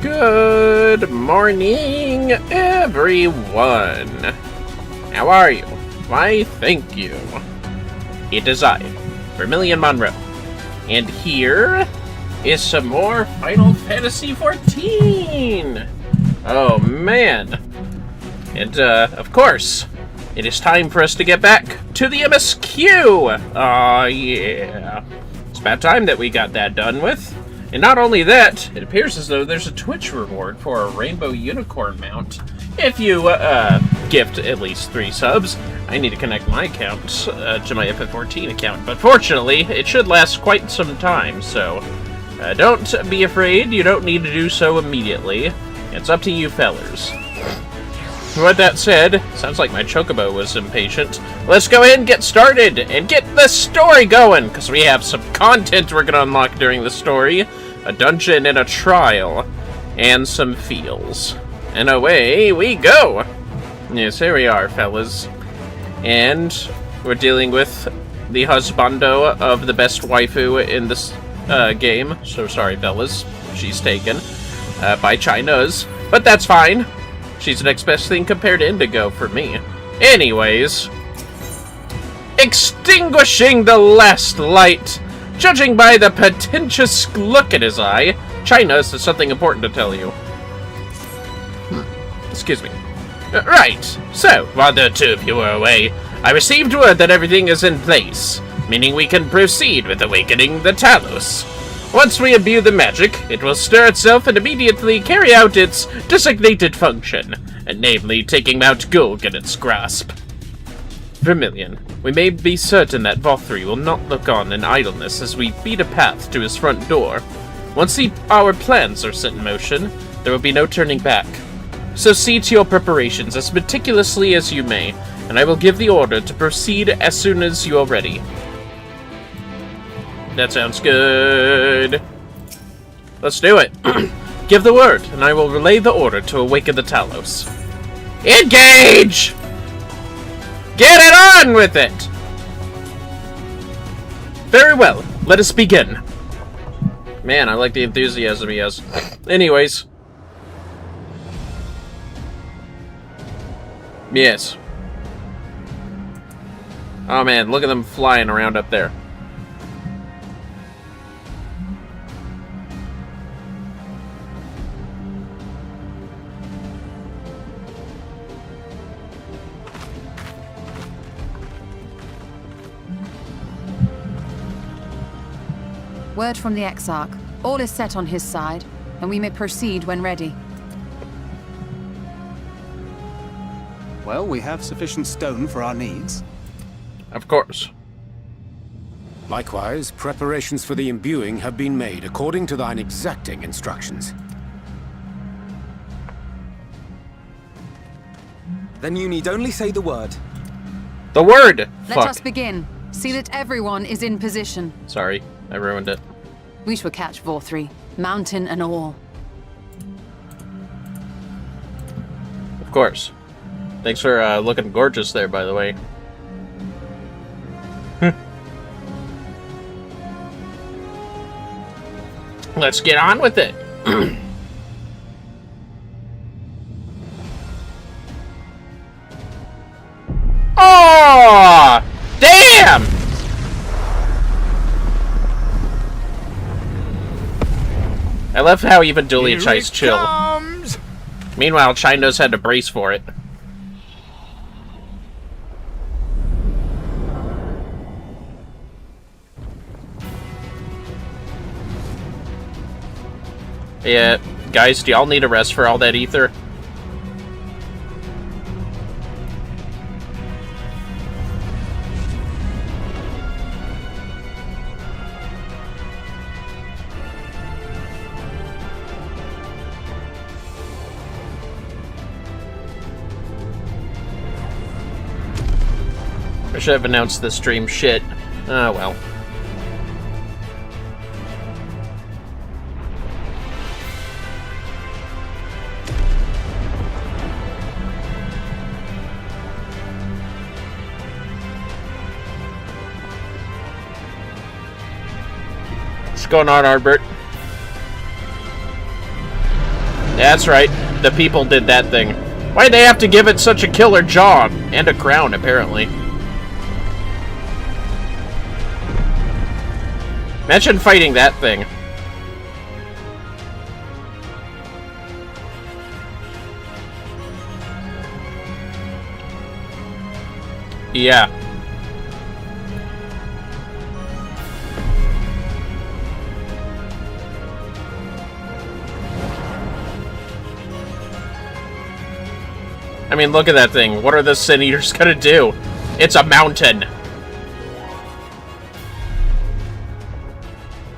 Good morning, everyone. How are you? Why, thank you. It is I, Vermillion Monroe, and here is some more Final Fantasy XIV. Oh man. And of course, it is time for us to get back to the MSQ. Oh yeah. It's about time that we got that done with. And not only that, it appears as though there's a Twitch reward for a Rainbow Unicorn mount. If you gift at least 3 subs, I need to connect my account to my FF14 account. But fortunately, it should last quite some time, so don't be afraid. You don't need to do so immediately. It's up to you fellers. With that said, sounds like my chocobo was impatient. Let's go ahead and get started and get the story going, because we have some content we're going to unlock during the story. A dungeon and a trial, and some feels. And away we go! Yes, here we are, fellas. And we're dealing with the husbando of the best waifu in this game. So sorry, fellas. She's taken by China's, but that's fine. She's the next best thing compared to Indigo for me. Anyways, extinguishing the last light. Judging by the pretentious look in his eye, China has something important to tell you. Excuse me. Right. So, while the two of you were away, I received word that everything is in place, meaning we can proceed with awakening the Talos. Once we imbue the magic, it will stir itself and immediately carry out its designated function, and namely taking Mount Gulg in its grasp. Vermillion, we may be certain that Vtuber will not look on in idleness as we beat a path to his front door. Once our plans are set in motion, there will be no turning back. So see to your preparations as meticulously as you may, and I will give the order to proceed as soon as you are ready. That sounds good. Let's do it. Give the word, and I will relay the order to awaken the Talos. Engage! Get it on with it! Very well, let us begin. Man, I like the enthusiasm he has. Anyways. Yes. Oh man, look at them flying around up there. Word from the Exarch. All is set on his side, and we may proceed when ready. Well, we have sufficient stone for our needs. Of course. Likewise, preparations for the imbuing have been made according to thine exacting instructions. Then you need only say the word. The word! Let us begin. See that everyone is in position. Sorry, I ruined it. We shall catch Vtuber, mountain and all. Of course. Thanks for looking gorgeous there, by the way. Let's get on with it. Oh! Damn! I love how even Julia Chai's chill. Comes. Meanwhile, Chai knows how to brace for it. Yeah, guys, do y'all need a rest for all that ether? I should have announced the stream. Shit. Ah, well. What's going on, Arbert? That's right. The people did that thing. Why'd they have to give it such a killer jaw? And a crown, apparently. Imagine fighting that thing. Yeah. I mean, look at that thing. What are the Sin Eaters gonna do? It's a mountain.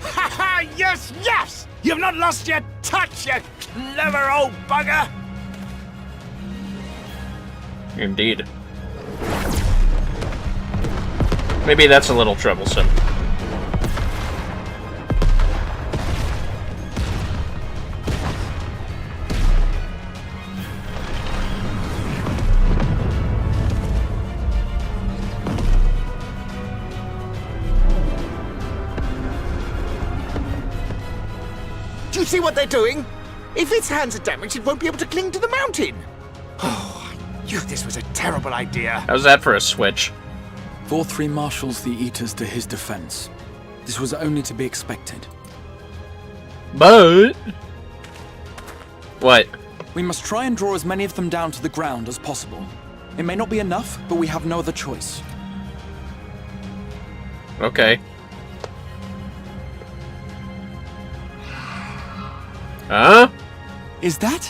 Ha! Yes, yes! You've not lost your touch, you clever old bugger! Indeed. Maybe that's a little troublesome. Do you see what they're doing? If its hands are damaged, it won't be able to cling to the mountain. Oh, I knew this was a terrible idea. How's that for a switch? VTube marshals the Eaters to his defense. This was only to be expected. But... What? We must try and draw as many of them down to the ground as possible. It may not be enough, but we have no other choice. Okay. Huh? Is that?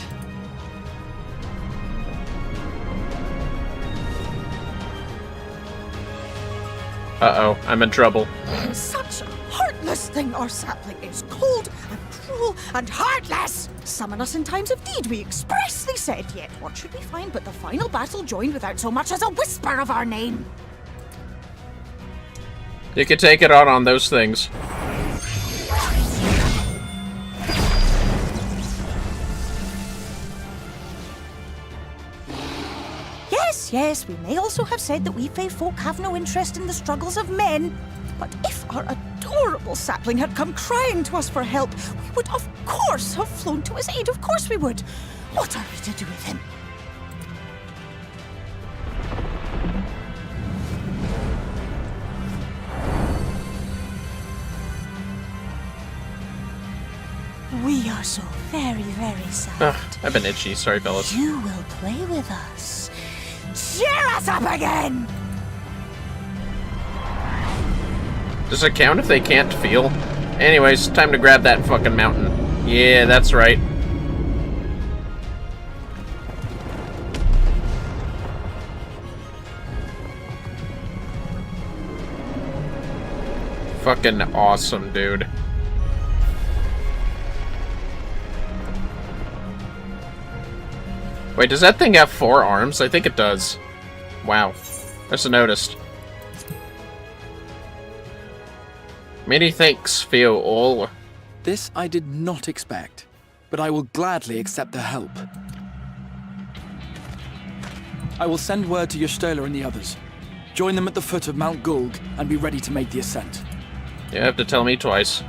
Uh-oh, I'm in trouble. Such a heartless thing our sapling is. Cold and cruel and heartless. Summon us in times of need, we expressly said. Yet what should we find but the final battle joined without so much as a whisper of our name? You can take it on those things. Yes, we may also have said that we Fae folk have no interest in the struggles of men. But if our adorable sapling had come crying to us for help, we would of course have flown to his aid. Of course we would. What are we to do with him? We are so very, very sad. Ugh, I've been itchy. Sorry, fellas. You will play with us. Cheer us up again! Does it count if they can't feel? Anyways, time to grab that fucking mountain. Yeah, that's right. Fucking awesome, dude. Wait, does that thing have 4 arms? I think it does. Wow. I just noticed. Many thanks, Theo all. This I did not expect, but I will gladly accept the help. I will send word to Y'shtola and the others. Join them at the foot of Mount Gulg and be ready to make the ascent. You have to tell me twice.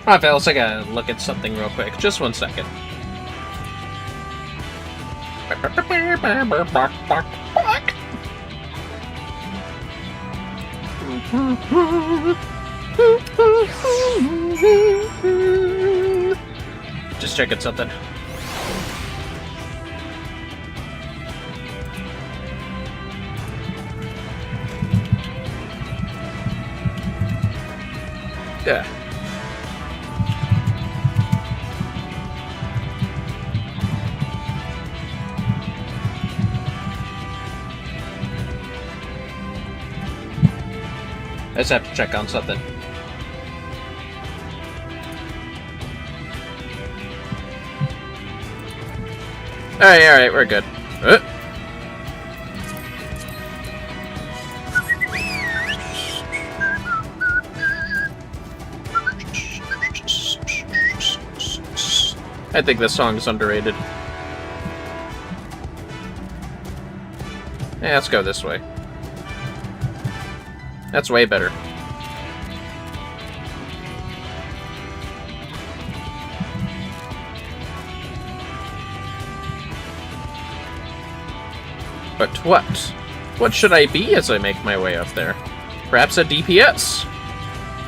Alright, fellas, I gotta look at something real quick. Just 1 second. Just checking something. Yeah. I just have to check on something. Alright, we're good. I think this song is underrated. Yeah, let's go this way. That's way better. But what? What should I be as I make my way up there? Perhaps a DPS?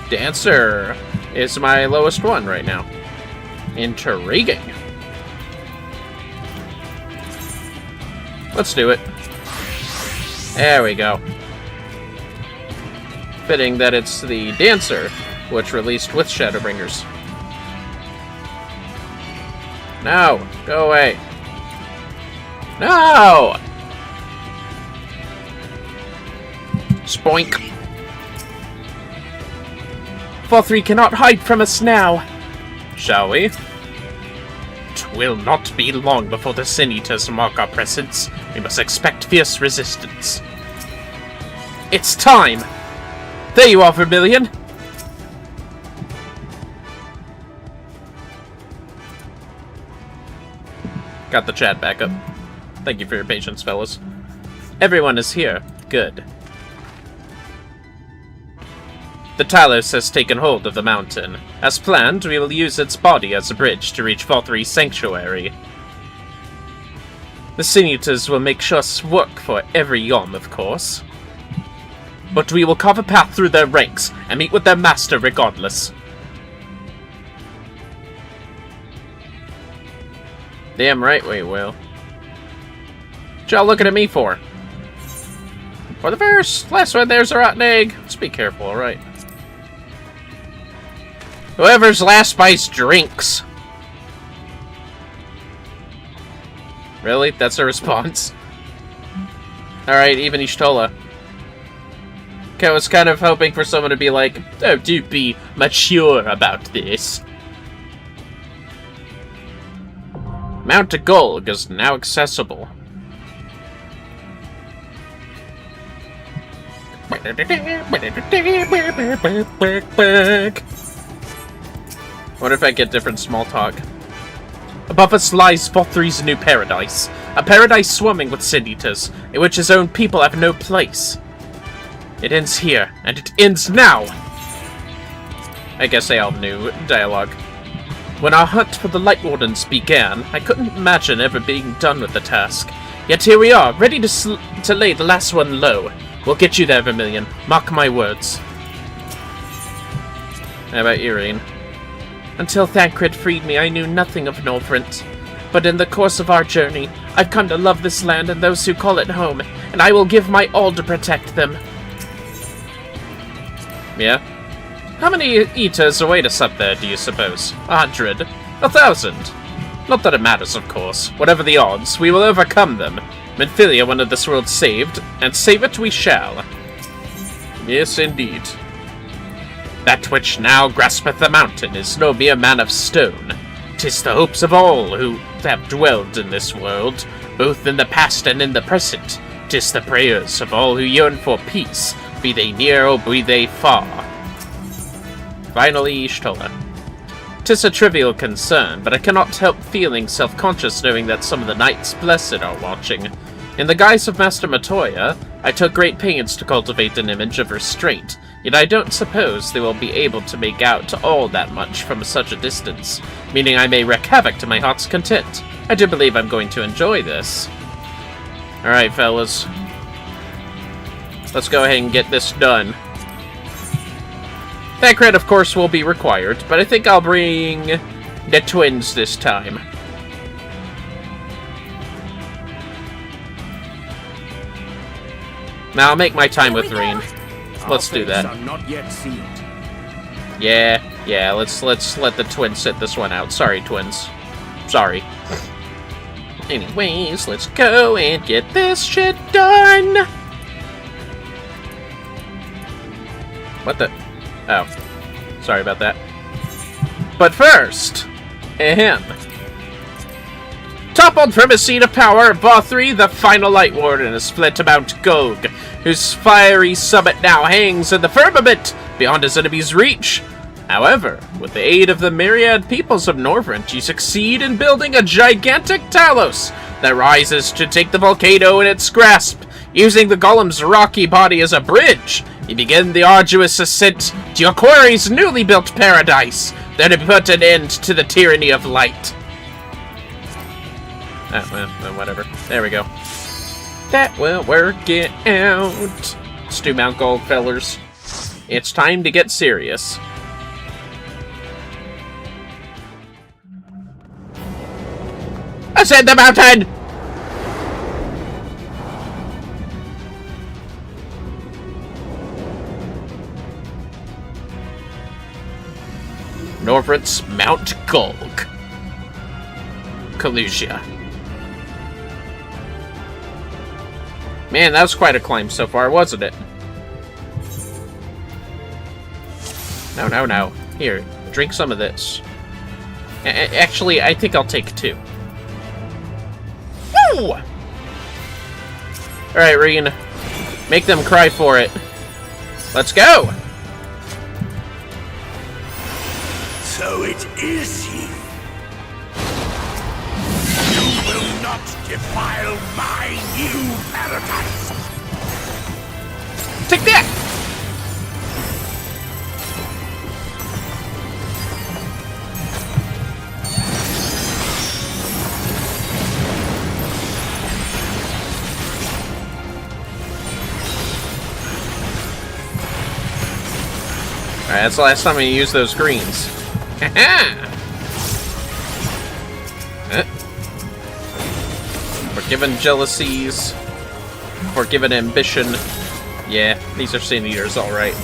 Dancer is my lowest one right now. Intriguing. Let's do it. There we go. Fitting that it's the Dancer, which released with Shadowbringers. No! Go away. No! Spoink. VTube cannot hide from us now. Shall we? It will not be long before the Sin Eaters mark our presence. We must expect fierce resistance. It's time! There you are, Vermillion! Got the chat back up. Thank you for your patience, fellas. Everyone is here. Good. The Talos has taken hold of the mountain. As planned, we will use its body as a bridge to reach VTube's sanctuary. The Sin Eaters will make sure work for every yom, of course. But we will carve a path through their ranks and meet with their master regardless. Damn right we will. What y'all looking at me for? For the first, last one, there's a rotten egg. Let's be careful, alright. Whoever's last buys drinks. Really? That's a response? Alright, even Ishtola. Okay, I was kind of hoping for someone to be like, oh, do be mature about this. Mount Gulg is now accessible. What if I get different small talk? Above us lies VTube's new paradise. A paradise swarming with Sin Eaters, in which his own people have no place. It ends here, and it ends now! I guess they all knew dialogue. When our hunt for the Light Wardens began, I couldn't imagine ever being done with the task. Yet here we are, ready to lay the last one low. We'll get you there, Vermillion. Mark my words. How about Irene? Until Thancred freed me, I knew nothing of Northrend. But in the course of our journey, I've come to love this land and those who call it home, and I will give my all to protect them. Yeah? How many Eaters await us up there, do you suppose? 100? 1,000? Not that it matters, of course. Whatever the odds, we will overcome them. Minfilia wanted this world saved, and save it we shall. Yes, indeed. That which now graspeth the mountain is no mere man of stone. 'Tis the hopes of all who have dwelled in this world, both in the past and in the present. 'Tis the prayers of all who yearn for peace, be they near or be they far. Finally, Ishtola. 'Tis a trivial concern, but I cannot help feeling self-conscious knowing that some of the Knights Blessed are watching. In the guise of Master Matoya, I took great pains to cultivate an image of restraint, yet I don't suppose they will be able to make out all that much from such a distance, meaning I may wreak havoc to my heart's content. I do believe I'm going to enjoy this. Alright, fellas. Let's go ahead and get this done. Thancred, of course, will be required, but I think I'll bring the twins this time. Now I'll make my time with Reen. Let's do that. Are not yet sealed. Yeah, let's let the twins sit this one out. Sorry, twins. Sorry. Anyways, let's go and get this shit done! What the? Oh. Sorry about that. But first, Toppled from his seat of power, VTube, the final Light Warden, has fled to Mount Gulg, whose fiery summit now hangs in the firmament beyond his enemy's reach. However, with the aid of the myriad peoples of Northrend, you succeed in building a gigantic Talos that rises to take the volcano in its grasp. Using the golem's rocky body as a bridge, you begin the arduous ascent to your quarry's newly built paradise, there to put an end to the tyranny of light. Oh, well, whatever. There we go. That will work it out. Stu Mount Gold, fellers. It's time to get serious. Ascend the mountain! Norvrit's Mount Gulg. Kalusia. Man, that was quite a climb so far, wasn't it? No, no, no. Here, drink some of this. Actually, I think I'll take 2. Woo! Alright, Regan. Make them cry for it. Let's go! So it is he. You will not defile my new paradise. Take that! Alright, that's the last time I used those greens. Forgiven jealousies. Forgiven ambition. Yeah, these are Sin Eaters, alright.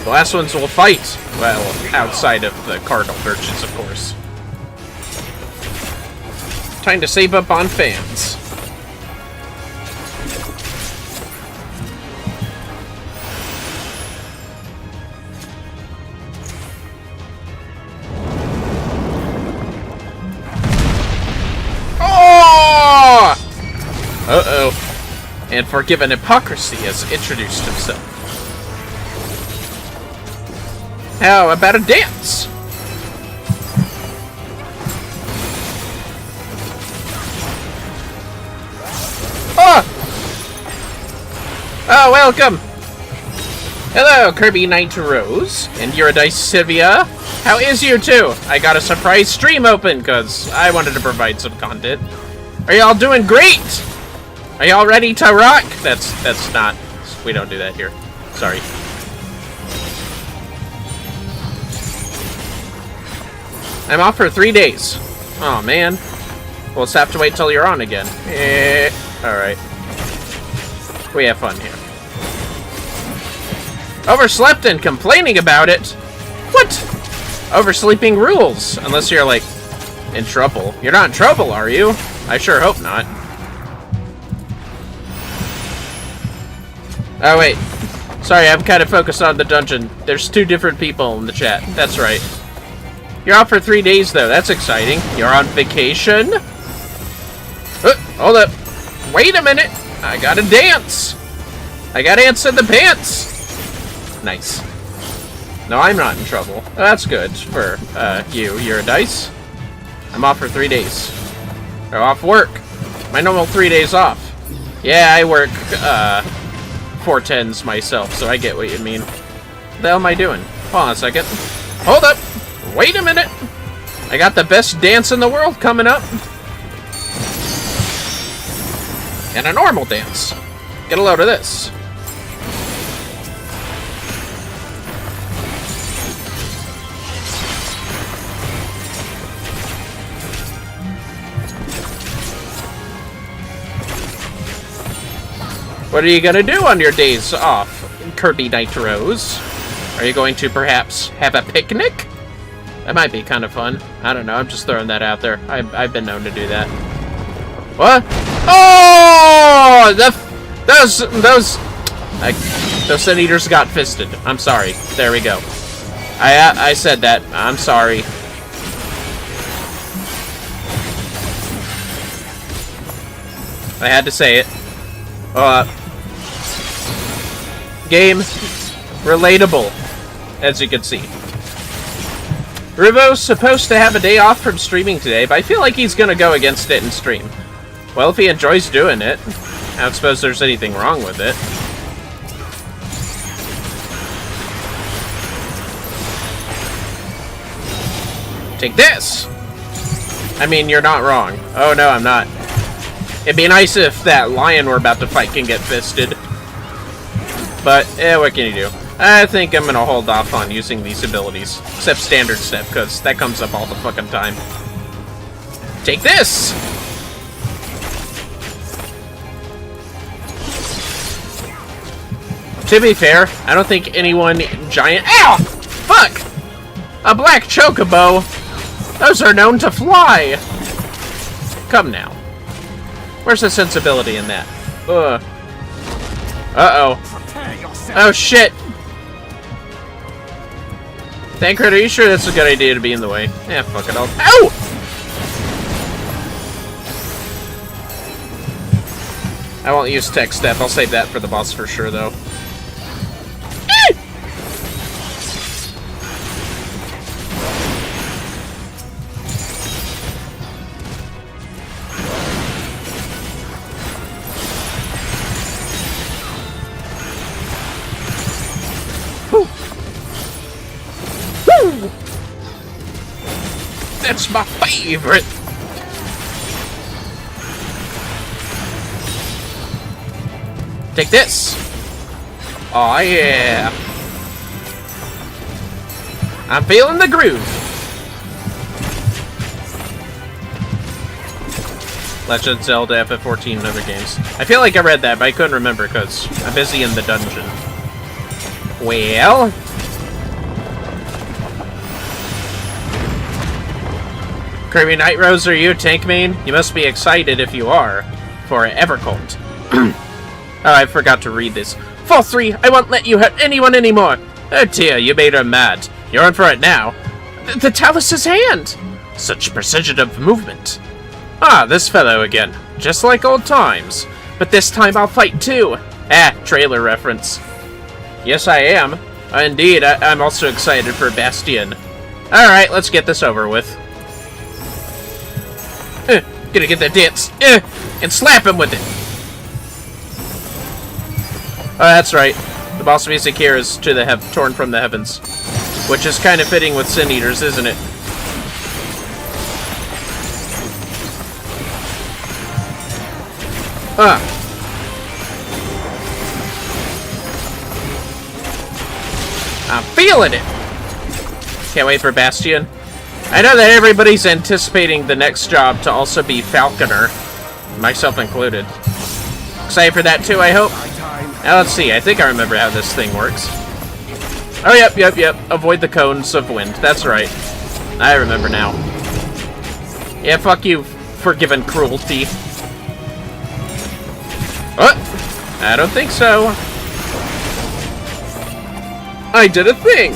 The last ones will fight. Well, outside of the Cardinal Virtues, of course. Time to save up on fans. Uh-oh. And Forgiven Hypocrisy has introduced himself. How about a dance? Oh! Oh, welcome! Hello, Kirby Knight Rose and Eurydice Sivia. How is you two? I got a surprise stream open because I wanted to provide some content. Are y'all doing great? Are y'all ready to rock? That's not... We don't do that here. Sorry. I'm off for 3 days. Oh man. We'll just have to wait till you're on again. Alright. We have fun here. Overslept and complaining about it? What? Oversleeping rules. Unless you're like in trouble. You're not in trouble, are you? I sure hope not. Oh, wait. Sorry, I'm kind of focused on the dungeon. There's 2 different people in the chat. That's right. You're out for 3 days, though. That's exciting. You're on vacation? Hold up. Wait a minute. I gotta dance. I gotta ants in the pants. Nice. No, I'm not in trouble. That's good for you, Eurydice. I'm off for 3 days. Or off work. My normal 3 days off. Yeah, I work 4/10s myself, so I get what you mean. What the hell am I doing? Hold on a second. Hold up! Wait a minute! I got the best dance in the world coming up. And a normal dance. Get a load of this. What are you gonna do on your days off, Kirby Knight Rose? Are you going to perhaps have a picnic? That might be kind of fun. I don't know, I'm just throwing that out there. I've been known to do that. What? Oh! Those Sin Eaters got fisted. I'm sorry. There we go. I said that. I'm sorry. I had to say it. Game relatable, as you can see. Rivo's supposed to have a day off from streaming today, but I feel like he's gonna go against it in stream. Well, if he enjoys doing it, I don't suppose there's anything wrong with it. Take this! I mean, you're not wrong. Oh no, I'm not. It'd be nice if that lion we're about to fight can get fisted. But, what can you do? I think I'm gonna hold off on using these abilities. Except Standard Step, because that comes up all the fucking time. Take this! To be fair, I don't think anyone giant— Ow! Fuck! A black chocobo! Those are known to fly! Come now. Where's the sensibility in that? Uh-oh. Oh, shit! Thancred, are you sure that's a good idea to be in the way? Yeah, fuck it all. Ow! I won't use Tech Step. I'll save that for the boss for sure, though. That's my favorite. Take this. Oh yeah. I'm feeling the groove. Legend of Zelda FF14 and other games. I feel like I read that, but I couldn't remember because I'm busy in the dungeon. Well. Kirby Night Rose, are you a tank main? You must be excited if you are. For Evercold. Oh, I forgot to read this. Fall 3, I won't let you hurt anyone anymore. Oh dear, you made her mad. You're on for it now. The Talus's hand! Such precision of movement. Ah, this fellow again. Just like old times. But this time I'll fight too. Ah, trailer reference. Yes, I am. Indeed, I'm also excited for Bastion. Alright, let's get this over with. Gonna get that dance. And slap him with it. Oh, that's right. The boss music here is to the torn from the heavens. Which is kind of fitting with Sin Eaters, isn't it? I'm feeling it! Can't wait for Bastion. I know that everybody's anticipating the next job to also be Falconer. Myself included. Excited for that too, I hope? Now let's see, I think I remember how this thing works. Oh, yep. Avoid the cones of wind. That's right. I remember now. Yeah, fuck you, forgiven cruelty. What? I don't think so. I did a thing!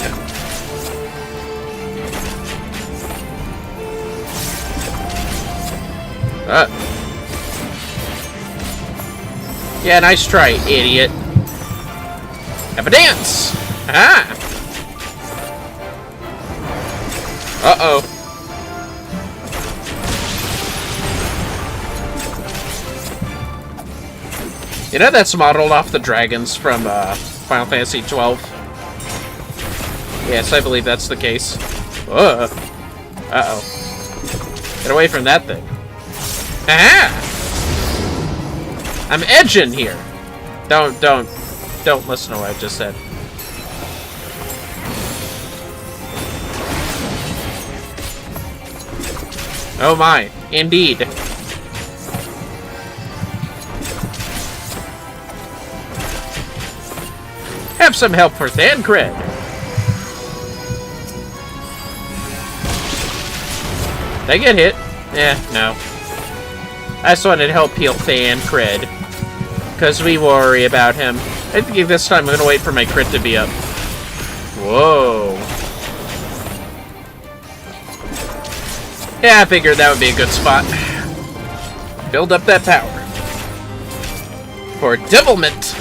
Yeah, nice try, idiot. Have a dance! Ah! Uh-oh. You know that's modeled off the dragons from Final Fantasy XII? Yes, I believe that's the case. Uh-oh. Get away from that thing. Aha! I'm edging here. Don't listen to what I just said. Oh my, indeed. Have some help for Thancred. Did I get hit? No. I just wanted to help heal Thancred. Because we worry about him. I think this time I'm going to wait for my crit to be up. Whoa. Yeah, I figured that would be a good spot. Build up that power. For devilment.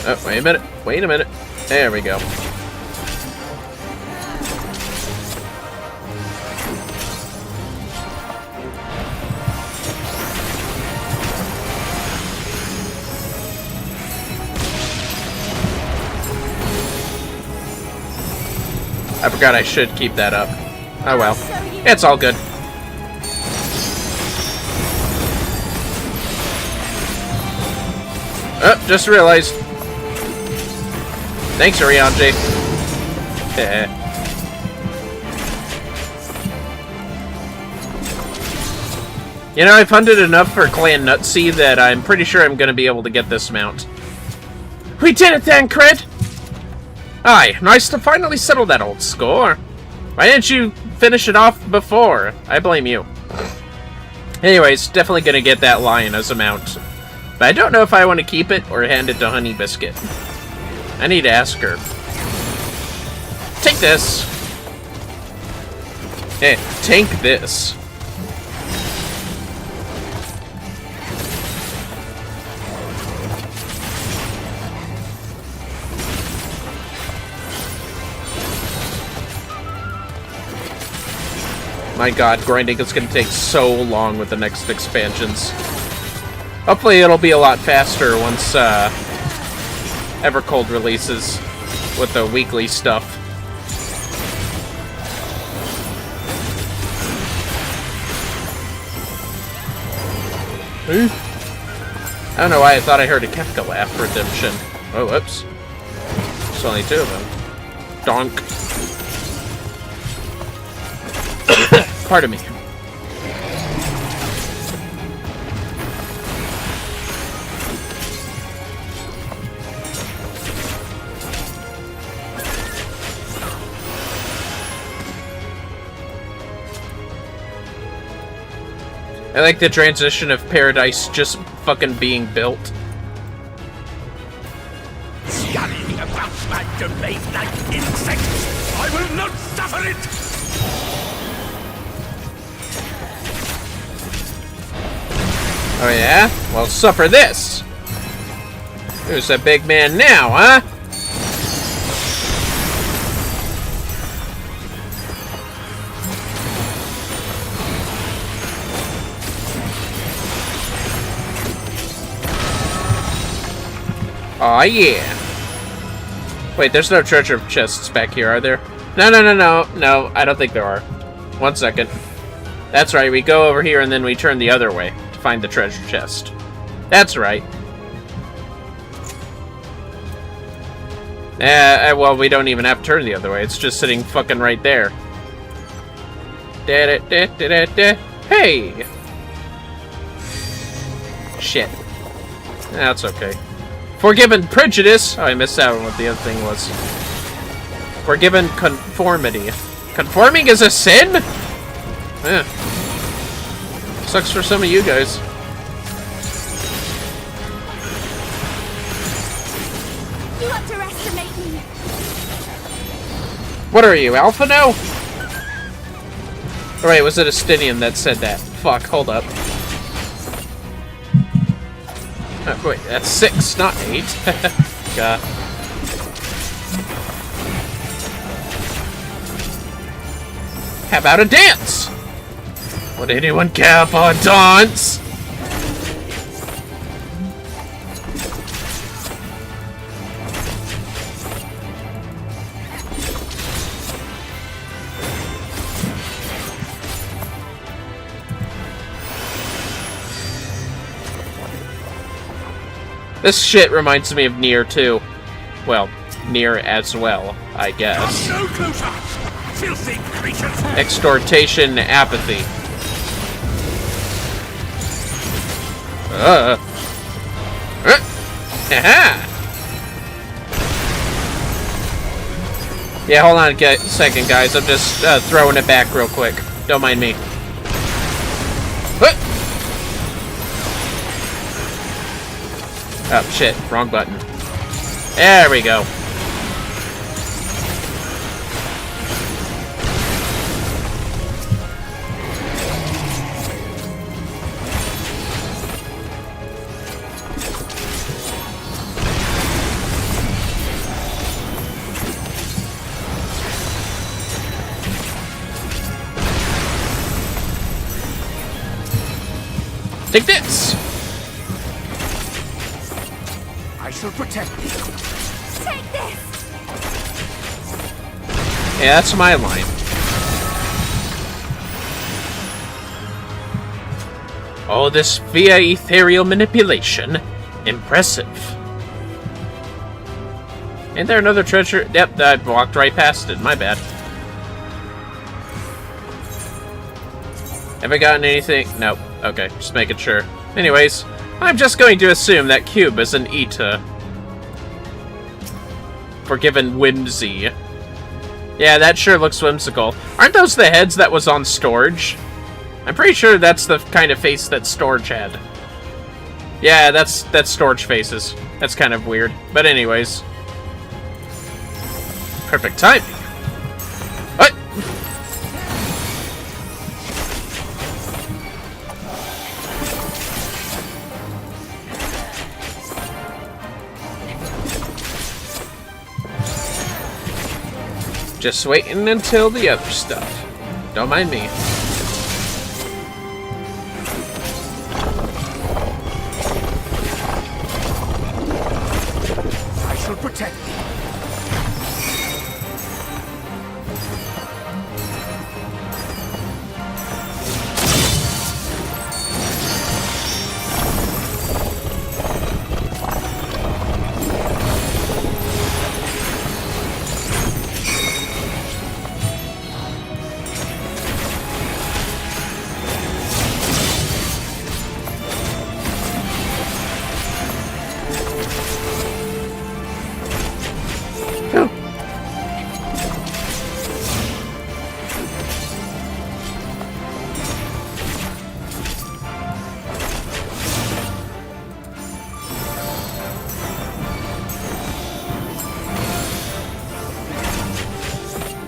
Oh, wait a minute. Wait a minute. There we go. I forgot I should keep that up. Oh well. So you It's all good. Oh, just realized. Thanks, Arianji. You know, I funded enough for Clan Nutsy that I'm pretty sure I'm going to be able to get this mount. We did it then, Cred! Aye, nice to finally settle that old score. Why didn't you finish it off before? I blame you. Anyways, definitely going to get that lion as a mount. But I don't know if I want to keep it or hand it to Honey Biscuit. I need to ask her. Take this! Hey, tank this. My god, grinding is going to take so long with the next expansions. Hopefully it'll be a lot faster once Evercold releases with the weekly stuff. I don't know why I thought I heard a Kefka laugh redemption. Oh, whoops. There's only two of them. Donk. Pardon me. I like the transition of Paradise just fucking being built. Scurrying about my domain like insects! I will not suffer it! Oh yeah? Well, suffer this! Who's a big man now, huh? Aw, yeah. Wait, there's no treasure chests back here, are there? No, I don't think there are. 1 second. That's right, we go over here and then we turn the other way to find the treasure chest. That's right. Well, we don't even have to turn the other way. It's just sitting fucking right there. Hey! Shit. That's okay. Forgiven prejudice! Oh, I missed out on what the other thing was. Forgiven conformity. Conforming is a sin? Yeah. Sucks for some of you guys. You underestimate me. What are you, Alpha now? Oh, wait, was it Astinian that said that? Fuck, hold up. Oh, wait, that's 6, not 8. God. How about a dance? Would anyone care for a dance? This shit reminds me of Nier 2. Well, Nier as well, I guess. Come no closer! Filthy creatures! Extortation, apathy. Aha! Yeah, hold on a second, guys. I'm just throwing it back real quick. Don't mind me. Oh, shit. Wrong button. There we go. Take this! I shall protect you. Take this. Yeah, that's my line. All this via ethereal manipulation. Impressive. Ain't there another treasure? Yep, I walked right past it. My bad. Have I gotten anything? Nope. Okay, just making sure. Anyways, I'm just going to assume that cube is an ETA. Forgiven whimsy. Yeah, that sure looks whimsical. Aren't those the heads that was on Storage? I'm pretty sure that's the kind of face that Storage had. Yeah, that's Storage faces. That's kind of weird. But anyways. Perfect timing. What? Just waiting until the other stuff. Don't mind me. I shall protect thee.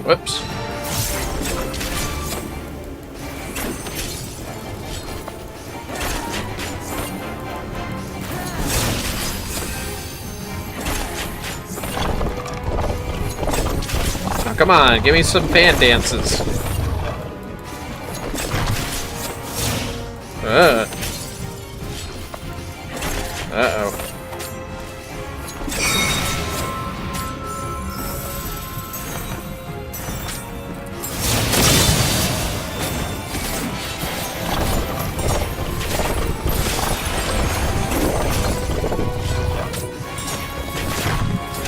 Whoops. Oh, come on, give me some fan dances. Uh-oh.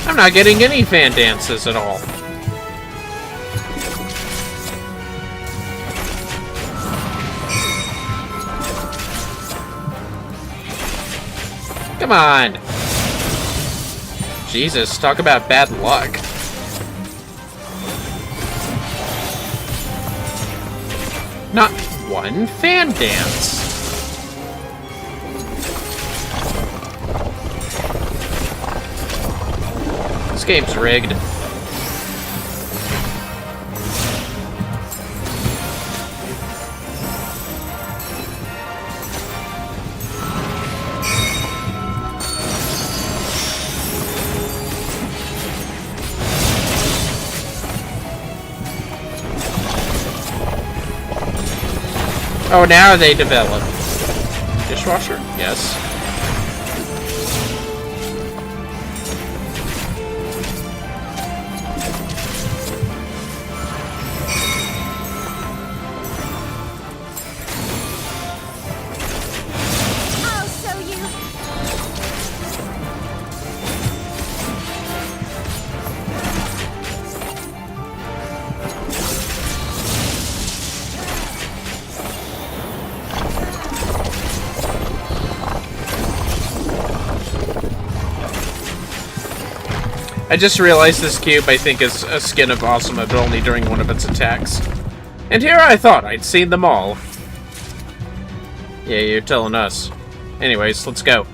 I'm not getting any fan dances at all. Come on. Jesus, talk about bad luck. Not one fan dance. This game's rigged. Oh, now they develop. Dishwasher? Yes. I'll show you. I just realized this cube, I think, is a skin of Awesome, but only during one of its attacks. And here I thought I'd seen them all. Yeah, you're telling us. Anyways, let's go.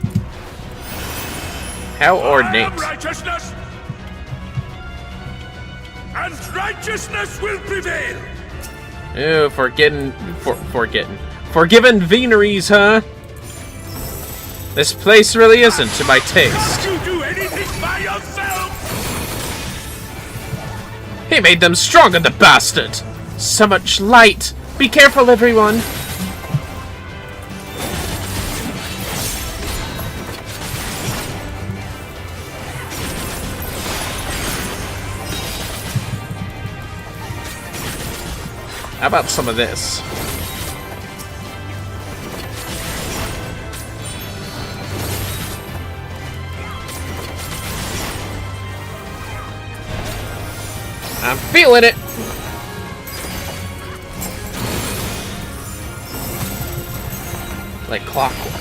How ornate. I am righteousness, and righteousness will prevail. Ew, forgiven veneries, huh? This place really isn't to my taste. Can't you do anything by yourself? He made them stronger, the bastard! So much light! Be careful, everyone! How about some of this? I'm feeling it! Like clockwork.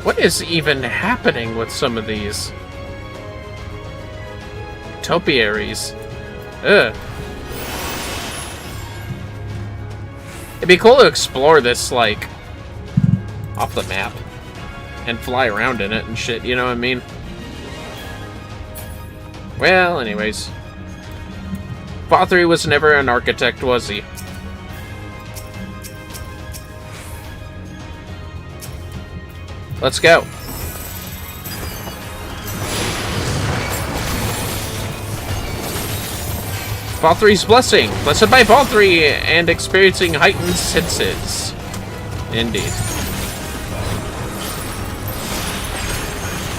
What is even happening with some of these topiaries? Ugh. It'd be cool to explore this, like, off the map. And fly around in it and shit, you know what I mean? Well, anyways. VTube was never an architect, was he? Let's go. VTube's blessing. Blessed by VTube and experiencing heightened senses. Indeed.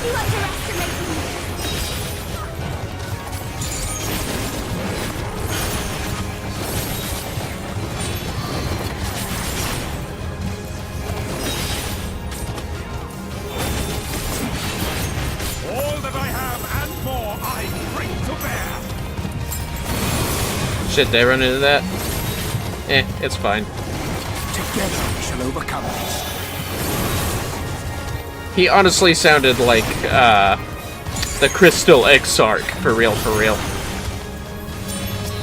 You underestimate me. All that I have and more I bring to bear. Shit, did I run into that? Eh, it's fine. Together we shall overcome this. He honestly sounded like, the Crystal Exarch, for real, for real.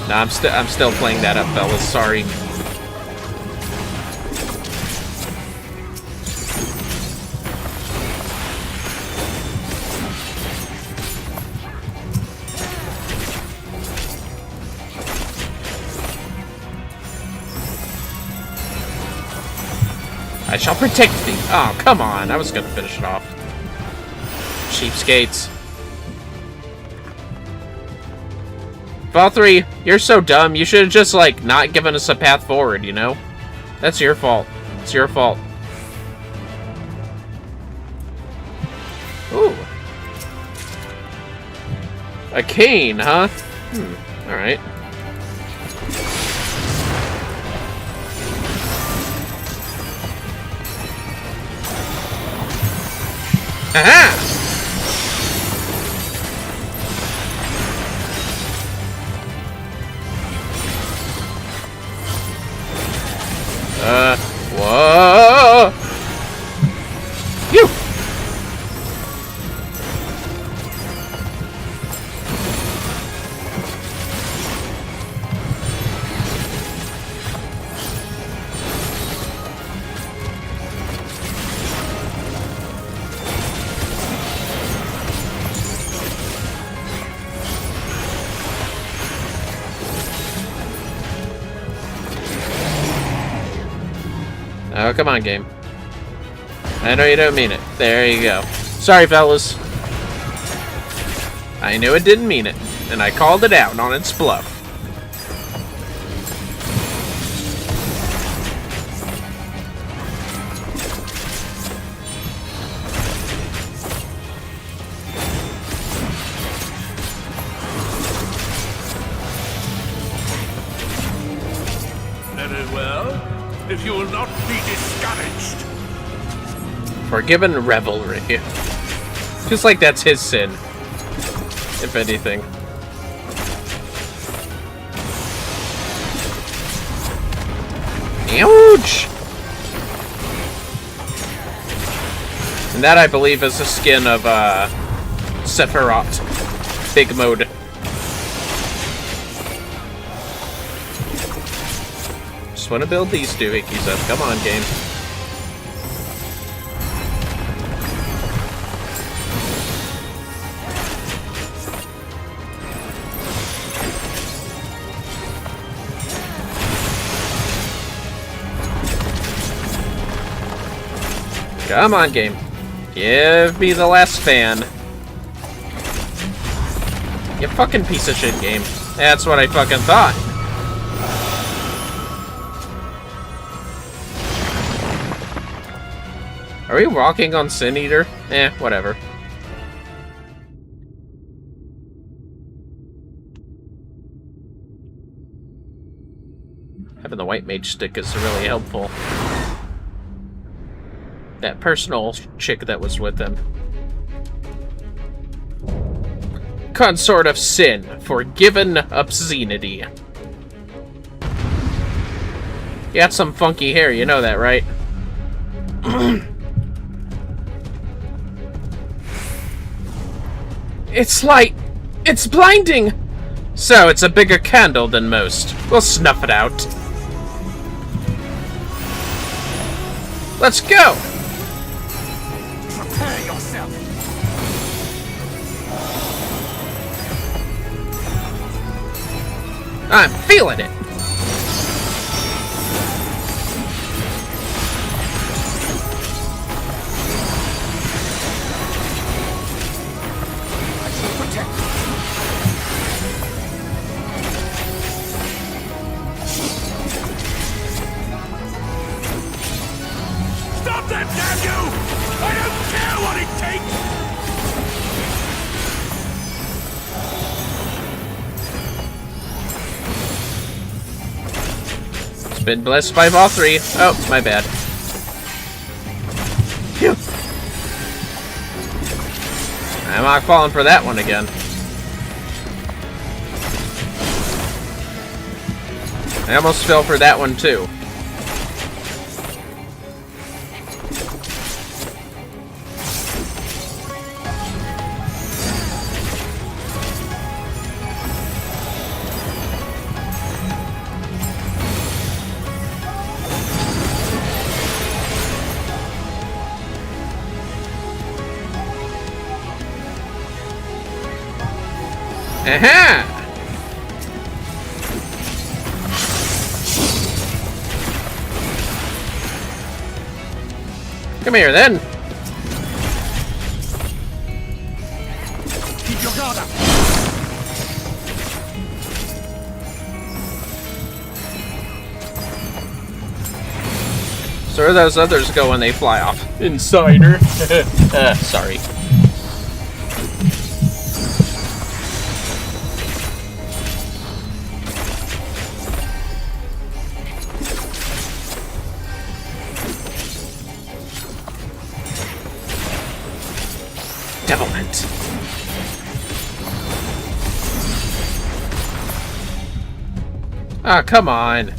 Nah, I'm still playing that up, fellas, sorry. I shall protect thee. Oh, come on. I was gonna finish it off. Cheapskates. VTube, you're so dumb. You should have just, like, not given us a path forward, you know? That's your fault. It's your fault. Ooh. A cane, huh? Alright. Aha! Whoa! You! Oh, come on, game. I know you don't mean it. There you go. Sorry, fellas. I knew it didn't mean it, and I called it out on its bluff. Very well. If you will not be discouraged. Forgiven revelry. Just like that's his sin. If anything. Ouch! And that, I believe, is the skin of, Sephiroth. Big mode. Just want to build these two hickeys up. Come on, game. Come on, game. Give me the last fan. You fucking piece of shit, game. That's what I fucking thought. Are we walking on Sin Eater? Eh, whatever. Having the white mage stick is really helpful. That personal chick that was with him. Consort of sin, forgiven obscenity. You got some funky hair, you know that, right? It's light! It's blinding! So, it's a bigger candle than most. We'll snuff it out. Let's go! Prepare yourself. I'm feeling it! Stop that, damn you! I don't care what it takes! It's been blessed by all three. Oh, my bad. Phew. I'm not falling for that one again. I almost fell for that one too. Aha! Come here, then. Keep your guard up. So where those others go when they fly off? Insider. Sorry. Devilment. Ah, come on.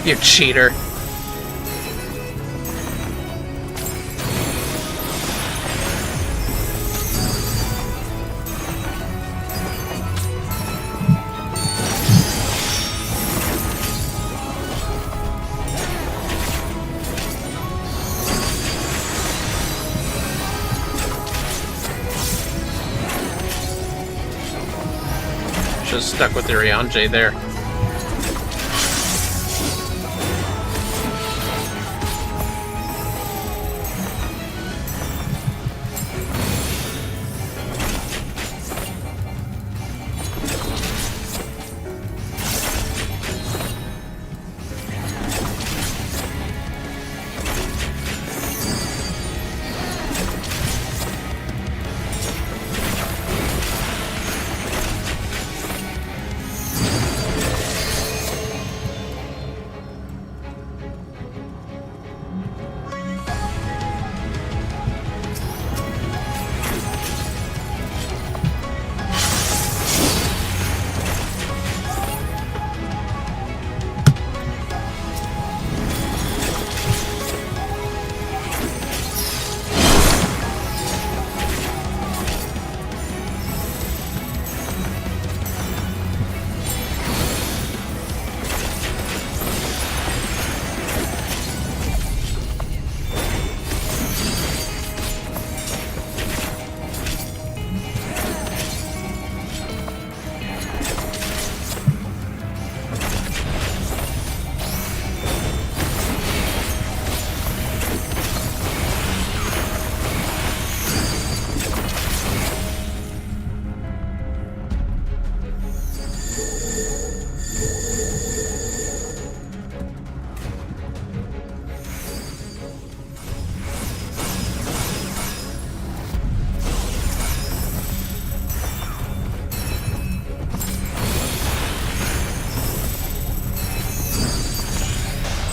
You cheater. Just stuck with the Ryanje there.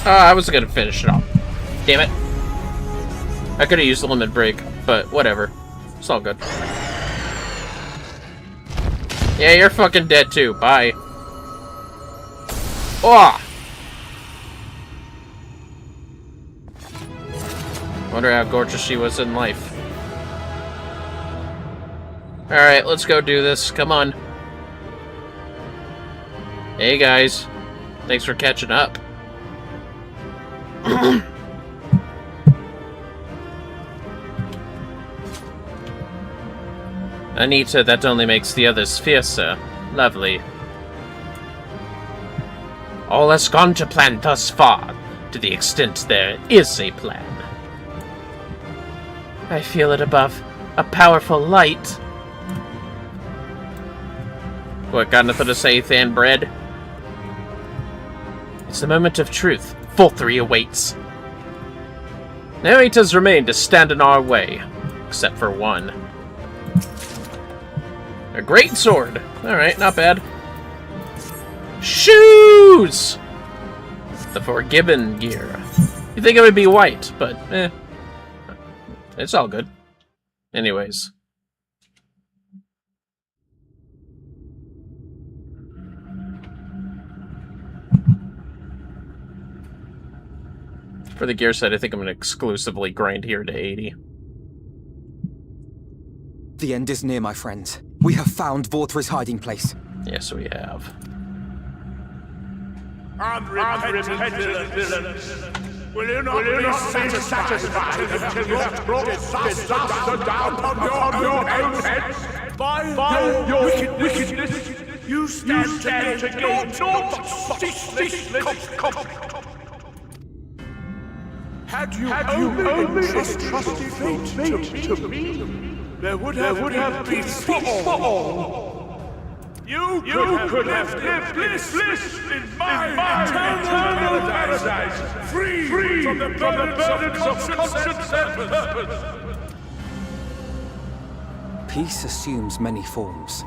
Oh, I was gonna finish it off. Damn it. I could have used the limit break, but whatever. It's all good. Yeah, you're fucking dead too. Bye. Oh! Wonder how gorgeous she was in life. Alright, let's go do this. Come on. Hey guys. Thanks for catching up. Anita, that only makes the others fiercer. Lovely. All has gone to plan thus far, to the extent there is a plan. I feel it above a powerful light. What, got nothing to say, Than Bread? It's the moment of truth. Vtuber awaits. No eight has remained to stand in our way, except for one. A great sword. Alright, not bad. Shoes! The Forgiven gear. You'd think it would be white, but eh. It's all good. Anyways. For the gear set, I think I'm going to exclusively grind here to 80. The end is near, my friends. We have found Vtuber's hiding place. Yes, we have. Unrepentant villains! Will you not be satisfied until you have brought disaster down upon your heads? By your wickedness, you stand to gain naught but ceaseless comfort. Had you only entrusted fate to me, there would have been peace for all. You could have lived bliss in my eternal paradise, free from the burdens of conscience and purpose. Peace assumes many forms,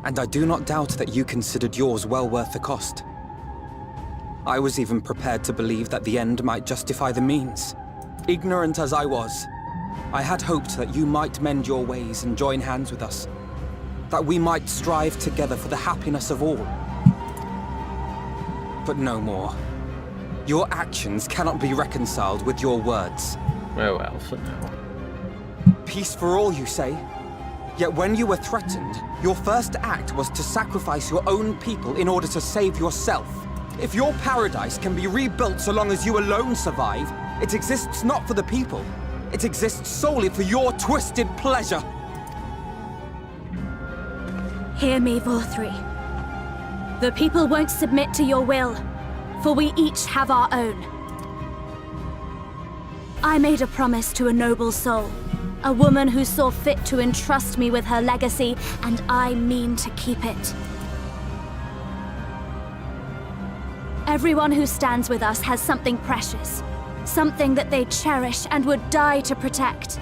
and I do not doubt that you considered yours well worth the cost. I was even prepared to believe that the end might justify the means. Ignorant as I was, I had hoped that you might mend your ways and join hands with us. That we might strive together for the happiness of all. But no more. Your actions cannot be reconciled with your words. Oh well, for now. Peace for all, you say? Yet when you were threatened, your first act was to sacrifice your own people in order to save yourself. If your paradise can be rebuilt so long as you alone survive, it exists not for the people. It exists solely for your twisted pleasure. Hear me, Vtuber. The people won't submit to your will, for we each have our own. I made a promise to a noble soul, a woman who saw fit to entrust me with her legacy, and I mean to keep it. Everyone who stands with us has something precious, something that they cherish and would die to protect.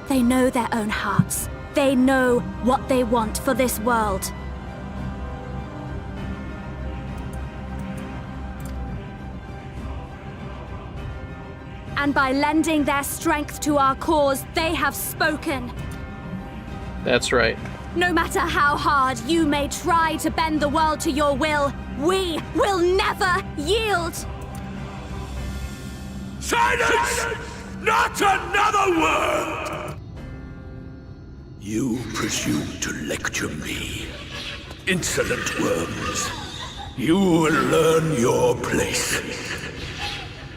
They know their own hearts. They know what they want for this world. And by lending their strength to our cause, they have spoken. That's right. No matter how hard you may try to bend the world to your will, we will never yield! Silence! Not another word! You presume to lecture me. Insolent worms. You will learn your place.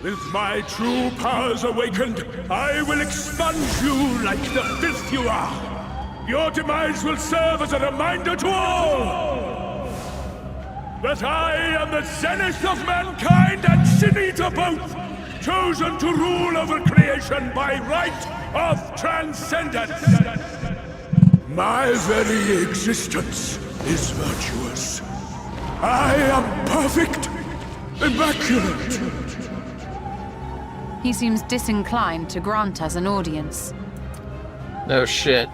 With my true powers awakened, I will expunge you like the filth you are. Your demise will serve as a reminder to all that I am the zenith of mankind and Sin Eater both, chosen to rule over creation by right of transcendence. My very existence is virtuous. I am perfect, immaculate. He seems disinclined to grant us an audience. No shit.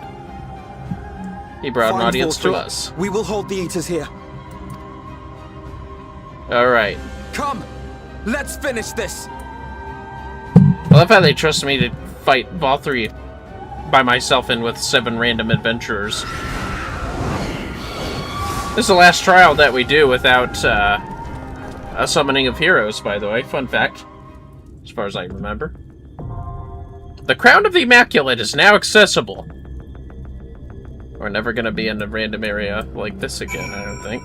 He brought an Find audience to Vtuber. us. We will hold the Eaters here. Alright. Come! Let's finish this! I love how they trust me to fight Vtuber by myself and with 7 random adventurers. This is the last trial that we do without a summoning of heroes, by the way. Fun fact. As far as I remember. The Crown of the Immaculate is now accessible. We're never going to be in a random area like this again, I don't think.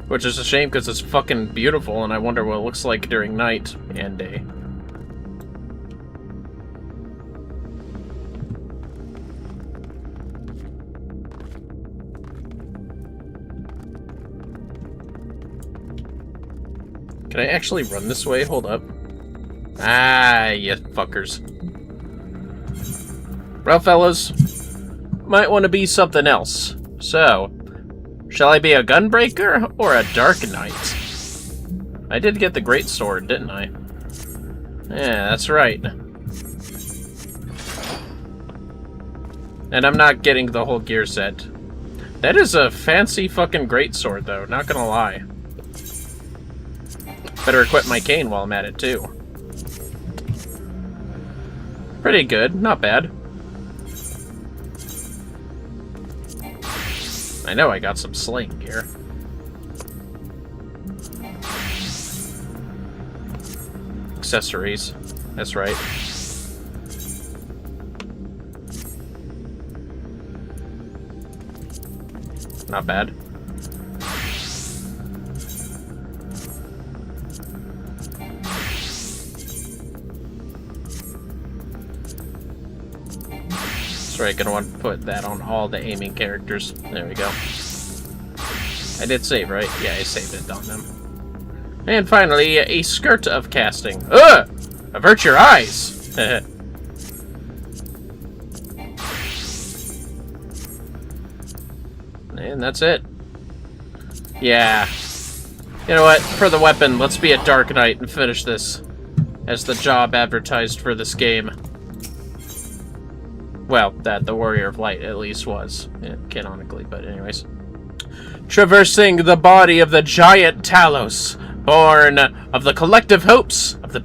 Which is a shame because it's fucking beautiful and I wonder what it looks like during night and day. Can I actually run this way? Hold up. Ah, you fuckers. Well, fellas, might want to be something else. So, shall I be a gunbreaker or a dark knight? I did get the great sword, didn't I? Yeah, that's right. And I'm not getting the whole gear set. That is a fancy fucking great sword, though, not gonna lie. Better equip my cane while I'm at it, too. Pretty good, not bad. I know I got some slaying gear. Accessories, that's right. Not bad. Right, gonna want to put that on all the aiming characters. There we go. I did save, right? Yeah, I saved it on them. And finally, a skirt of casting. Ugh! Avert your eyes! And that's it. Yeah. You know what? For the weapon, let's be a Dark Knight and finish this as the job advertised for this game. Well, that the Warrior of Light at least was, canonically, but anyways. Traversing the body of the giant Talos, born of the collective hopes of the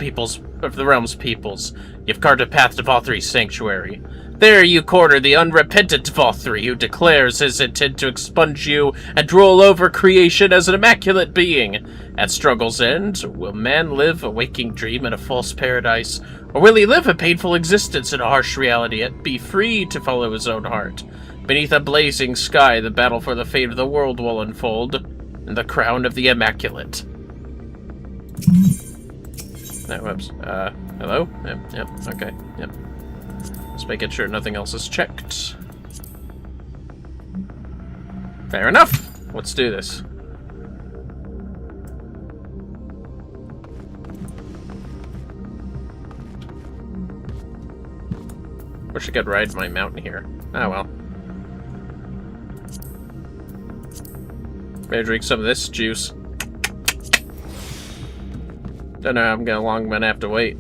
realm's peoples, you've carved a path to Vtuber's sanctuary. There you corner the unrepentant Vtuber, who declares his intent to expunge you and rule over creation as an immaculate being. At struggle's end, will man live a waking dream in a false paradise, or will he live a painful existence in a harsh reality and be free to follow his own heart? Beneath a blazing sky, the battle for the fate of the world will unfold, in the Crown of the Immaculate. No, whoops. Hello? Yep, okay, yep. Just making sure nothing else is checked. Fair enough! Let's do this. Wish I could ride my mountain here. Ah, well. Better drink some of this juice. Don't know how long I'm gonna have to wait.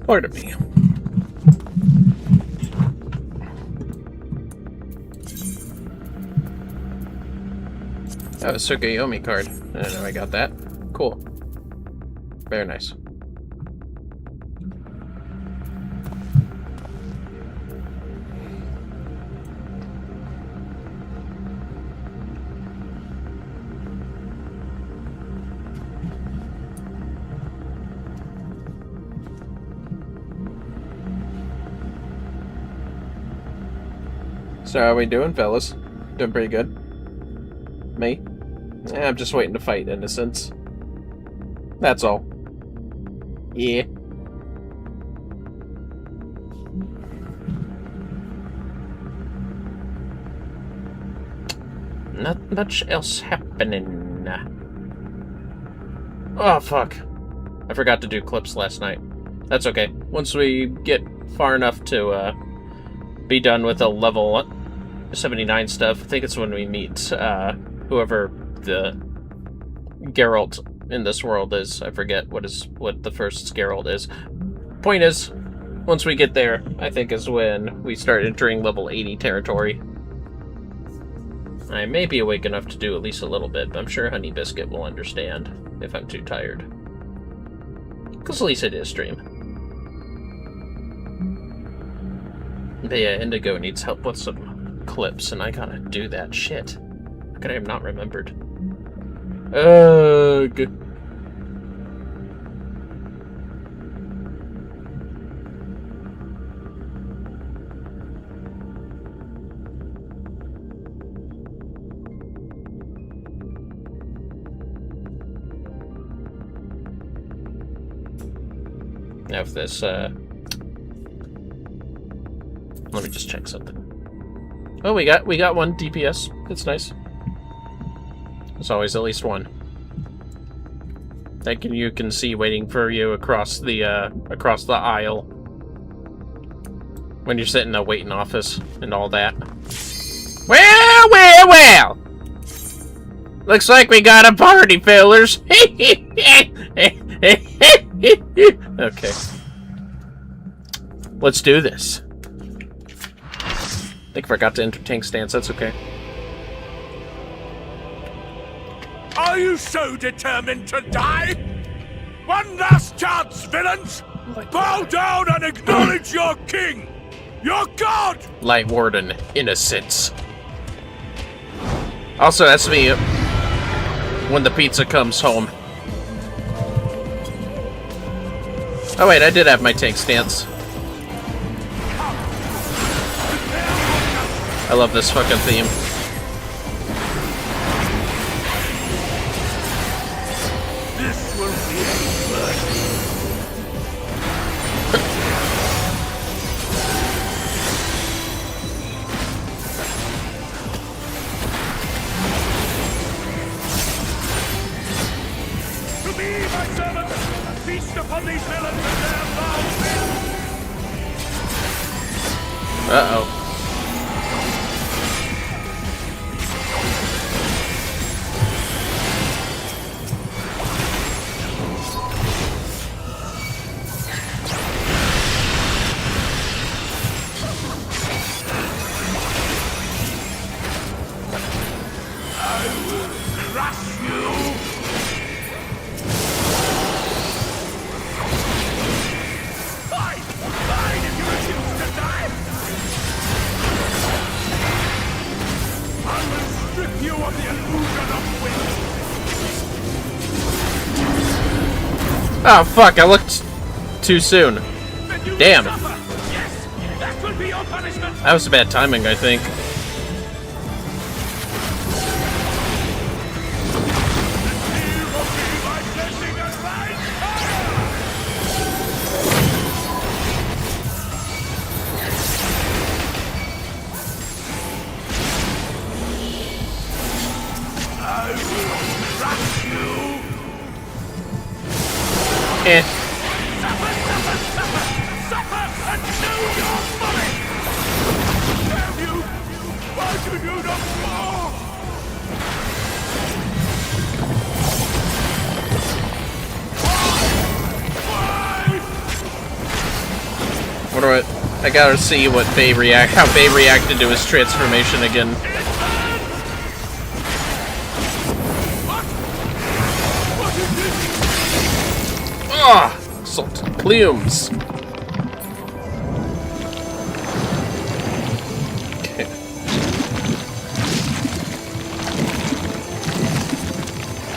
Pardon me. Oh, a Tsukuyomi card. I don't know I got that. Cool. Very nice. So how are we doing, fellas? Doing pretty good. Me? I'm just waiting to fight innocents. That's all. Yeah. Not much else happening. Oh, fuck. I forgot to do clips last night. That's okay. Once we get far enough to, be done with the level 79 stuff. I think it's when we meet whoever the Geralt in this world is. I forget what the first Geralt is. Point is, once we get there, I think is when we start entering level 80 territory. I may be awake enough to do at least a little bit, but I'm sure Honey Biscuit will understand if I'm too tired. Because at least it is stream. But yeah, Indigo needs help with some clips, and I gotta do that shit. How could I have not remembered? Ugh. Now if this, let me just check something. Oh, we got one DPS. That's nice. There's always at least one. That you can see waiting for you across the aisle when you're sitting in a waiting office and all that. Well, well, well. Looks like we got a party, fellers. Okay. Let's do this. I think I forgot to enter tank stance. That's okay. Are you so determined to die? One last chance, villains! Bow down and acknowledge your king! Your god! Light Warden, innocence. Also, that's me when the pizza comes home. Oh wait, I did have my tank stance. I love this fucking theme. This will be excellent. To me, my servants, feast upon these villains and their foul will. Uh-oh. Oh fuck, I looked too soon. Damn. That was bad timing, I think. I gotta see what how Bay reacted to his transformation again. Ah, salt plumes. Okay.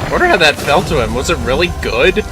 I wonder how that felt to him. Was it really good?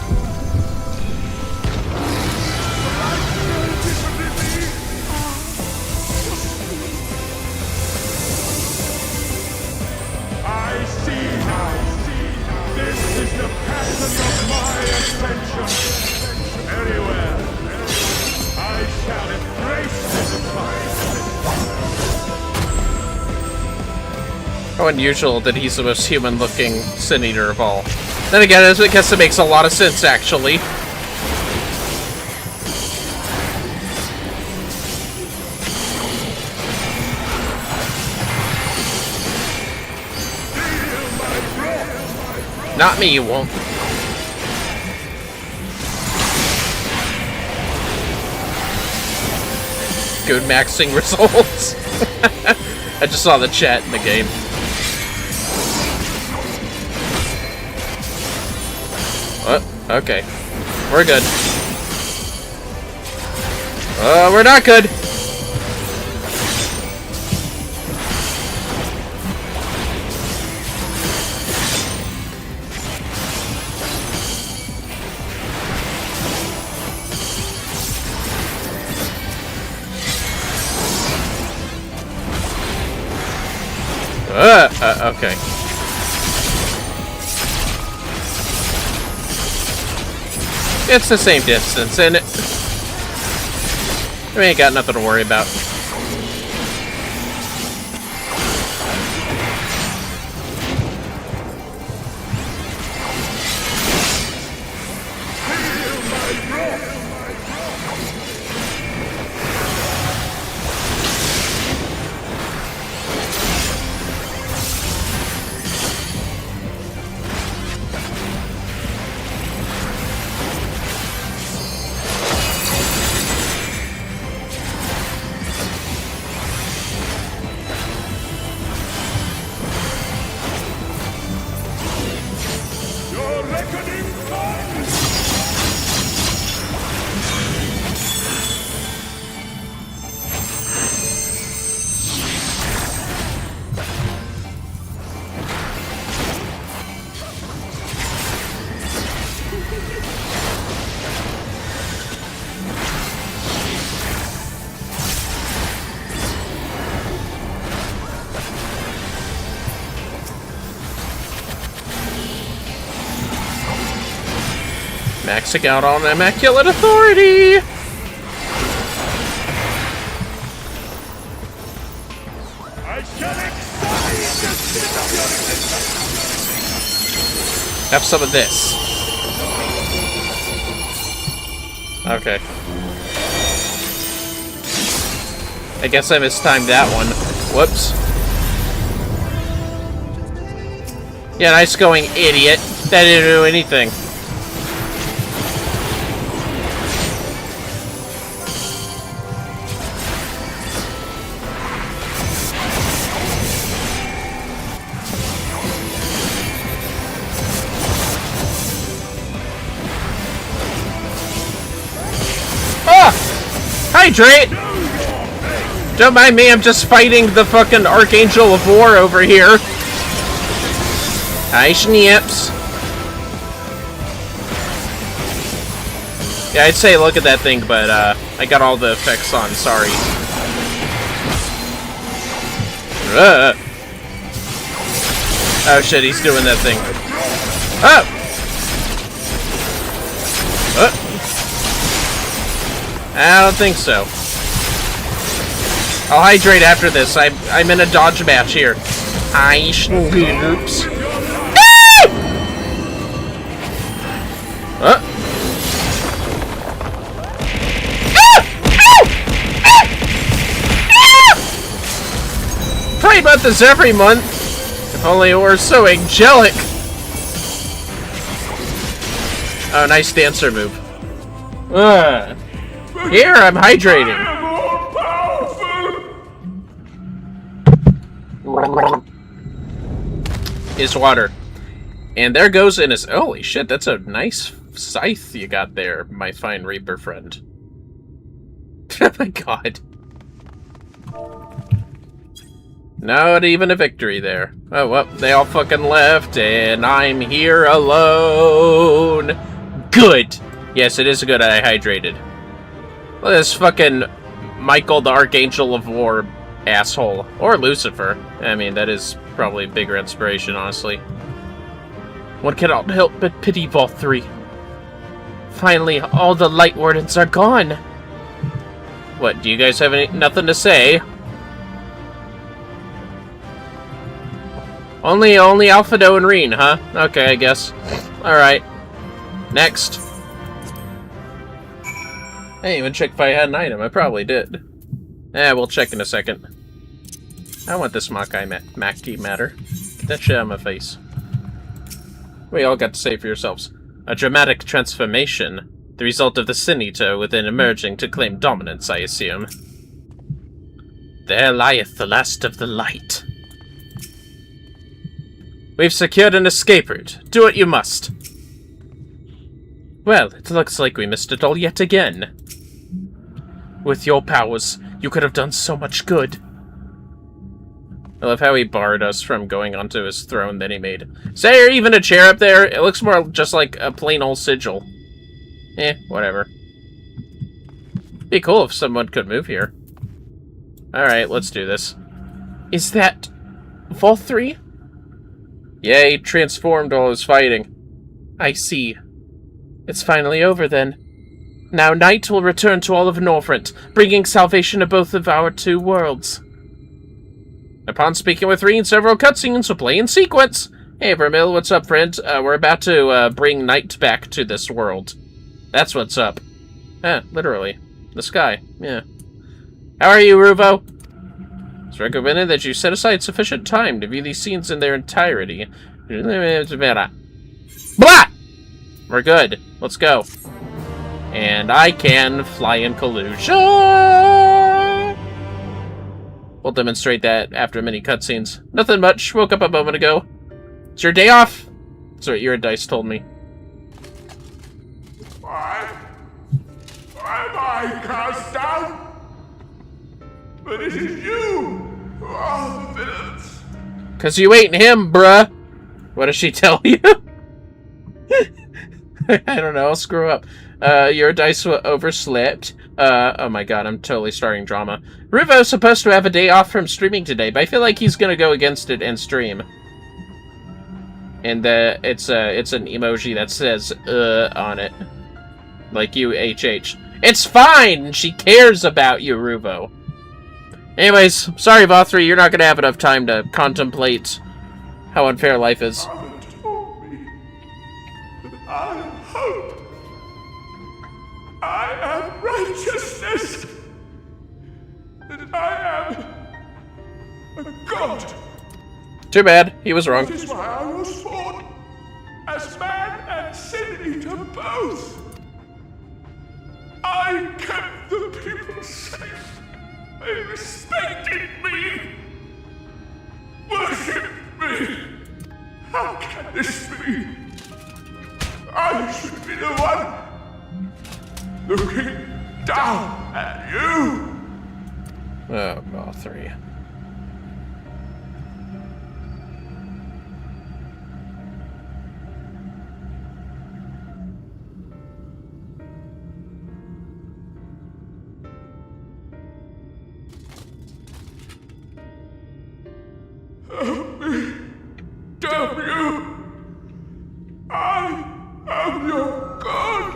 How unusual that he's the most human-looking Sin Eater of all. Then again, I guess it makes a lot of sense, actually. Not me, you won't. Good maxing results. I just saw the chat in the game. Oh, okay. We're good. We're not good. Okay. It's the same distance, and we ain't got nothing to worry about. Maxing out on Immaculate Authority! Have some of this. Okay. I guess I mistimed that one. Whoops. Yeah, nice going, idiot. That didn't do anything. Hydrate! Don't mind me, I'm just fighting the fucking Archangel of War over here. Hi, schnips. Yeah, I'd say look at that thing, but I got all the effects on, sorry. Oh shit, he's doing that thing. Oh! I don't think so. I'll hydrate after this. I'm in a dodge match here. Oops. Pray about this every month. If only it were so angelic. Oh, nice dancer move. Here, I'm hydrating. Is water. And there goes in his... Holy shit, that's a nice scythe you got there, my fine Reaper friend. Oh my god. Not even a victory there. Oh, well, they all fucking left, and I'm here alone. Good. Yes, it is good I hydrated. Look at this fucking Michael the Archangel of War asshole. Or Lucifer. I mean, that is probably a bigger inspiration, honestly. One cannot help but pity Vtuber. Finally, all the light wardens are gone. What, do you guys have nothing to say? Only Alphado and Reen, huh? Okay, I guess. Alright. Next. I didn't even check if I had an item. I probably did. We'll check in a second. I want this Maki matter. Get that shit out of my face. What you all got to say for yourselves? A dramatic transformation. The result of the Sin Eater within emerging to claim dominance, I assume. There lieth the last of the light. We've secured an escape route. Do what you must. Well, it looks like we missed it all yet again. With your powers, you could have done so much good. I love how he barred us from going onto his throne that he made. Is there even a chair up there? It looks more just like a plain old sigil. Whatever. Be cool if someone could move here. Alright, let's do this. Is that Vtuber? Yeah, he transformed while he was fighting. I see. It's finally over then. Now night will return to all of Northrend, bringing salvation to both of our two worlds. Upon speaking with Reen, several cutscenes will play in sequence. Hey, Vermil, what's up, friend? We're about to bring night back to this world. That's what's up. Literally. The sky. Yeah. How are you, Ruvo? It's recommended that you set aside sufficient time to view these scenes in their entirety. Blah! We're good. Let's go. And I can fly in collusion! We'll demonstrate that after many cutscenes. Nothing much. Woke up a moment ago. It's your day off? That's what your dice told me. Why am I cast down? But it is you who are the villains. 'Cause you ain't him, bruh. What does she tell you? I don't know. I'll screw up. Your dice were overslept. Oh my god, I'm totally starting drama. Ruvo's supposed to have a day off from streaming today, but I feel like he's gonna go against it and stream. And it's an emoji that says on it. Like UHH. It's fine! She cares about you, Ruvo. Anyways, sorry, Vtuber, you're not gonna have enough time to contemplate how unfair life is. I am hope. I am righteousness. And I am a god. Too bad. He was wrong. That is why I was born. As man and sin eater both. I kept the people safe. They respected me. Worshipped me. How can this be? I should be the one looking down at you. Oh, Vtuber. Help me. Damn you. I am your god.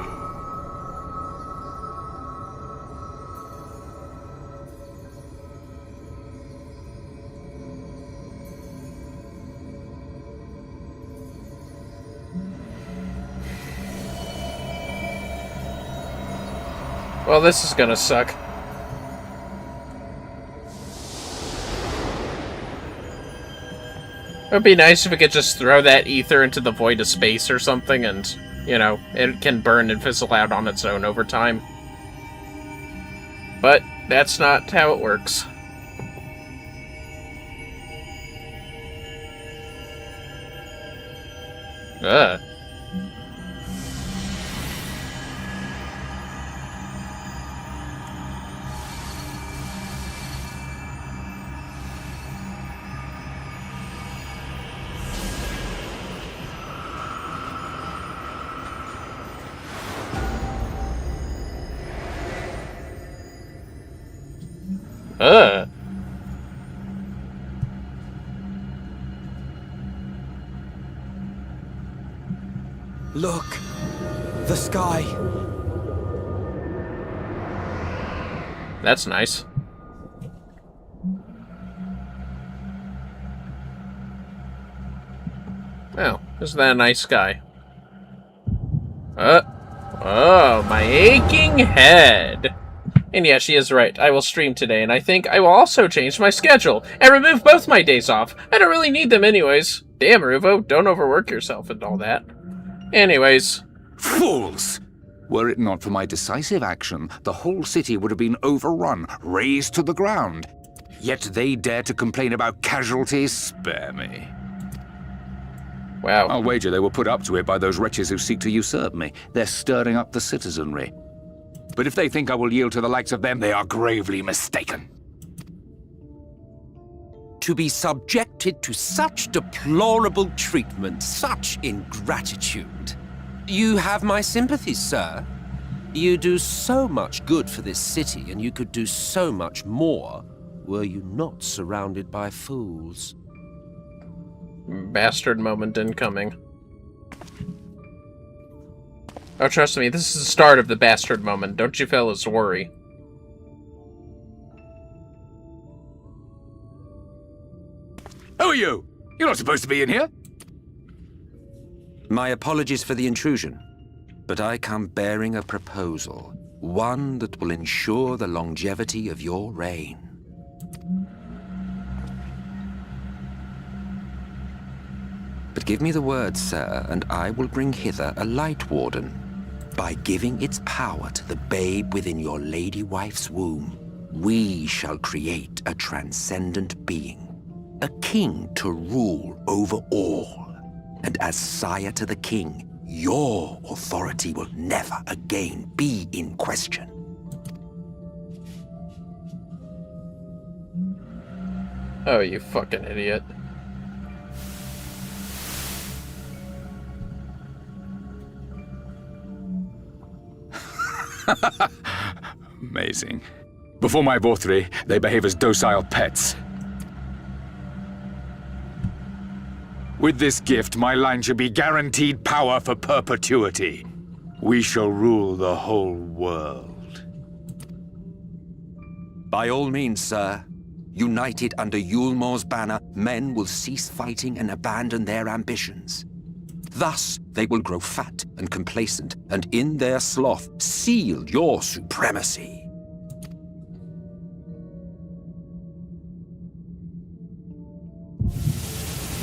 Well, this is gonna suck. It would be nice if we could just throw that ether into the void of space or something and, you know, it can burn and fizzle out on its own over time. But that's not how it works. Ugh. Look! The sky! That's nice. Oh, isn't that a nice guy? Oh, my aching head. And yeah, she is right. I will stream today, and I think I will also change my schedule and remove both my days off. I don't really need them anyways. Damn, Ruvo, don't overwork yourself and all that. Anyways. Fools! Were it not for my decisive action, the whole city would have been overrun, razed to the ground. Yet they dare to complain about casualties? Spare me. Wow. I'll wager they were put up to it by those wretches who seek to usurp me. They're stirring up the citizenry. But if they think I will yield to the likes of them, they are gravely mistaken. To be subjected to such deplorable treatment, such ingratitude. You have my sympathies, sir. You do so much good for this city, and you could do so much more were you not surrounded by fools. Bastard moment incoming. Oh, trust me, this is the start of the bastard moment. Don't you fellas worry. Who are you? You're not supposed to be in here. My apologies for the intrusion, but I come bearing a proposal. One that will ensure the longevity of your reign. But give me the word, sir, and I will bring hither a light warden. By giving its power to the babe within your lady wife's womb, we shall create a transcendent being. A king to rule over all. And as sire to the king, your authority will never again be in question. Oh, you fucking idiot. Amazing. Before my VTube, they behave as docile pets. With this gift, my line shall be guaranteed power for perpetuity. We shall rule the whole world. By all means, sir. United under Yulmor's banner, men will cease fighting and abandon their ambitions. Thus, they will grow fat and complacent, and in their sloth, seal your supremacy.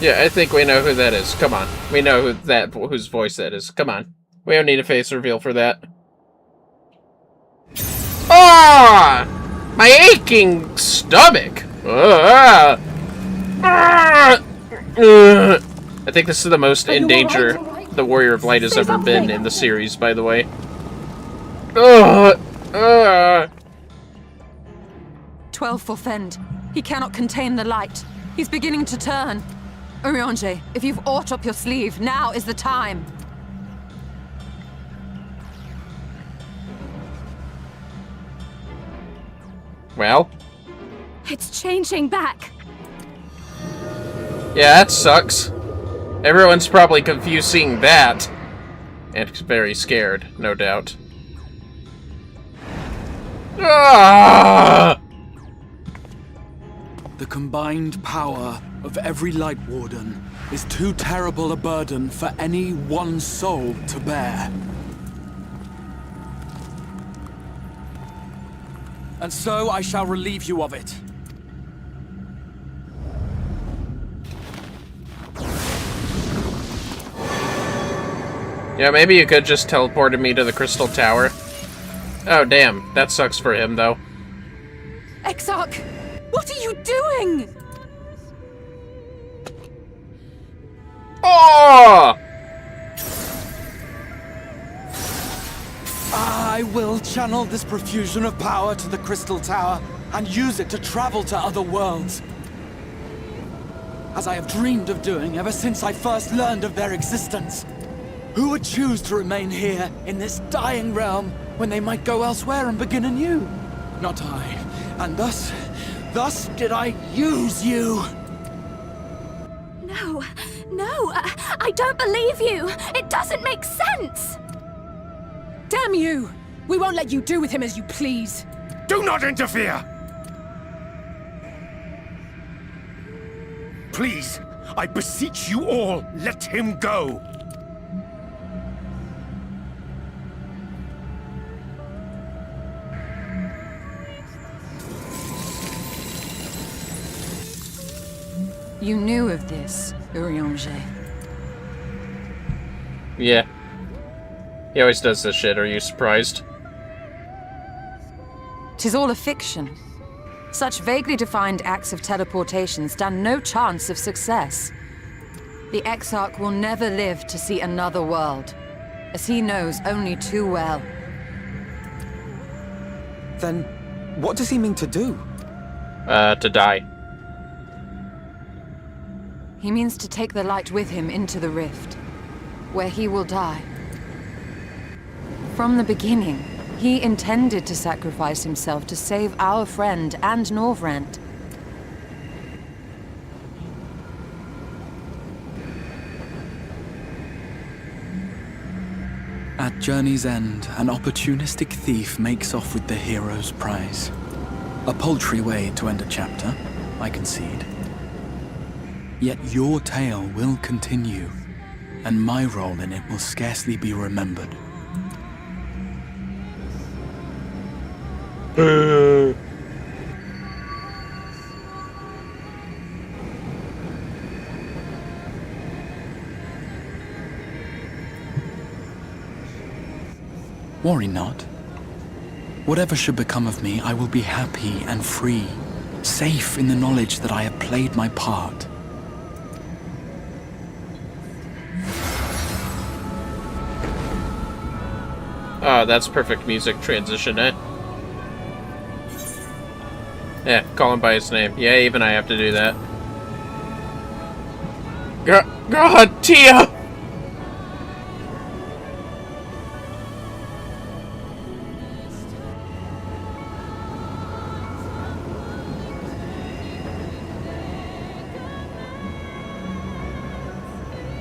Yeah, I think we know who that is. Come on. We know whose voice that is. Come on. We don't need a face reveal for that. Ah! My aching stomach! I think this is the most in danger the Warrior of Light has ever been in the series, by the way. 12 for Fend. He cannot contain the light. He's beginning to turn. Urianger, if you've aught up your sleeve, now is the time. Well? It's changing back. Yeah, that sucks. Everyone's probably confused seeing that. And very scared, no doubt. Ah! The combined power of every Light Warden is too terrible a burden for any one soul to bear. And so I shall relieve you of it. Yeah, maybe you could just teleported me to the Crystal Tower. Oh, damn. That sucks for him, though. Exarch! What are you doing? Oh! I will channel this profusion of power to the Crystal Tower and use it to travel to other worlds. As I have dreamed of doing ever since I first learned of their existence. Who would choose to remain here in this dying realm when they might go elsewhere and begin anew? Not I. And thus did I use you. No, I don't believe you. It doesn't make sense. Damn you! We won't let you do with him as you please. Do not interfere! Please, I beseech you all, let him go! You knew of this, Urianger. Yeah. He always does this shit, are you surprised? 'Tis all a fiction. Such vaguely defined acts of teleportation stand no chance of success. The Exarch will never live to see another world, as he knows only too well. Then, what does he mean to do? To die. He means to take the light with him into the rift, where he will die. From the beginning, he intended to sacrifice himself to save our friend and Norvrent. At journey's end, an opportunistic thief makes off with the hero's prize. A paltry way to end a chapter, I concede. Yet your tale will continue, and my role in it will scarcely be remembered. Worry not. Whatever should become of me, I will be happy and free, safe in the knowledge that I have played my part. Oh, that's perfect music transition, eh? Yeah, call him by his name. Yeah, even I have to do that. God, Tia!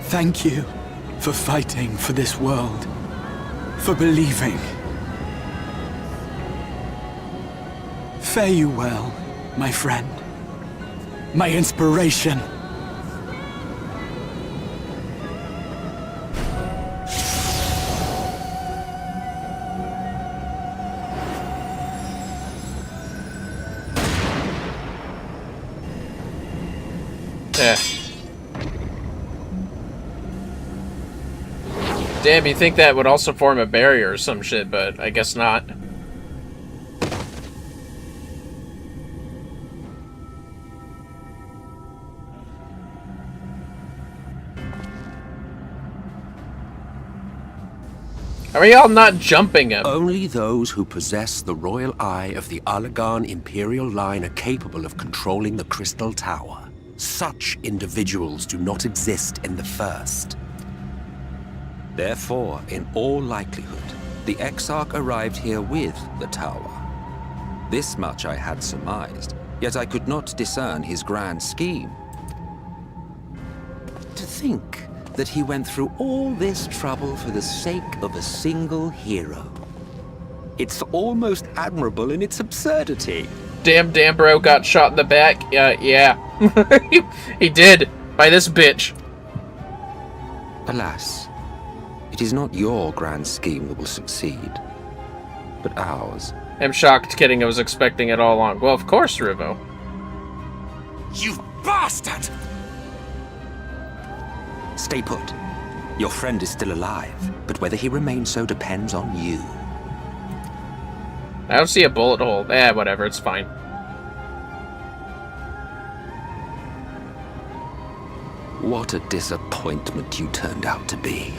Thank you for fighting for this world, for believing. Fare you well, my friend, my inspiration. Yeah. Damn, you think that would also form a barrier or some shit, but I guess not. Are y'all not jumping him? Only those who possess the royal eye of the Allagan Imperial line are capable of controlling the Crystal Tower. Such individuals do not exist in the First. Therefore, in all likelihood, the Exarch arrived here with the tower. This much I had surmised, yet I could not discern his grand scheme. To think that he went through all this trouble for the sake of a single hero. It's almost admirable in its absurdity. Damn Dambro got shot in the back? Yeah. He did. By this bitch. Alas, it is not your grand scheme that will succeed, but ours. I'm shocked, kidding. I was expecting it all along. Well, of course, Rivo. You bastard! Stay put. Your friend is still alive, but whether he remains so depends on you. I don't see a bullet hole. Whatever, it's fine. What a disappointment you turned out to be.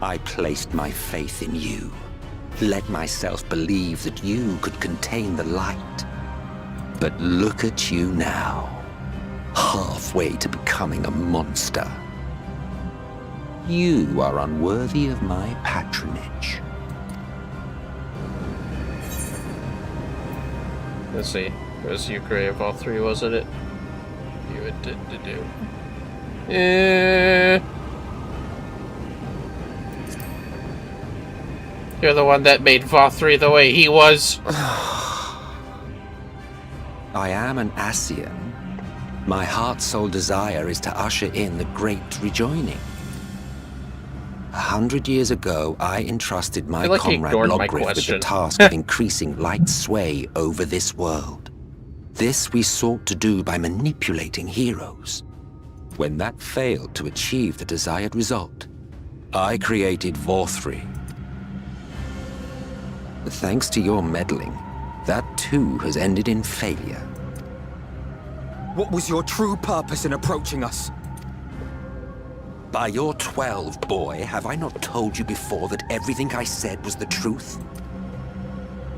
I placed my faith in you, let myself believe that you could contain the light. But look at you now, halfway to becoming a monster. You are unworthy of my patronage. Let's see. It was you, Gray, of all three, wasn't it? You had to do. You're the one that made VTube the way he was. I am an Ascian. My heart's sole desire is to usher in the great rejoining. 100 years ago, I entrusted my comrade Logriff with the task of increasing light sway over this world. This we sought to do by manipulating heroes. When that failed to achieve the desired result, I created VTube. Thanks to your meddling, that too has ended in failure. What was your true purpose in approaching us? By your 12, boy, have I not told you before that everything I said was the truth?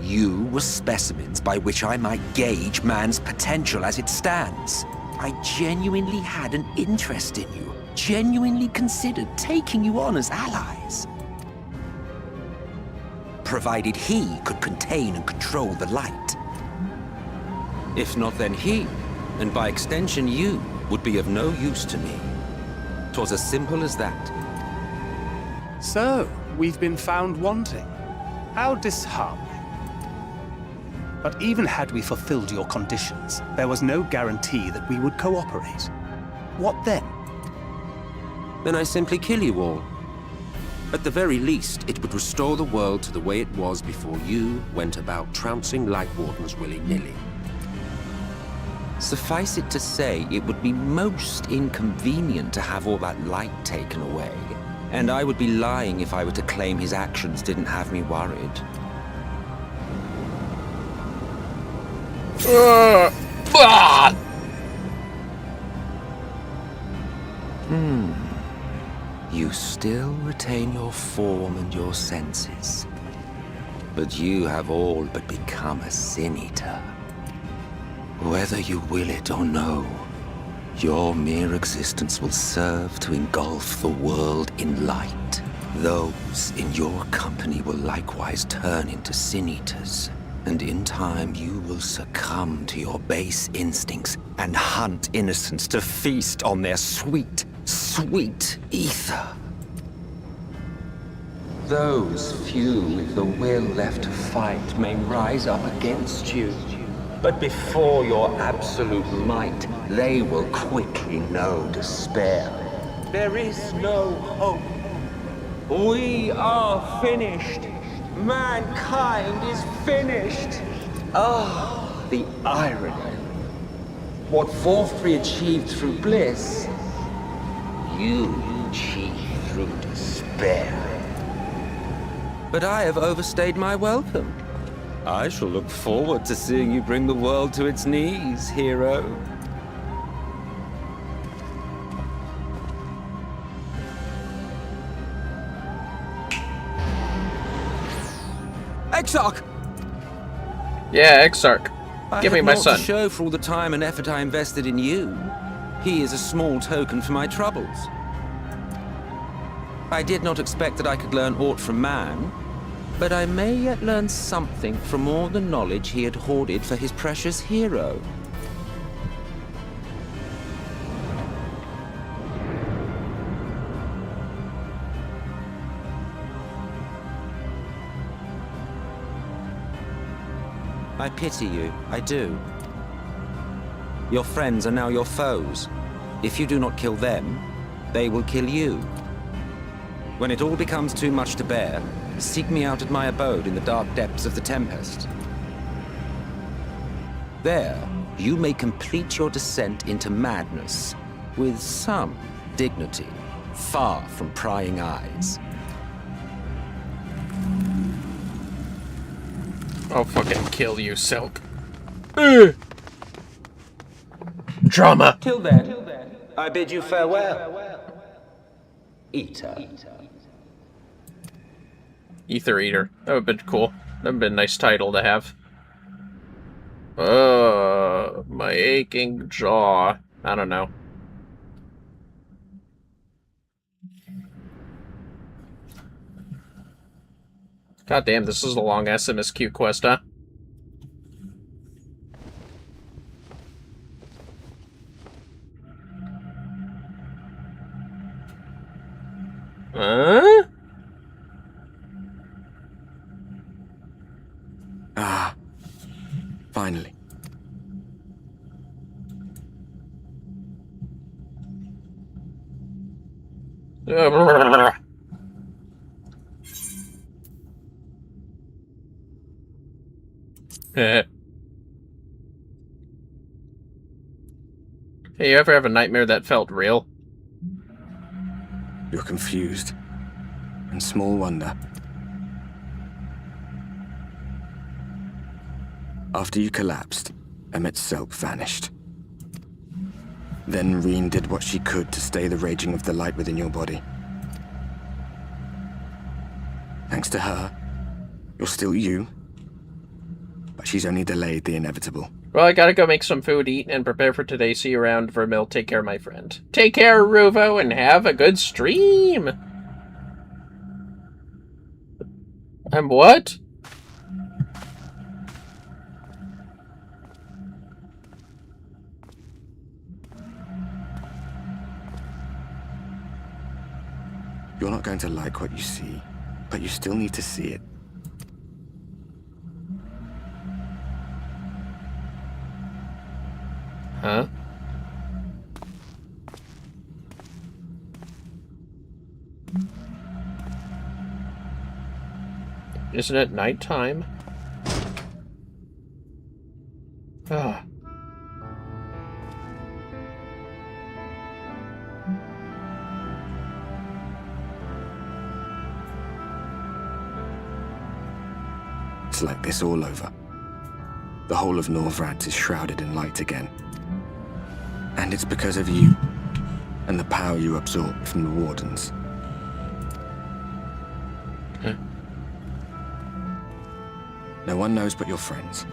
You were specimens by which I might gauge man's potential as it stands. I genuinely had an interest in you, genuinely considered taking you on as allies. Provided he could contain and control the light. If not, then he, and by extension you, would be of no use to me. 'Twas as simple as that. So, we've been found wanting. How disheartening. But even had we fulfilled your conditions, there was no guarantee that we would cooperate. What then? Then I simply kill you all. At the very least, it would restore the world to the way it was before you went about trouncing light wardens willy-nilly. Suffice it to say, it would be most inconvenient to have all that light taken away, and I would be lying if I were to claim his actions didn't have me worried. You still retain your form and your senses, but you have all but become a sin-eater. Whether you will it or no, your mere existence will serve to engulf the world in light. Those in your company will likewise turn into sin-eaters. And in time, you will succumb to your base instincts and hunt innocents to feast on their sweet, sweet ether. Those few with the will left to fight may rise up against you. But before your absolute might, they will quickly know despair. There is no hope. We are finished. Mankind is finished! Ah, the irony. What VTube achieved through bliss, you achieved through despair. But I have overstayed my welcome. I shall look forward to seeing you bring the world to its knees, hero. Exarch! Yeah, Exarch. Give me my son. I have naught to show for all the time and effort I invested in you. He is a small token for my troubles. I did not expect that I could learn aught from man, but I may yet learn something from all the knowledge he had hoarded for his precious hero. I pity you, I do. Your friends are now your foes. If you do not kill them, they will kill you. When it all becomes too much to bear, seek me out at my abode in the dark depths of the Tempest. There, you may complete your descent into madness, with some dignity, far from prying eyes. I'll fucking kill you, Silk. Drama. Till then, I bid you farewell. Eater. Ether Eater. That would have been cool. That would have been a nice title to have. My aching jaw. I don't know. God damn, this is a long SMSQ quest, huh? Huh? Ah, finally. Hey, you ever have a nightmare that felt real? You're confused. And small wonder. After you collapsed, Emmet's self vanished. Then Reen did what she could to stay the raging of the light within your body. Thanks to her, you're still you. But she's only delayed the inevitable. Well, I gotta go make some food, eat, and prepare for today. See you around, Vermil. Take care, my friend. Take care, Ruvo, and have a good stream! And what? You're not going to like what you see, but you still need to see it. Huh? Isn't it nighttime? Ah. It's like this all over. The whole of Norvrad is shrouded in light again. And it's because of you, and the power you absorbed from the Wardens. Huh? No one knows but your friends.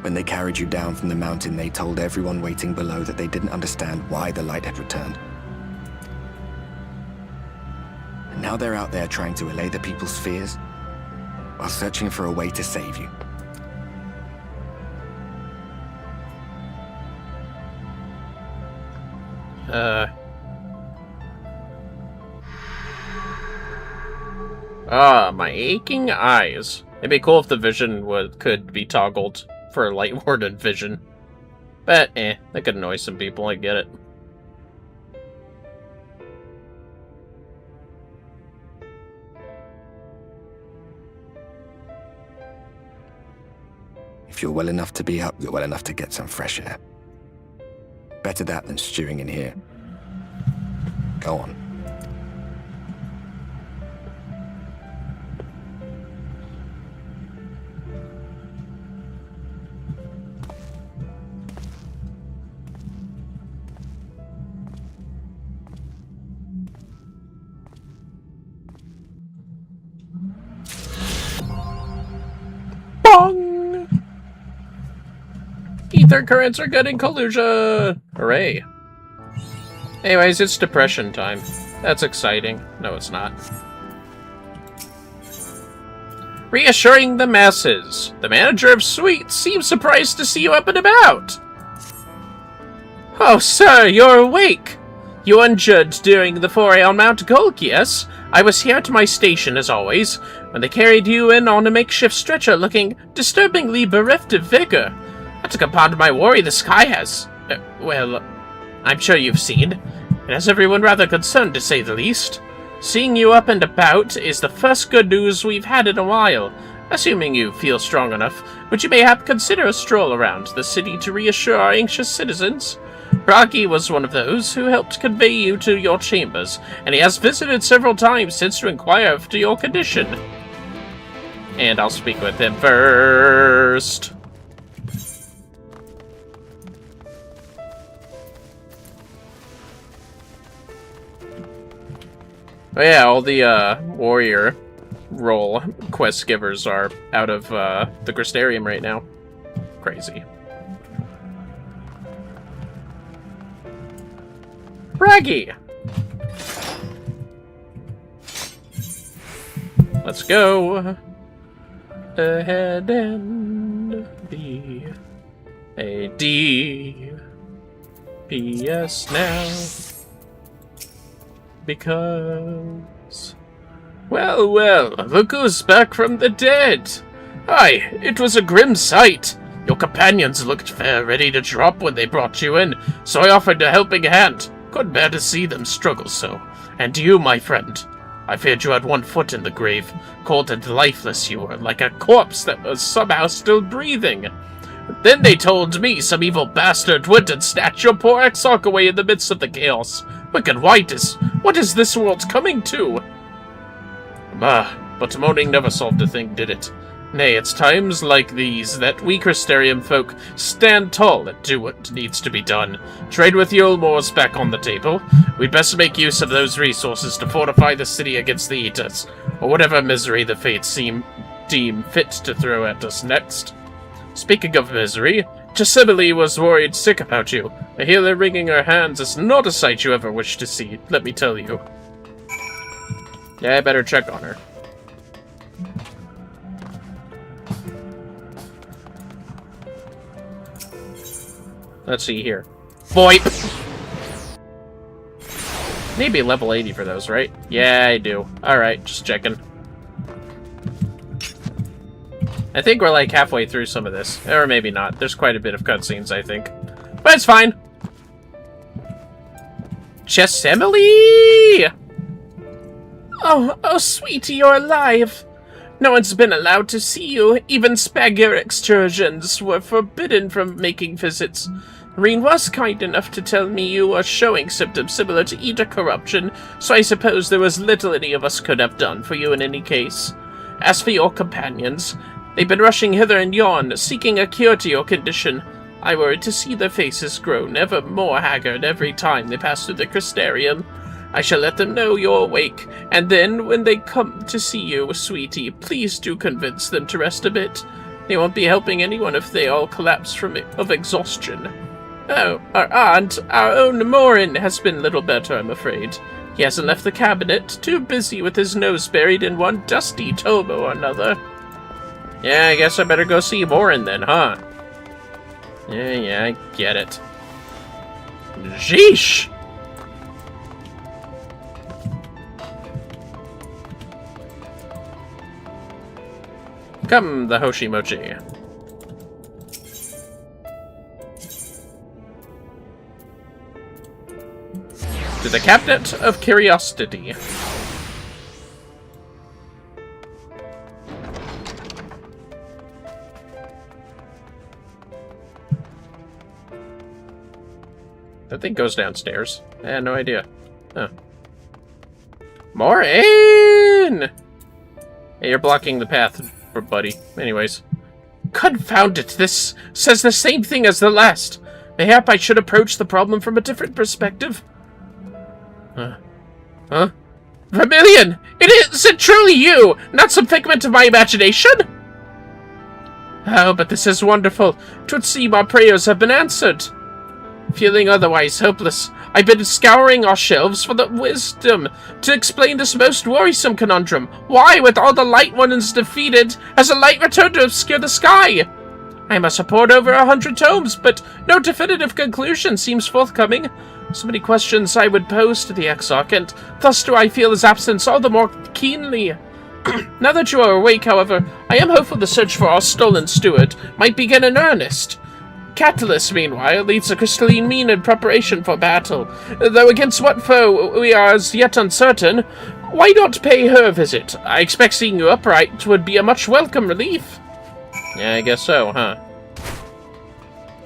When they carried you down from the mountain, they told everyone waiting below that they didn't understand why the light had returned. And now they're out there trying to allay the people's fears, while searching for a way to save you. My aching eyes. It'd be cool if the vision could be toggled for Light Warden vision. But, that could annoy some people, I get it. If you're well enough to be up, you're well enough to get some fresh air. Better that than stewing in here. Go on. Bong! Ether currents are getting collusion! Hooray. Anyways, it's depression time. That's exciting. No, it's not. Reassuring the masses. The manager of Sweets seems surprised to see you up and about. Oh, sir, you're awake. You injured during the foray on Mount Golg, yes? I was here at my station, as always, when they carried you in on a makeshift stretcher looking disturbingly bereft of vigor. I took upon my worry the sky has... well, I'm sure you've seen. It has everyone rather concerned, to say the least. Seeing you up and about is the first good news we've had in a while. Assuming you feel strong enough, would you mayhap consider a stroll around the city to reassure our anxious citizens? Rocky was one of those who helped convey you to your chambers, and he has visited several times since to inquire after your condition. And I'll speak with him first. Oh yeah, all the warrior role quest givers are out of the Crystarium right now. Crazy. Raggy! Let's go ahead and be a DPS now. Because... well, look who's back from the dead! Aye, it was a grim sight. Your companions looked fair ready to drop when they brought you in, so I offered a helping hand. Couldn't bear to see them struggle so. And you, my friend, I feared you had one foot in the grave. Cold and lifeless you were, like a corpse that was somehow still breathing. Then they told me some evil bastard went and snatched your poor Exarch away in the midst of the chaos. Wicked whiteness, what is this world coming to? But moaning never solved a thing, did it? Nay, it's times like these that we Crystarium folk stand tall and do what needs to be done. Trade with Yulmore's back on the table. We'd best make use of those resources to fortify the city against the Eaters, or whatever misery the fates deem fit to throw at us next. Speaking of misery, Jacimile was worried sick about you. I hear her wringing her hands is not a sight you ever wish to see, let me tell you. Yeah, I better check on her. Let's see here. Boip! Maybe level 80 for those, right? Yeah, I do. Alright, just checking. I think we're like halfway through some of this. Or maybe not. There's quite a bit of cutscenes, I think. But it's fine! Jacimile! Oh, sweetie, you're alive! No one's been allowed to see you. Even Spagyr excursions were forbidden from making visits. Reen was kind enough to tell me you were showing symptoms similar to Eater corruption, so I suppose there was little any of us could have done for you in any case. As for your companions, they've been rushing hither and yon, seeking a cure to your condition. I worry to see their faces grow ever more haggard every time they pass through the Crystarium. I shall let them know you're awake, and then, when they come to see you, sweetie, please do convince them to rest a bit. They won't be helping anyone if they all collapse of exhaustion. Oh, our aunt, our own Morin, has been little better, I'm afraid. He hasn't left the cabinet, too busy with his nose buried in one dusty tome or another. Yeah, I guess I better go see Morin then, huh? Yeah, I get it. Sheesh! Come, the Hoshimochi. To the Cabinet of Curiosity. That thing goes downstairs. I had no idea. Huh. Morin! Hey, you're blocking the path, buddy. Anyways. Confound it, this says the same thing as the last. Mayhap I should approach the problem from a different perspective. Huh? Vermillion! Is it truly you? Not some figment of my imagination? Oh, but this is wonderful. 'Twould seem our prayers have been answered. Feeling otherwise hopeless, I've been scouring our shelves for the wisdom to explain this most worrisome conundrum. Why, with all the light ones defeated, has the light returned to obscure the sky? I must have pored over 100 tomes, but no definitive conclusion seems forthcoming. So many questions I would pose to the Exarch, and thus do I feel his absence all the more keenly. Now that you are awake, however, I am hopeful the search for our stolen steward might begin in earnest. Catalyst, meanwhile, leads the crystalline mean in preparation for battle. Though against what foe we are as yet uncertain, why not pay her a visit? I expect seeing you upright would be a much welcome relief. Yeah, I guess so, huh?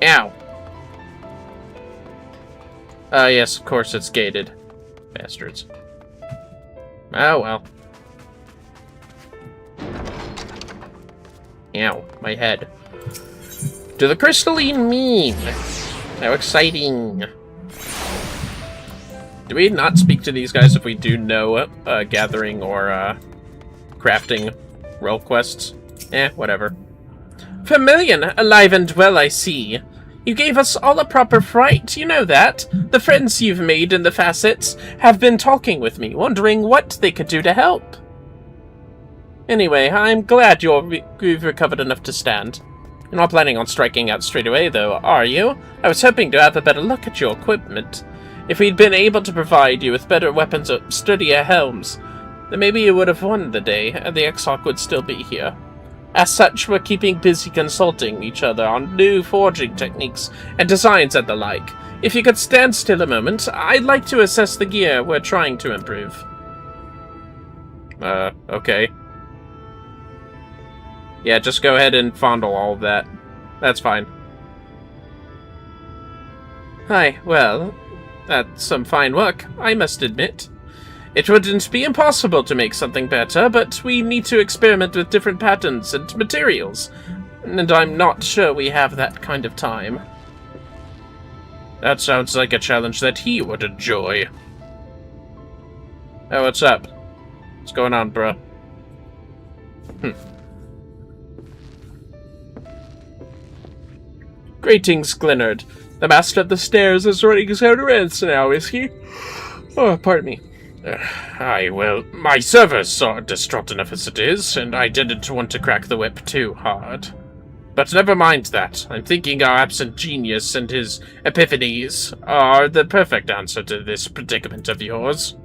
Ow. Yes, of course it's gated. Bastards. Oh, well. Ow, my head. To the crystalline mean. How exciting. Do we not speak to these guys if we do know gathering or crafting role quests? Whatever. Vermillion, alive and well, I see. You gave us all a proper fright, you know that. The friends you've made in the facets have been talking with me, wondering what they could do to help. Anyway, I'm glad you've recovered enough to stand. You're not planning on striking out straight away, though, are you? I was hoping to have a better look at your equipment. If we'd been able to provide you with better weapons or sturdier helms, then maybe you would have won the day, and the Exarch would still be here. As such, we're keeping busy consulting each other on new forging techniques and designs and the like. If you could stand still a moment, I'd like to assess the gear we're trying to improve. Okay. Yeah, just go ahead and fondle all of that. That's fine. Well, that's some fine work, I must admit. It wouldn't be impossible to make something better, but we need to experiment with different patterns and materials, and I'm not sure we have that kind of time. That sounds like a challenge that he would enjoy. Oh, what's up? What's going on, bro? Greetings, Glenard. The master of the stairs is running his own errands now, is he? Oh, pardon me. Well, my servers are distraught enough as it is, and I didn't want to crack the whip too hard. But never mind that. I'm thinking our absent genius and his epiphanies are the perfect answer to this predicament of yours.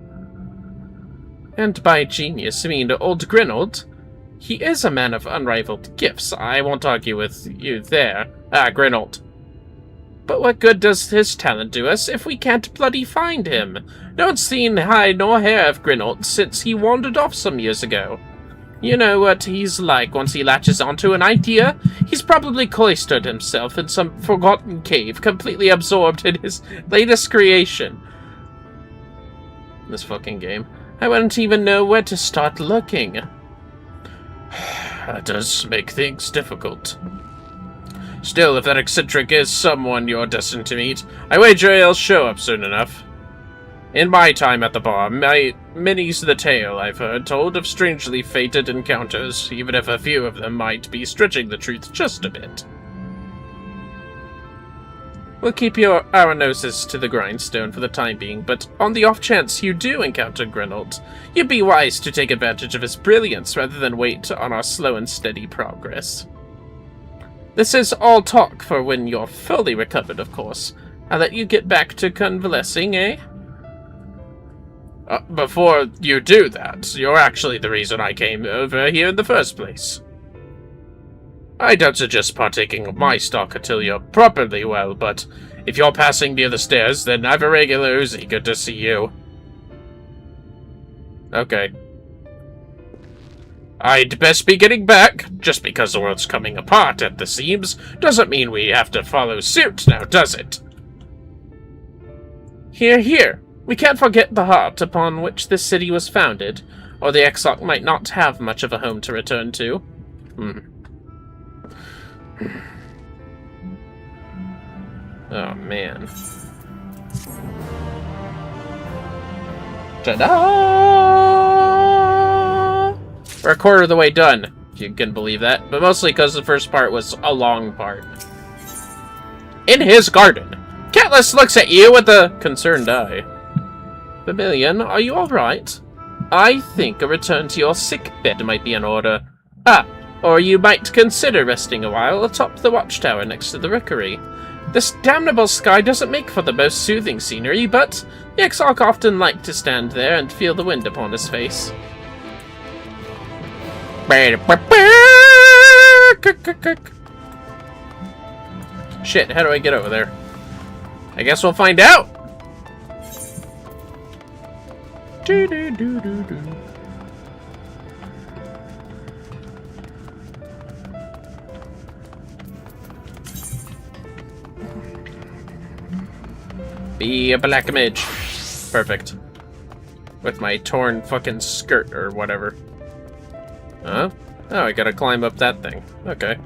And by genius, I mean old Grinold. He is a man of unrivaled gifts. I won't argue with you there. Grinold. But what good does his talent do us if we can't bloody find him? No one's seen hide nor hair of Grinold since he wandered off some years ago. You know what he's like once he latches onto an idea? He's probably cloistered himself in some forgotten cave, completely absorbed in his latest creation. This fucking game. I wouldn't even know where to start looking. That does make things difficult. Still, if that eccentric is someone you're destined to meet, I wager he'll show up soon enough. In my time at the bar, many's the tale I've heard told of strangely fated encounters, even if a few of them might be stretching the truth just a bit. We'll keep our noses to the grindstone for the time being, but on the off chance you do encounter Grinold, you'd be wise to take advantage of his brilliance rather than wait on our slow and steady progress. This is all talk for when you're fully recovered, of course. I'll let you get back to convalescing, eh? Before you do that, you're actually the reason I came over here in the first place. I don't suggest partaking of my stock until you're properly well, but if you're passing near the stairs, then I've a regular who's eager to see you. Okay. I'd best be getting back. Just because the world's coming apart at the seams doesn't mean we have to follow suit now, does it? Hear, hear. We can't forget the heart upon which this city was founded, or the Exarch might not have much of a home to return to. Oh, man. Ta-da! We're a quarter of the way done, if you can believe that, but mostly because the first part was a long part. In his garden, Catelys looks at you with a concerned eye. Vermillion, are you alright? I think a return to your sick bed might be in order. Or you might consider resting a while atop the watchtower next to the rookery. This damnable sky doesn't make for the most soothing scenery, but the Exarch often liked to stand there and feel the wind upon his face. Shit, how do I get over there? I guess we'll find out! Be a black mage. Perfect. With my torn fucking skirt or whatever. Huh? Oh, I gotta climb up that thing. Okay.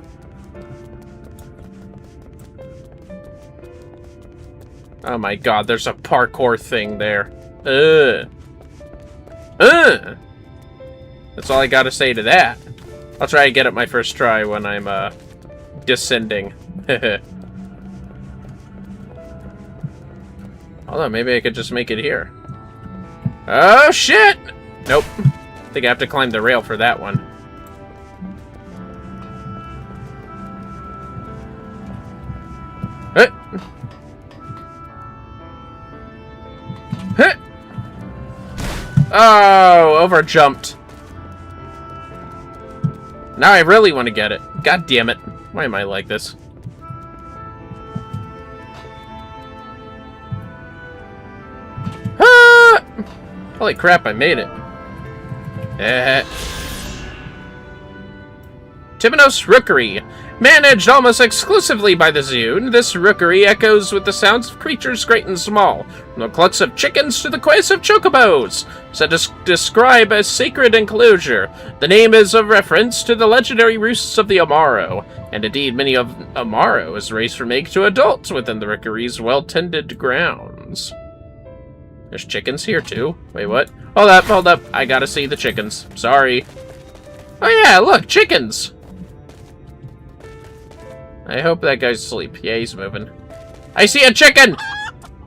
Oh my god, there's a parkour thing there. That's all I gotta say to that. I'll try to get it my first try when I'm, descending. Although, maybe I could just make it here. Oh, shit! Nope. I think I have to climb the rail for that one. Oh, over-jumped. Now I really want to get it. God damn it. Why am I like this? Ah! Holy crap, I made it. Timonos Rookery. Managed almost exclusively by the Zune, this rookery echoes with the sounds of creatures great and small, from the clucks of chickens to the quays of chocobos. So describe a sacred enclosure. The name is a reference to the legendary roosts of the Amaro, and indeed many of Amaro's race from egg to adults within the rookery's well-tended grounds. There's chickens here too. Wait, what? Hold up. I gotta see the chickens. Sorry. Oh yeah, look, chickens! I hope that guy's asleep. Yeah, he's moving. I see a chicken!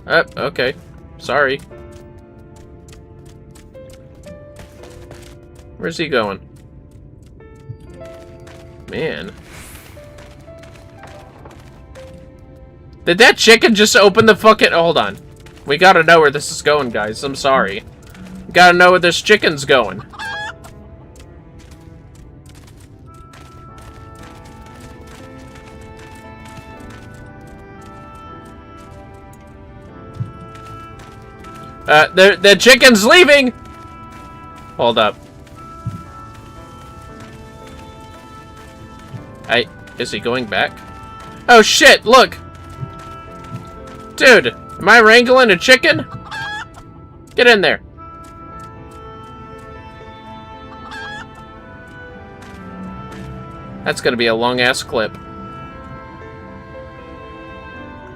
Okay. Sorry. Where's he going? Man. Did that chicken just open the fucking... Hold on. We gotta know where this is going, guys. I'm sorry. We gotta know where this chicken's going. The chicken's leaving! Hold up. Is he going back? Oh shit, look! Dude, am I wrangling a chicken? Get in there. That's gonna be a long-ass clip.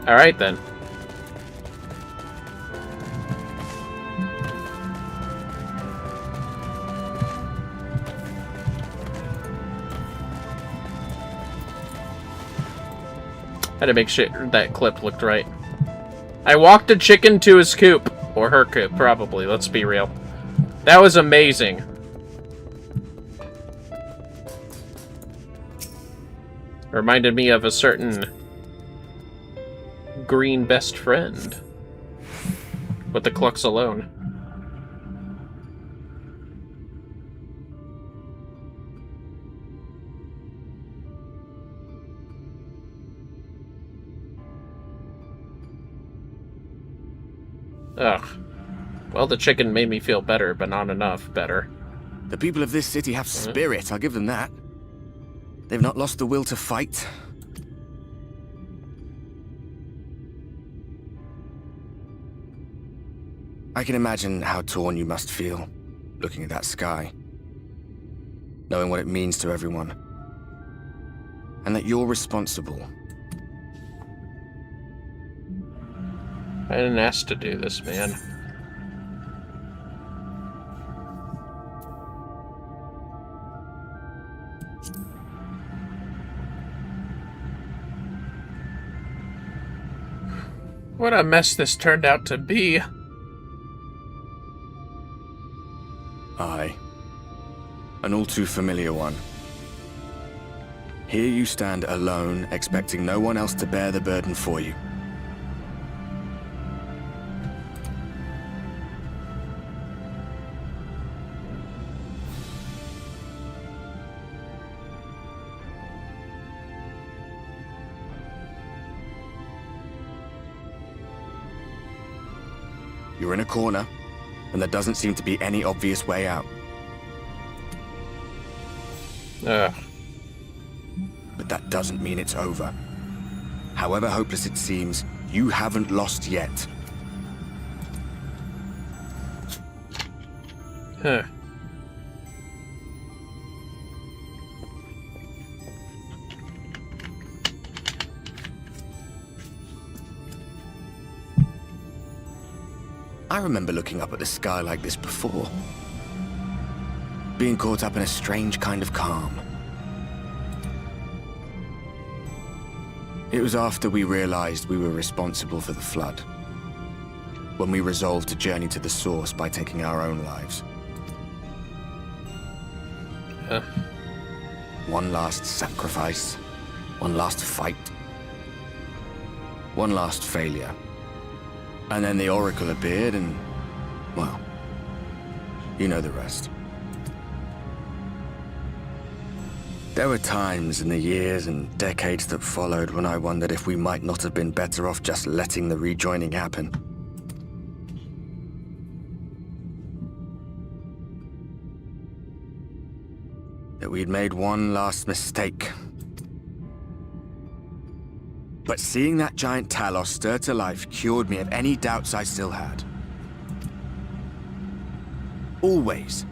Alright then. Had to make sure that clip looked right. I walked a chicken to his coop. Or her coop, probably. Let's be real. That was amazing. Reminded me of a certain green best friend. With the clucks alone. Ugh. Well, the chicken made me feel better, but not enough better. The people of this city have spirit, I'll give them that. They've not lost the will to fight. I can imagine how torn you must feel, looking at that sky. Knowing what it means to everyone. And that you're responsible. I didn't ask to do this, man. What a mess this turned out to be. Aye. An all too familiar one. Here you stand alone, expecting no one else to bear the burden for you. You're in a corner, and there doesn't seem to be any obvious way out. Ugh. But that doesn't mean it's over. However hopeless it seems, you haven't lost yet. Huh. I remember looking up at the sky like this before. Being caught up in a strange kind of calm. It was after we realized we were responsible for the flood. When we resolved to journey to the source by taking our own lives. Huh. One last sacrifice. One last fight. One last failure. And then the Oracle appeared and, well, you know the rest. There were times in the years and decades that followed when I wondered if we might not have been better off just letting the rejoining happen. That we'd made one last mistake. But seeing that giant Talos stir to life cured me of any doubts I still had. Always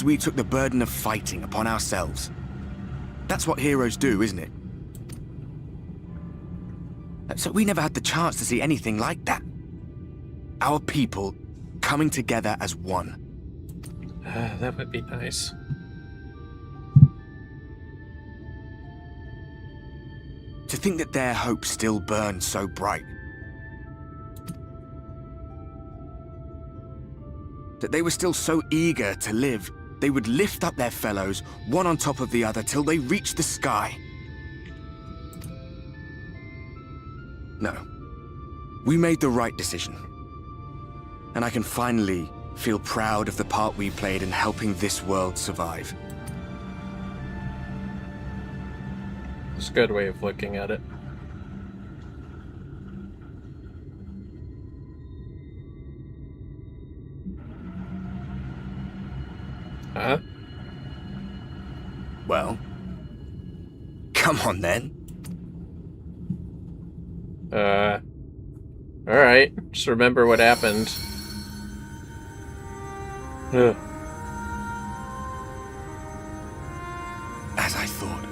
we took the burden of fighting upon ourselves. That's what heroes do, isn't it? So we never had the chance to see anything like that. Our people coming together as one. That would be nice. To think that their hope still burned so bright. That they were still so eager to live, they would lift up their fellows, one on top of the other, till they reached the sky. No. We made the right decision. And I can finally feel proud of the part we played in helping this world survive. It's a good way of looking at it. Huh? Well, come on then. Alright. Just remember what happened. Ugh. As I thought.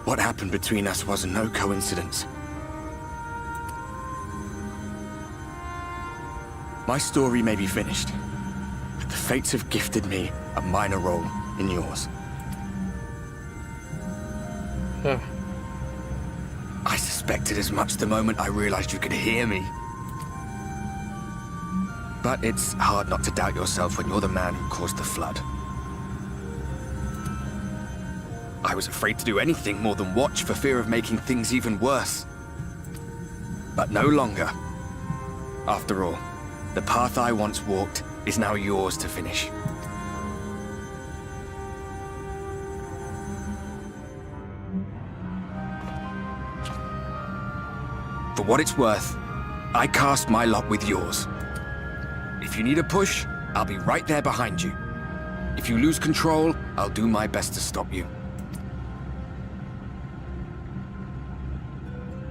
What happened between us was no coincidence. My story may be finished, but the fates have gifted me a minor role in yours. Huh. I suspected as much the moment I realized you could hear me. But it's hard not to doubt yourself when you're the man who caused the flood. I was afraid to do anything more than watch for fear of making things even worse. But no longer. After all, the path I once walked is now yours to finish. For what it's worth, I cast my lot with yours. If you need a push, I'll be right there behind you. If you lose control, I'll do my best to stop you.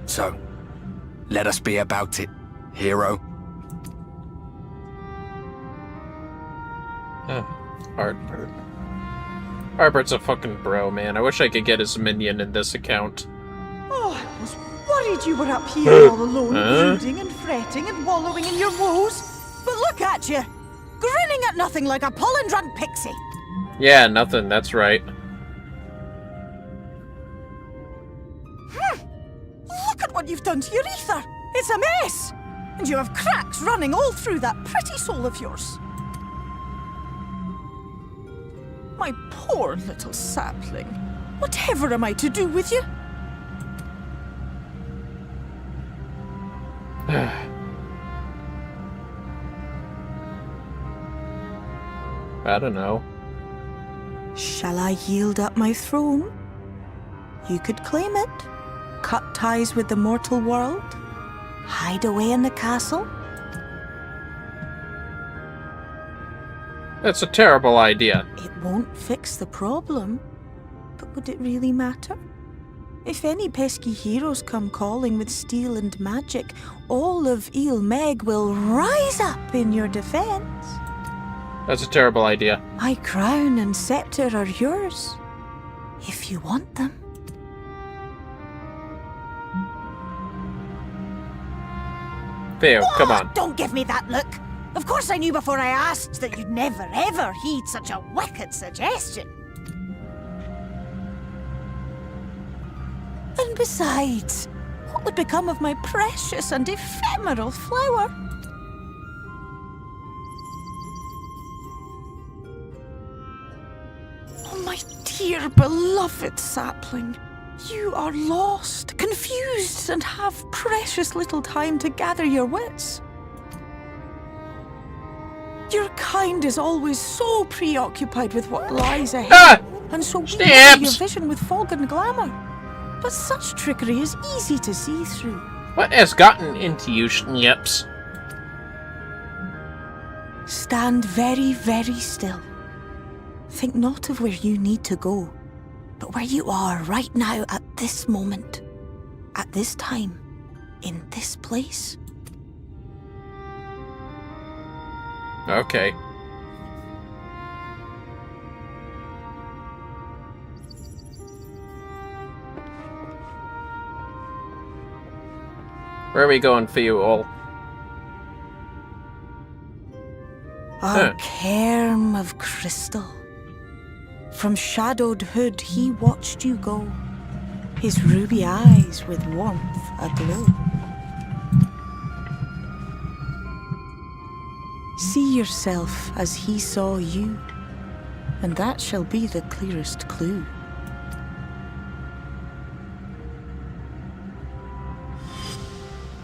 So, let us be about it, hero. Harper. Harper's a fucking bro, man. I wish I could get his minion in this account. Oh, I was worried you were up here all alone, brooding and fretting and wallowing in your woes. But look at you, grinning at nothing like a pollen-drunk pixie. Yeah, nothing, that's right. Look at what you've done to your ether. It's a mess. And you have cracks running all through that pretty soul of yours. My poor little sapling. Whatever am I to do with you? I don't know. Shall I yield up my throne? You could claim it, cut ties with the mortal world, hide away in the castle. That's a terrible idea. It won't fix the problem, but would it really matter? If any pesky heroes come calling with steel and magic, all of Meg will rise up in your defense. That's a terrible idea. My crown and scepter are yours, if you want them. Theo, come on. Don't give me that look. Of course I knew before I asked that you'd never ever heed such a wicked suggestion. And besides, what would become of my precious and ephemeral flower? Oh, my dear beloved sapling. You are lost, confused, and have precious little time to gather your wits. Your kind is always so preoccupied with what lies ahead, and so we have your vision with fog and glamour. But such trickery is easy to see through. What has gotten into you, Schnips? Stand very, very still. Think not of where you need to go, but where you are right now at this moment. At this time, in this place. Okay. Where are we going for you all? Our cairn of crystal. From shadowed hood he watched you go, his ruby eyes with warmth aglow. See yourself as he saw you, and that shall be the clearest clue.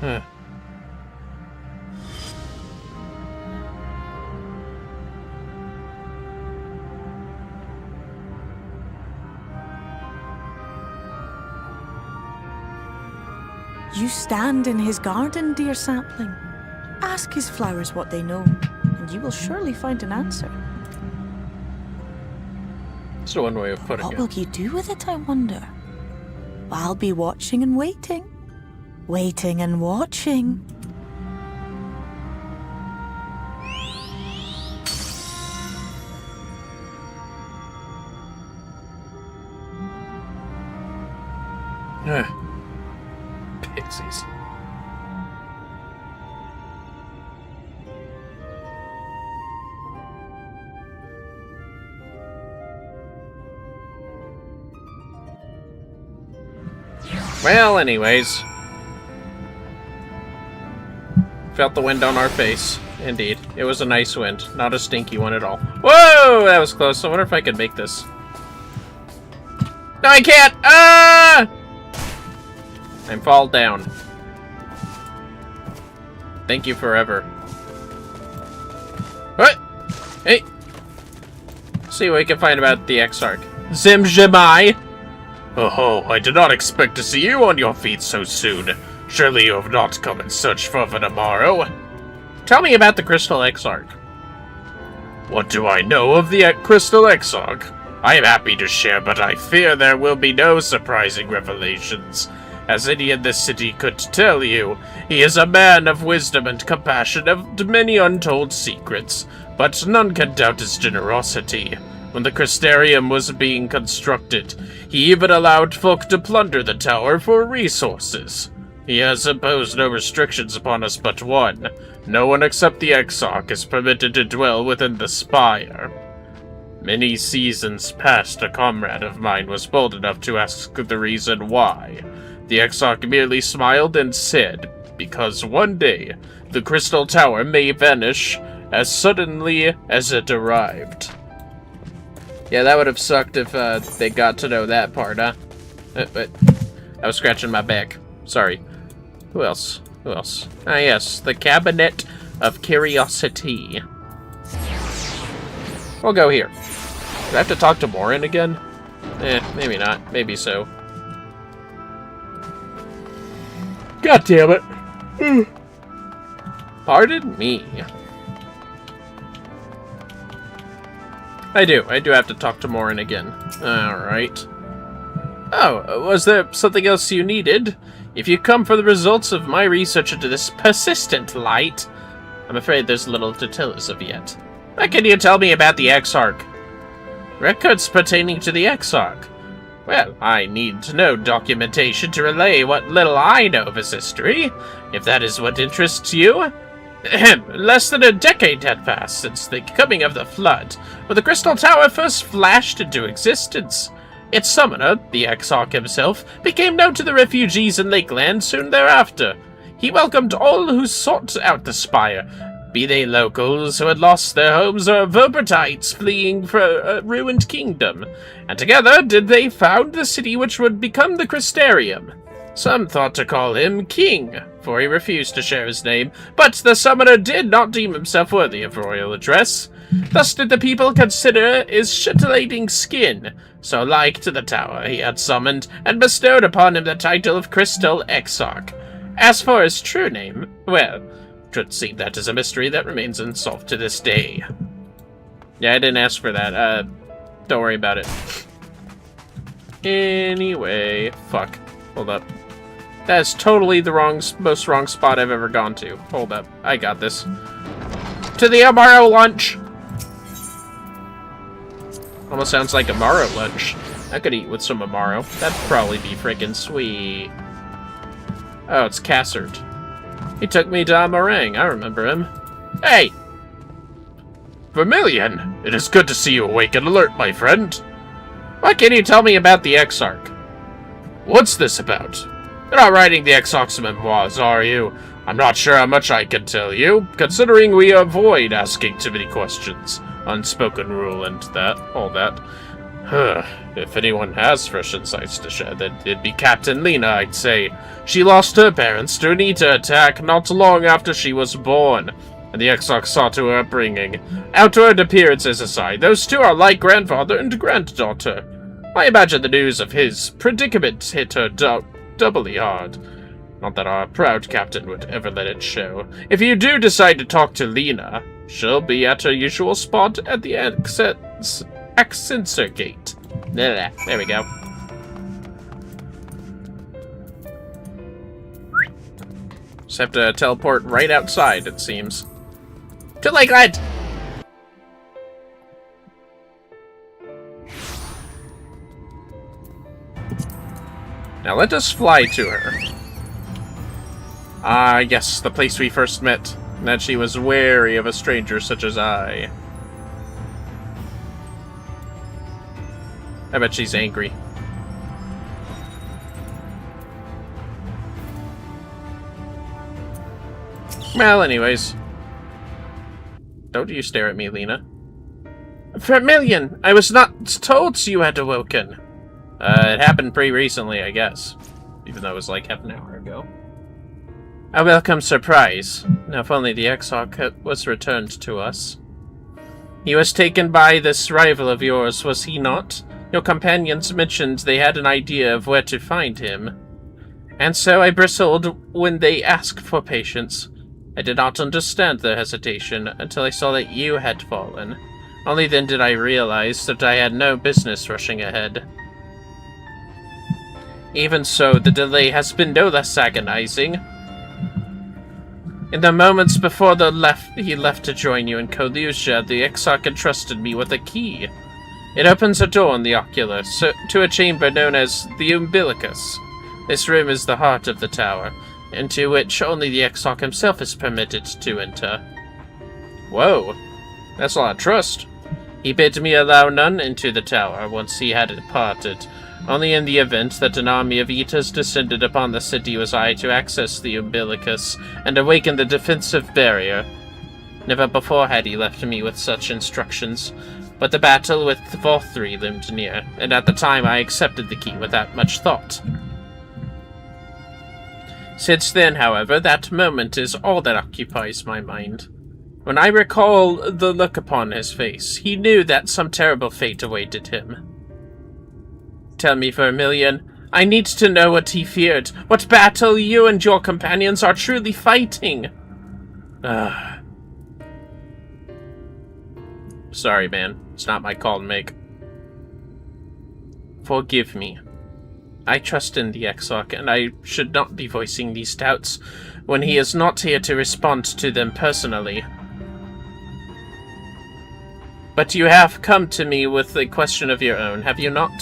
Huh. You stand in his garden, dear sapling. Ask his flowers what they know, and you will surely find an answer. That's one way of putting it. What will you do with it, I wonder? I'll be watching and waiting. Waiting and watching. Pixies. Well, anyways. Felt the wind on our face. Indeed. It was a nice wind. Not a stinky one at all. Whoa! That was close. I wonder if I could make this. No, I can't! Ah! I'm fall down. Thank you forever. What? Hey! See what we can find about the Exarch. Zimjamai! Oh, I did not expect to see you on your feet so soon. Surely you have not come in search for tomorrow. Tell me about the Crystal Exarch. What do I know of the Crystal Exarch? I am happy to share, but I fear there will be no surprising revelations. As any in this city could tell you, he is a man of wisdom and compassion of many untold secrets, but none can doubt his generosity. When the Crystarium was being constructed, he even allowed folk to plunder the tower for resources. He has imposed no restrictions upon us but one. No one except the Exarch is permitted to dwell within the spire. Many seasons past, a comrade of mine was bold enough to ask the reason why. The Exarch merely smiled and said, because one day, the Crystal Tower may vanish as suddenly as it arrived. Yeah, that would have sucked if they got to know that part, huh? But I was scratching my back. Sorry. Who else? Who else? Ah, yes, the Cabinet of Curiosity. We'll go here. Do I have to talk to Morin again? Maybe not. Maybe so. God damn it. Pardon me. I do have to talk to Morin again. Alright. Oh, was there something else you needed? If you come for the results of my research into this persistent light, I'm afraid there's little to tell as of yet. What can you tell me about the Exarch? Records pertaining to the Exarch. Well, I need no documentation to relay what little I know of his history, if that is what interests you. Less than a decade had passed since the coming of the Flood, when the Crystal Tower first flashed into existence. Its summoner, the Exarch himself, became known to the refugees in Lakeland soon thereafter. He welcomed all who sought out the spire, be they locals who had lost their homes or Verbertites fleeing for a ruined kingdom, and together did they found the city which would become the Crystarium. Some thought to call him King, for he refused to share his name, but the summoner did not deem himself worthy of royal address. Thus did the people consider his scintillating skin so like to the tower he had summoned, and bestowed upon him the title of Crystal Exarch. As for his true name, well, it would seem that is a mystery that remains unsolved to this day. Yeah, I didn't ask for that. Don't worry about it. Anyway, fuck. Hold up. That is totally the most wrong spot I've ever gone to. Hold up. I got this. To the Amaro lunch! Almost sounds like Amaro lunch. I could eat with some Amaro. That'd probably be freaking sweet. Oh, it's Cassard. He took me to Amarang. I remember him. Hey! Vermillion! It is good to see you awake and alert, my friend. What can you tell me about the Exarch? What's this about? You're not writing the Exarch's memoirs, are you? I'm not sure how much I can tell you, considering we avoid asking too many questions. Unspoken rule and all that. If anyone has fresh insights to share, then it'd be Captain Lena, I'd say. She lost her parents to an Eta attack not long after she was born, and the Exarch saw to her upbringing. Outward appearances aside, those two are like grandfather and granddaughter. I imagine the news of his predicament hit her doubly hard. Not that our proud captain would ever let it show. If you do decide to talk to Lena, she'll be at her usual spot at the Accensor Gate. There we go. Just have to teleport right outside, it seems. To Lakeland! Now let us fly to her. Ah, yes, the place we first met. And that she was wary of a stranger such as I. I bet she's angry. Well, anyways. Don't you stare at me, Lena. Vermillion! I was not told you had awoken. It happened pretty recently, I guess. Even though it was like half an hour ago. A welcome surprise. Now, if only the Exarch was returned to us. He was taken by this rival of yours, was he not? Your companions mentioned they had an idea of where to find him. And so I bristled when they asked for patience. I did not understand their hesitation until I saw that you had fallen. Only then did I realize that I had no business rushing ahead. Even so, the delay has been no less agonizing. In the moments before he left to join you in Collusia, the Exarch entrusted me with a key. It opens a door in the ocular, to a chamber known as the Umbilicus. This room is the heart of the tower, into which only the Exarch himself is permitted to enter. Whoa, that's a lot of trust. He bid me allow none into the tower once he had departed. Only in the event that an army of Eaters descended upon the city was I to access the Umbilicus and awaken the defensive barrier. Never before had he left me with such instructions, but the battle with VTube loomed near, and at the time I accepted the key without much thought. Since then, however, that moment is all that occupies my mind. When I recall the look upon his face, he knew that some terrible fate awaited him. Tell me, Vermillion, I need to know what he feared, what battle you and your companions are truly fighting. Sorry, man. It's not my call to make. Forgive me. I trust in the Exarch, and I should not be voicing these doubts when he is not here to respond to them personally. But you have come to me with a question of your own, have you not?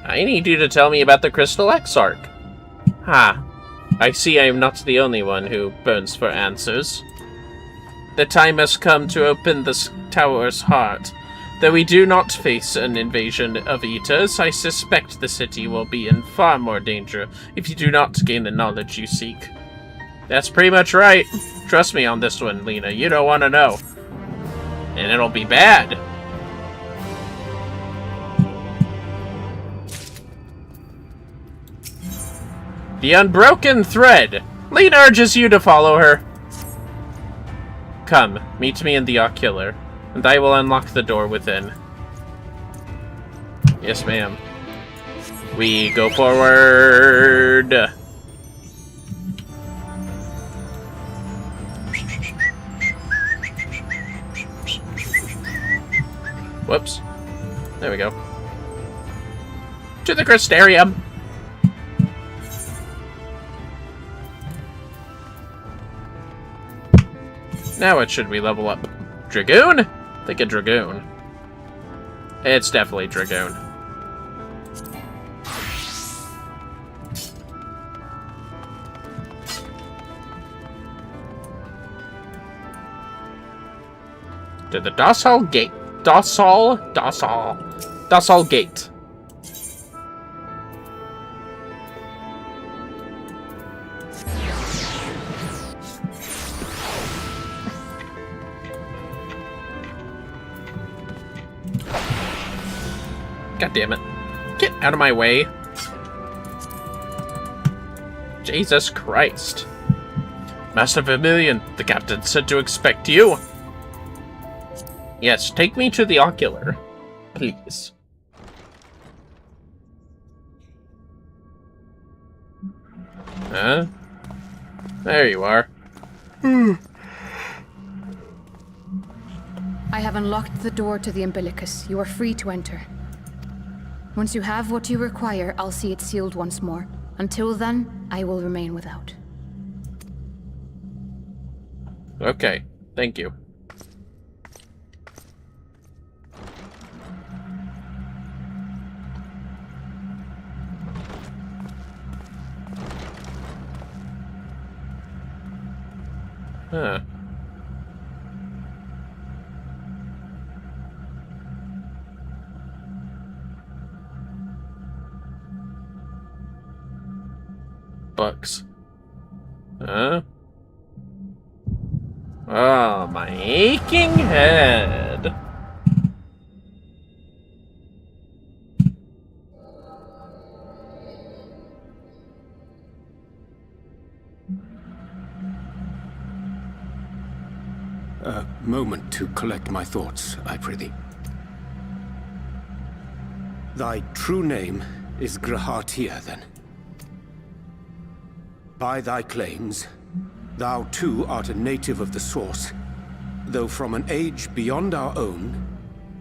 I need you to tell me about the Crystal Exarch. Ha. I see I am not the only one who burns for answers. The time has come to open this tower's heart. Though we do not face an invasion of Eaters, I suspect the city will be in far more danger if you do not gain the knowledge you seek. That's pretty much right. Trust me on this one, Lena. You don't want to know. And it'll be bad. The Unbroken Thread. Lena urges you to follow her. Come, meet me in the ocular, and I will unlock the door within. Yes, ma'am. We go forward. Whoops. There we go. To the Crystarium. Now what should we level up? Dragoon? I think a Dragoon. It's definitely Dragoon. To the Docile Gate. Docile Gate. God damn it. Get out of my way. Jesus Christ. Master Vermillion, the captain said to expect you. Yes, take me to the ocular, please. Huh? There you are. I have unlocked the door to the umbilicus. You are free to enter. Once you have what you require, I'll see it sealed once more. Until then, I will remain without. Okay, thank you. Huh. Bucks. Huh? Oh, my aching head. A moment to collect my thoughts, I prithee. Thy true name is Grahatia, then? By thy claims, thou too art a native of the Source, though from an age beyond our own,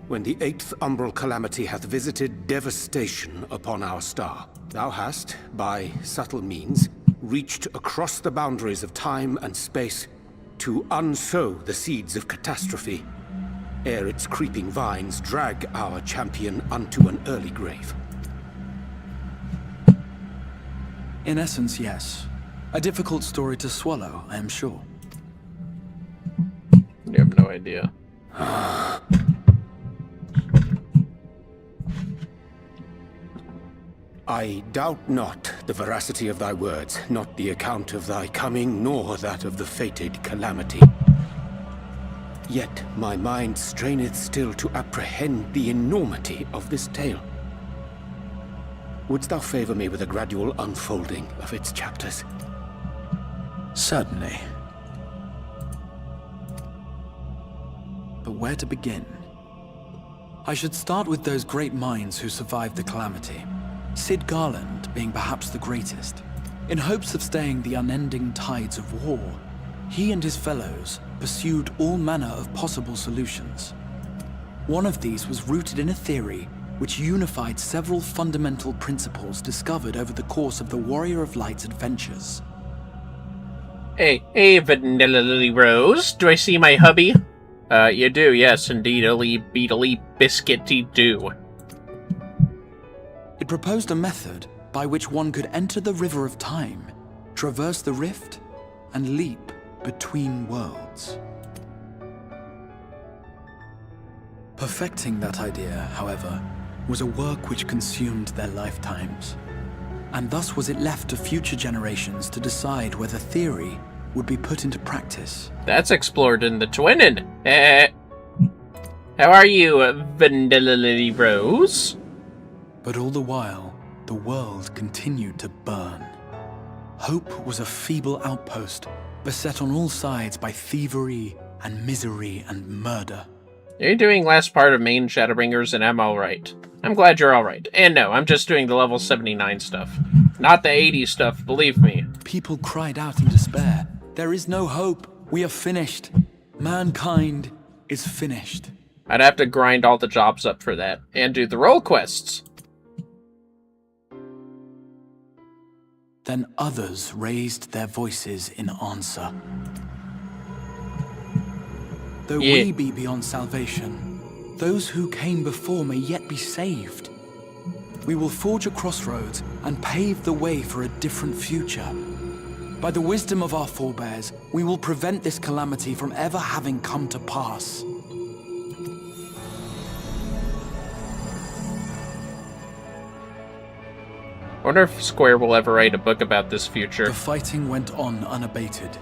when the 8th umbral calamity hath visited devastation upon our star. Thou hast, by subtle means, reached across the boundaries of time and space to unsow the seeds of catastrophe, ere its creeping vines drag our champion unto an early grave. In essence, yes. A difficult story to swallow, I am sure. You have no idea. I doubt not the veracity of thy words, not the account of thy coming, nor that of the fated calamity. Yet my mind straineth still to apprehend the enormity of this tale. Wouldst thou favor me with a gradual unfolding of its chapters? Certainly. But where to begin? I should start with those great minds who survived the calamity. Sid Garland being perhaps the greatest. In hopes of staying the unending tides of war, he and his fellows pursued all manner of possible solutions. One of these was rooted in a theory which unified several fundamental principles discovered over the course of the Warrior of Light's adventures. Hey, Vanilla Lily Rose, do I see my hubby? You do, yes, indeed, Beetly Biscuity do. It proposed a method by which one could enter the River of Time, traverse the rift, and leap between worlds. Perfecting that idea, however, was a work which consumed their lifetimes. And thus was it left to future generations to decide whether theory would be put into practice. That's explored in the Twinning. How are you, Vanilla Lily Rose? But all the while, the world continued to burn. Hope was a feeble outpost, beset on all sides by thievery and misery and murder. You're doing last part of main Shadowbringers and I'm alright. I'm glad you're alright. And no, I'm just doing the level 79 stuff. Not the 80 stuff, believe me. People cried out in despair. There is no hope. We are finished. Mankind is finished. I'd have to grind all the jobs up for that, and do the role quests. Then others raised their voices in answer. Though we be beyond salvation, those who came before may yet be saved. We will forge a crossroads and pave the way for a different future. By the wisdom of our forebears, we will prevent this calamity from ever having come to pass. I wonder if Square will ever write a book about this future. The fighting went on unabated,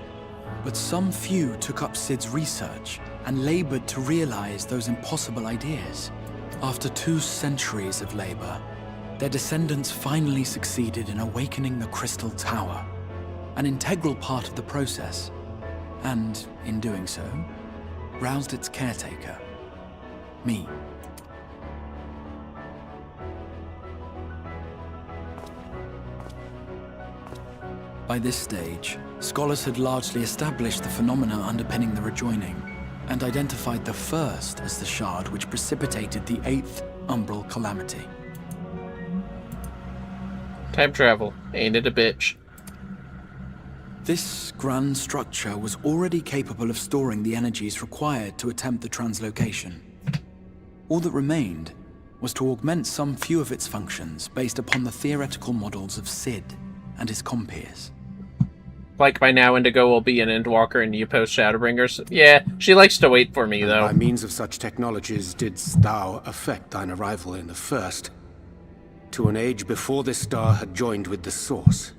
but some few took up Cid's research and labored to realize those impossible ideas. After 2 centuries of labor, their descendants finally succeeded in awakening the Crystal Tower, an integral part of the process, and, in doing so, roused its caretaker, me. By this stage, scholars had largely established the phenomena underpinning the rejoining, and identified the first as the shard which precipitated the 8th Umbral Calamity. Time travel. Ain't it a bitch? This grand structure was already capable of storing the energies required to attempt the translocation. All that remained was to augment some few of its functions based upon the theoretical models of Cid and his compeers. Like by now Indigo will be an Endwalker and you post Shadowbringers? Yeah, she likes to wait for me, though. By means of such technologies didst thou effect thine arrival in the first, to an age before this star had joined with the Source.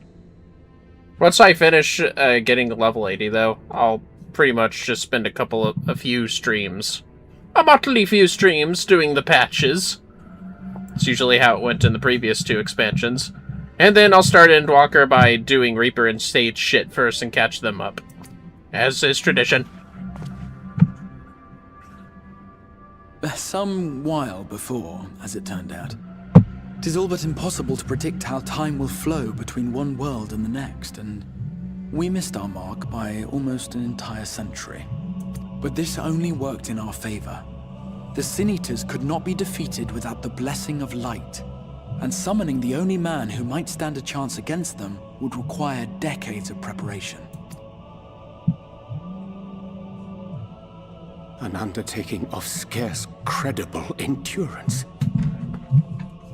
Once I finish getting level 80, though, I'll pretty much just spend a few streams. A motley few streams doing the patches. It's usually how it went in the previous 2 expansions. And then I'll start Endwalker by doing Reaper and Sage shit first and catch them up. As is tradition. Some while before, as it turned out. 'Tis all but impossible to predict how time will flow between one world and the next, and we missed our mark by almost an entire century. But this only worked in our favor. The Sin Eaters could not be defeated without the blessing of light, and summoning the only man who might stand a chance against them would require decades of preparation. An undertaking of scarce credible endurance.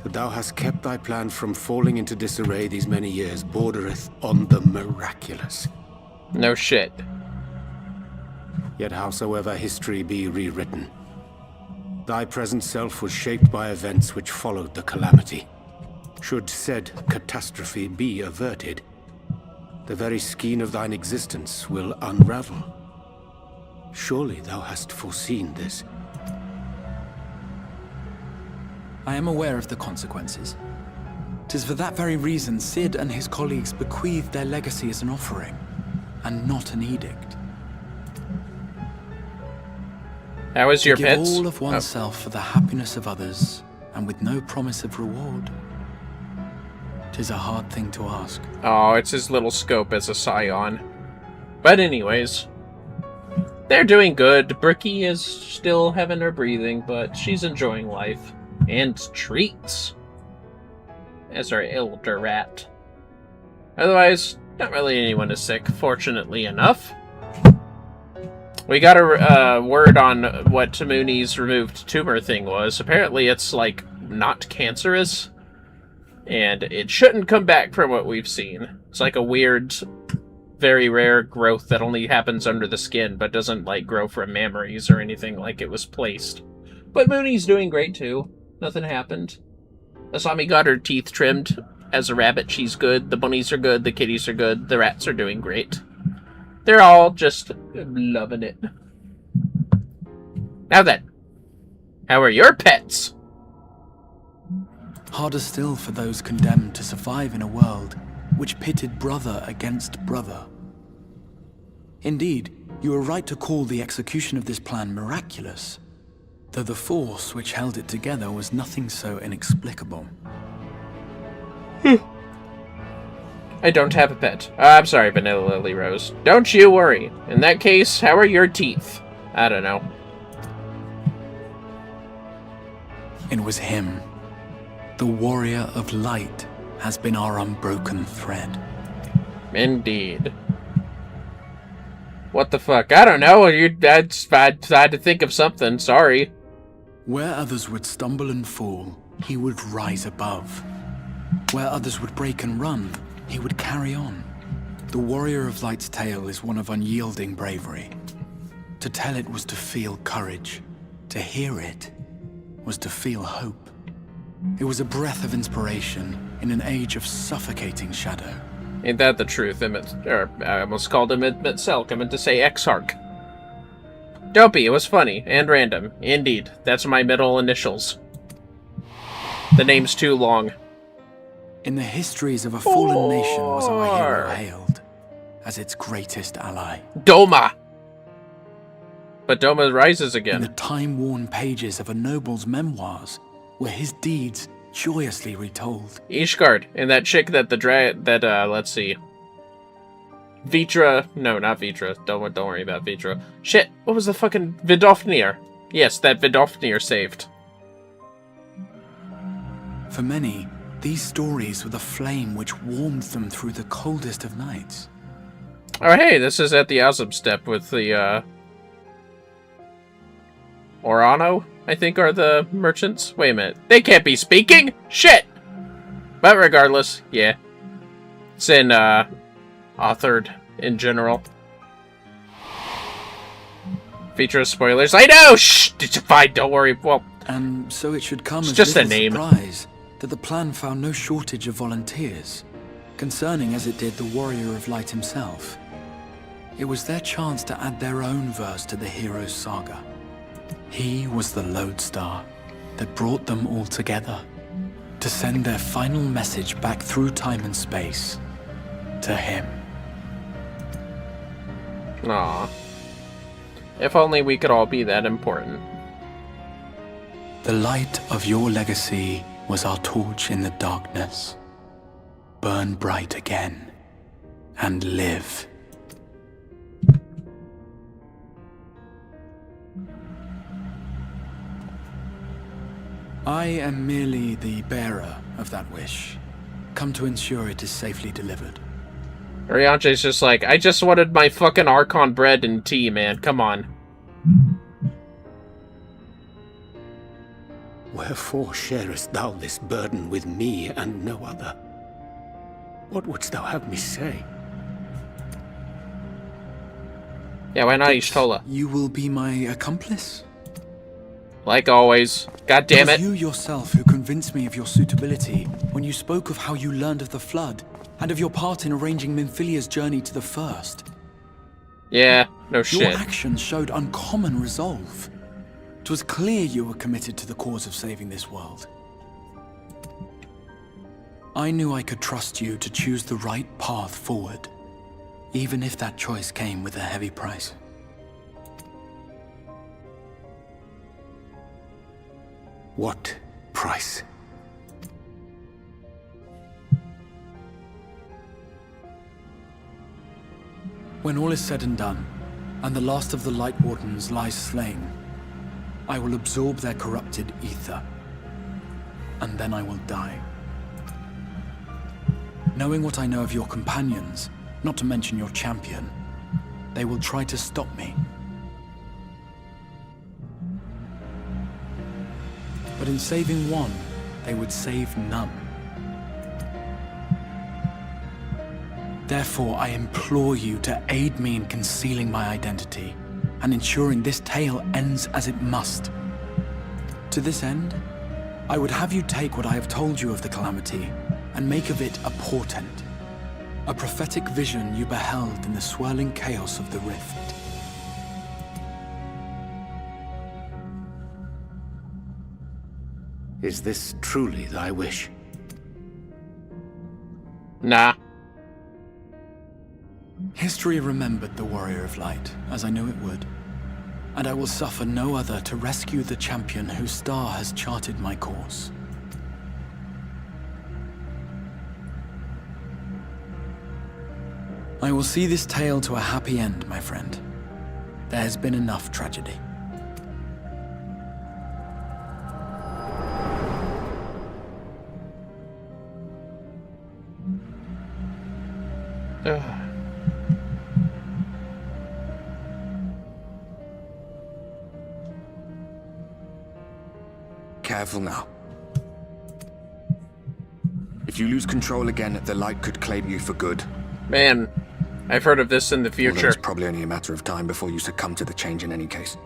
That thou hast kept thy plan from falling into disarray these many years bordereth on the miraculous. No shit. Yet howsoever history be rewritten, thy present self was shaped by events which followed the calamity. Should said catastrophe be averted, the very skein of thine existence will unravel. Surely thou hast foreseen this. I am aware of the consequences. 'Tis for that very reason Cid and his colleagues bequeathed their legacy as an offering, and not an edict. How is your to pets? give all of oneself for the happiness of others, and with no promise of reward. 'Tis a hard thing to ask. Oh, it's his little scope as a scion. But anyways, they're doing good. Brookie is still having her breathing, but she's enjoying life. And treats. As our elder rat. Otherwise, not really anyone is sick, fortunately enough. We got a word on what Tamuni's removed tumor thing was. Apparently it's, like, not cancerous. And it shouldn't come back from what we've seen. It's like a weird, very rare growth that only happens under the skin, but doesn't, like, grow from mammaries or anything like it was placed. But Mooney's doing great, too. Nothing happened. Asami got her teeth trimmed. As a rabbit, she's good. The bunnies are good. The kitties are good. The rats are doing great. They're all just loving it. Now then, how are your pets? Harder still for those condemned to survive in a world which pitted brother against brother. Indeed, you are right to call the execution of this plan miraculous, though the force which held it together was nothing so inexplicable. I don't have a pet. I'm sorry, Vanilla Lily Rose. Don't you worry. In that case, how are your teeth? I don't know. It was him. The warrior of light has been our unbroken thread. Indeed. What the fuck? I don't know. I had to think of something. Sorry. Where others would stumble and fall, he would rise above. Where others would break and run, he would carry on. The Warrior of Light's tale is one of unyielding bravery. To tell it was to feel courage. To hear it was to feel hope. It was a breath of inspiration in an age of suffocating shadow. Ain't that the truth, I almost called him Selk. I meant to say Exarch. Dopey, it was funny, and random. Indeed, that's my middle initials. The name's too long. In the histories of a fallen nation was our hero hailed as its greatest ally. Doma! But Doma rises again. In the time-worn pages of a noble's memoirs were his deeds joyously retold. Ishgard, and that chick that let's see. Vitra, no, not Vitra. Don't worry about Vitra. Shit, what was the fucking Vidofnir? Yes, that Vidofnir saved. For many, these stories were the flame which warmed them through the coldest of nights. Oh hey, this is at the Azub step with the Orano, I think, are the merchants. Wait a minute. They can't be speaking! Shit! But regardless, yeah. It's in, authored in general. Feature spoilers. I know! Shh! It's fine, don't worry. Well, and so it should come as just a little name. Surprise that the plan found no shortage of volunteers, concerning as it did the Warrior of Light himself. It was their chance to add their own verse to the hero's saga. He was the lodestar that brought them all together, to send their final message back through time and space to him. Aww. If only we could all be that important. The light of your legacy was our torch in the darkness. Burn bright again and live. I am merely the bearer of that wish, come to ensure it is safely delivered. Arianche's just like, I just wanted my fucking Archon bread and tea, man. Come on. Wherefore sharest thou this burden with me and no other? What wouldst thou have me say? Yeah, why not Ishtola? You will be my accomplice? Like always. God damn it. It was you yourself who convinced me of your suitability when you spoke of how you learned of the Flood and of your part in arranging Minfilia's journey to the First. Yeah, no shit. Your actions showed uncommon resolve. It was clear you were committed to the cause of saving this world. I knew I could trust you to choose the right path forward, even if that choice came with a heavy price. What price? When all is said and done, and the last of the Light Wardens lies slain, I will absorb their corrupted ether, and then I will die. Knowing what I know of your companions, not to mention your champion, they will try to stop me. But in saving one, they would save none. Therefore, I implore you to aid me in concealing my identity and ensuring this tale ends as it must. To this end, I would have you take what I have told you of the calamity and make of it a portent, a prophetic vision you beheld in the swirling chaos of the rift. Is this truly thy wish? Nah. History remembered the Warrior of Light, as I knew it would. And I will suffer no other to rescue the champion whose star has charted my course. I will see this tale to a happy end, my friend. There has been enough tragedy. careful now. If you lose control again, the light could claim you for good. Man, I've heard of this in the Although future. it's probably only a matter of time before you succumb to the change in any case.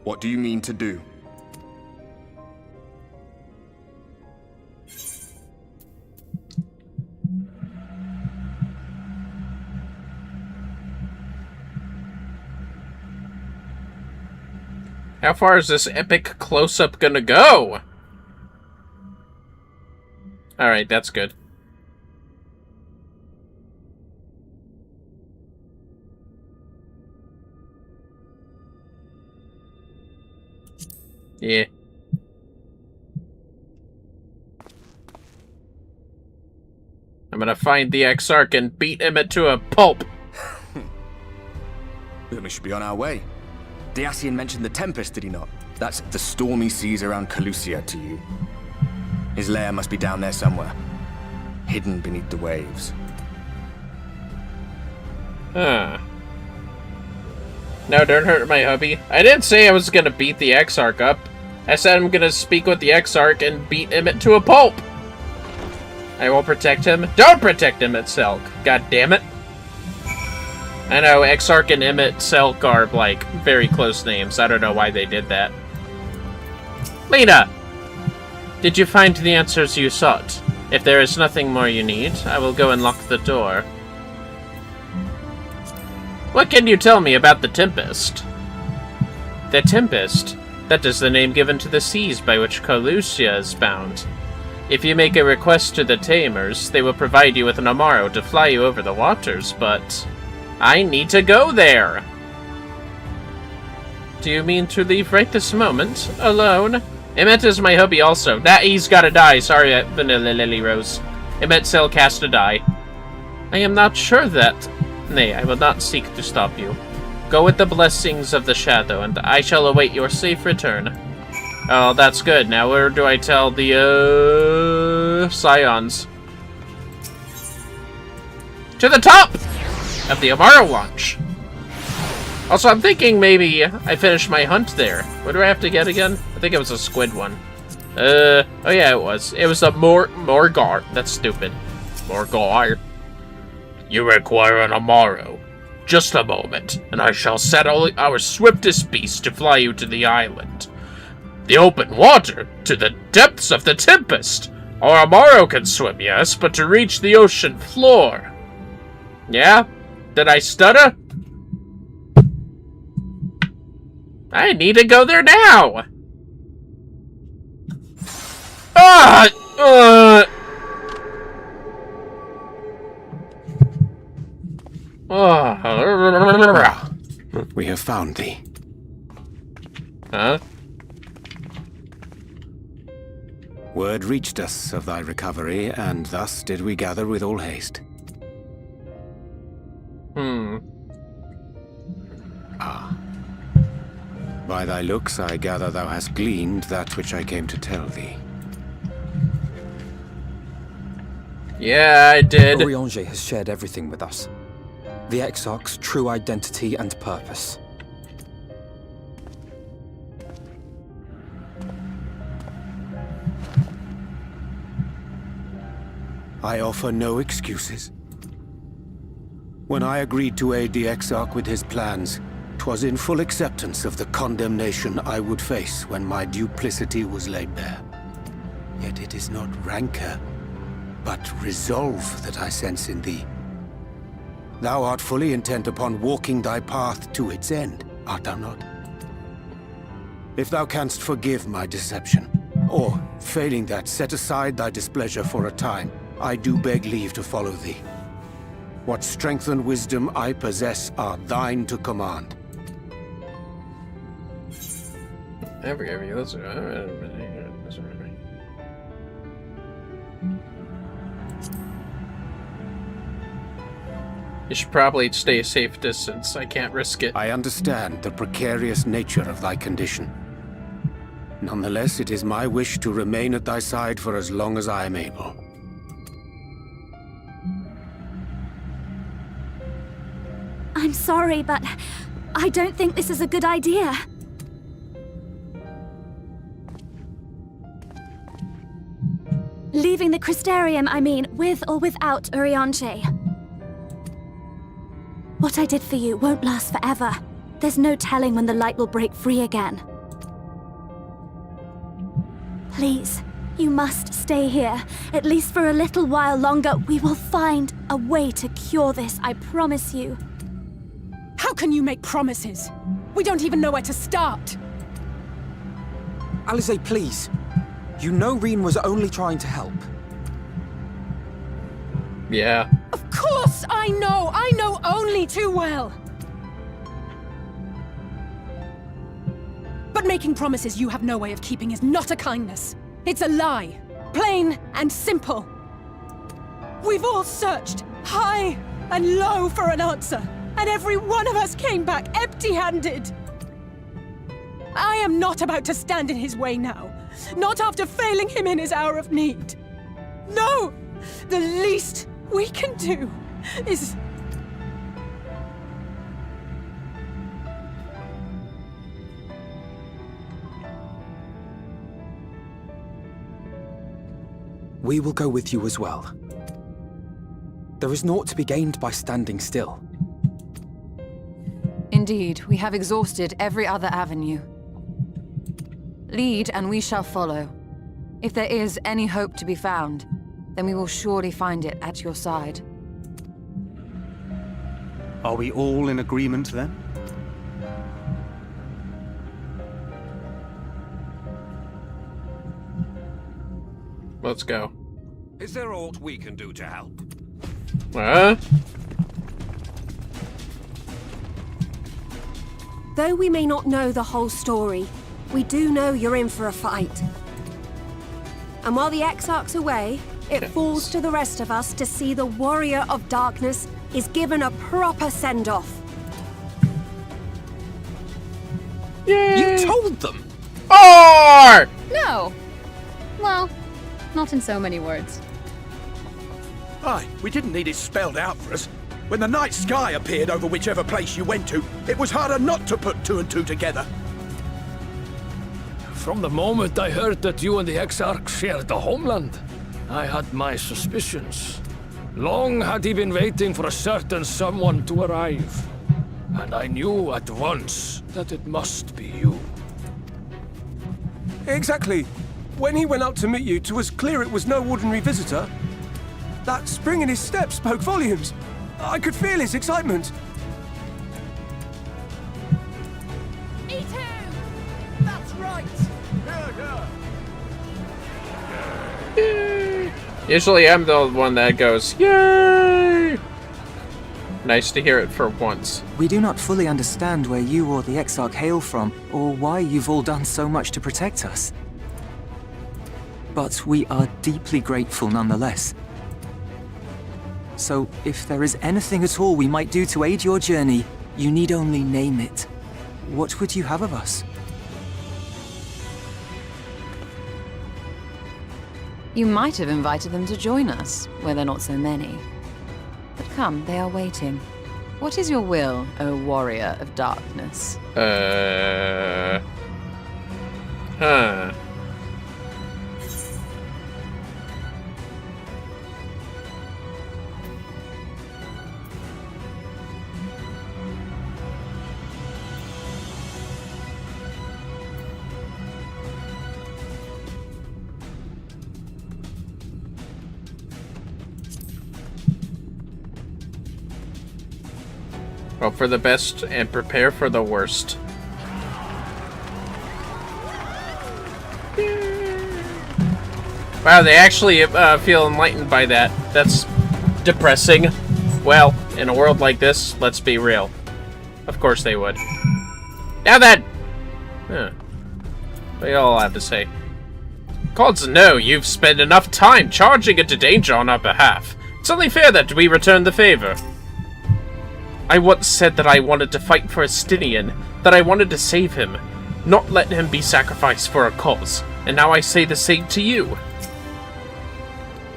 What do you mean to do? How far is this epic close-up gonna go? Alright, that's good. Yeah. I'm gonna find the Exarch and beat him to a pulp. Then we should be on our way. Diassian mentioned the Tempest, did he not? That's the stormy seas around Calusia to you. His lair must be down there somewhere, hidden beneath the waves. Huh. No, don't hurt my hubby. I didn't say I was gonna beat the Exarch up. I said I'm gonna speak with the Exarch and beat him to a pulp. I will protect him. Don't protect him at Selk. God damn it. I know, Exarch and Emmett Selk are, like, very close names. I don't know why they did that. Lena! Did you find the answers you sought? If there is nothing more you need, I will go and lock the door. What can you tell me about the Tempest? The Tempest? That is the name given to the seas by which Calusia is bound. If you make a request to the Tamers, they will provide you with an Amaro to fly you over the waters, but I need to go there! Do you mean to leave right this moment? Alone? Emmet is my hubby also. That he's gotta die. Sorry, Vanilla Lily Rose. Emmet Selk has to die. I am not sure that... Nay, I will not seek to stop you. Go with the blessings of the Shadow, and I shall await your safe return. Oh, that's good. Now where do I tell the, Scions? To the top of the Amaro launch. Also, I'm thinking maybe I finished my hunt there. What do I have to get again? I think it was a squid one. Oh yeah, it was. It was a Morgar. That's stupid. Morgar. You require an Amaro. Just a moment, and I shall set our swiftest beast to fly you to the island. The open water, to the depths of the Tempest. Our Amaro can swim, yes, but to reach the ocean floor. Yeah? Did I stutter? I need to go there now! We have found thee. Huh? Word reached us of thy recovery, and thus did we gather with all haste. Ah. By thy looks, I gather thou hast gleaned that which I came to tell thee. Yeah, I did. Oriange has shared everything with us. The Exarch's true identity and purpose. I offer no excuses. When I agreed to aid the Exarch with his plans, 'twas in full acceptance of the condemnation I would face when my duplicity was laid bare. Yet it is not rancor, but resolve that I sense in thee. Thou art fully intent upon walking thy path to its end, art thou not? If thou canst forgive my deception, or, failing that, set aside thy displeasure for a time, I do beg leave to follow thee. What strength and wisdom I possess are thine to command. I forgive you. You should probably stay a safe distance. I can't risk it. I understand the precarious nature of thy condition. Nonetheless, it is my wish to remain at thy side for as long as I am able. I'm sorry, but I don't think this is a good idea. Leaving the Crystarium, I mean, with or without Urianger. What I did for you won't last forever. There's no telling when the light will break free again. Please, you must stay here. At least for a little while longer. We will find a way to cure this, I promise you. How can you make promises? We don't even know where to start. Alisaie, please. You know Reen was only trying to help. Yeah. Of course I know! I know only too well! But making promises you have no way of keeping is not a kindness. It's a lie. Plain and simple. We've all searched high and low for an answer, and every one of us came back empty-handed. I am not about to stand in his way now. Not after failing him in his hour of need. No! The least we can do is... We will go with you as well. There is naught to be gained by standing still. Indeed, we have exhausted every other avenue. Lead, and we shall follow. If there is any hope to be found, then we will surely find it at your side. Are we all in agreement then? Let's go. Is there aught we can do to help? Though we may not know the whole story, we do know you're in for a fight. And while the Exarch's away, it falls to the rest of us to see the Warrior of Darkness is given a proper send-off. You told them? Or! No. Well, not in so many words. Aye, we didn't need it spelled out for us. When the night sky appeared over whichever place you went to, it was harder not to put two and two together. From the moment I heard that you and the Exarch shared the homeland, I had my suspicions. Long had he been waiting for a certain someone to arrive. And I knew at once that it must be you. Exactly. When he went out to meet you, 'twas clear it was no ordinary visitor. That spring in his step spoke volumes. I could feel his excitement. Eat him! That's right! Usually I'm the one that goes, yay! Nice to hear it for once. We do not fully understand where you or the Exarch hail from, or why you've all done so much to protect us. But we are deeply grateful nonetheless. So, if there is anything at all we might do to aid your journey, you need only name it. What would you have of us? You might have invited them to join us, where there are not so many. But come, they are waiting. What is your will, O Warrior of Darkness? Hope for the best and prepare for the worst. Wow, they actually feel enlightened by that. That's depressing. Well, in a world like this, let's be real. Of course they would. Now then! Huh. What do y'all have to say? Gods no, you've spent enough time charging into danger on our behalf. It's only fair that we return the favor. I once said that I wanted to fight for Estinian, that I wanted to save him, not let him be sacrificed for a cause, and now I say the same to you.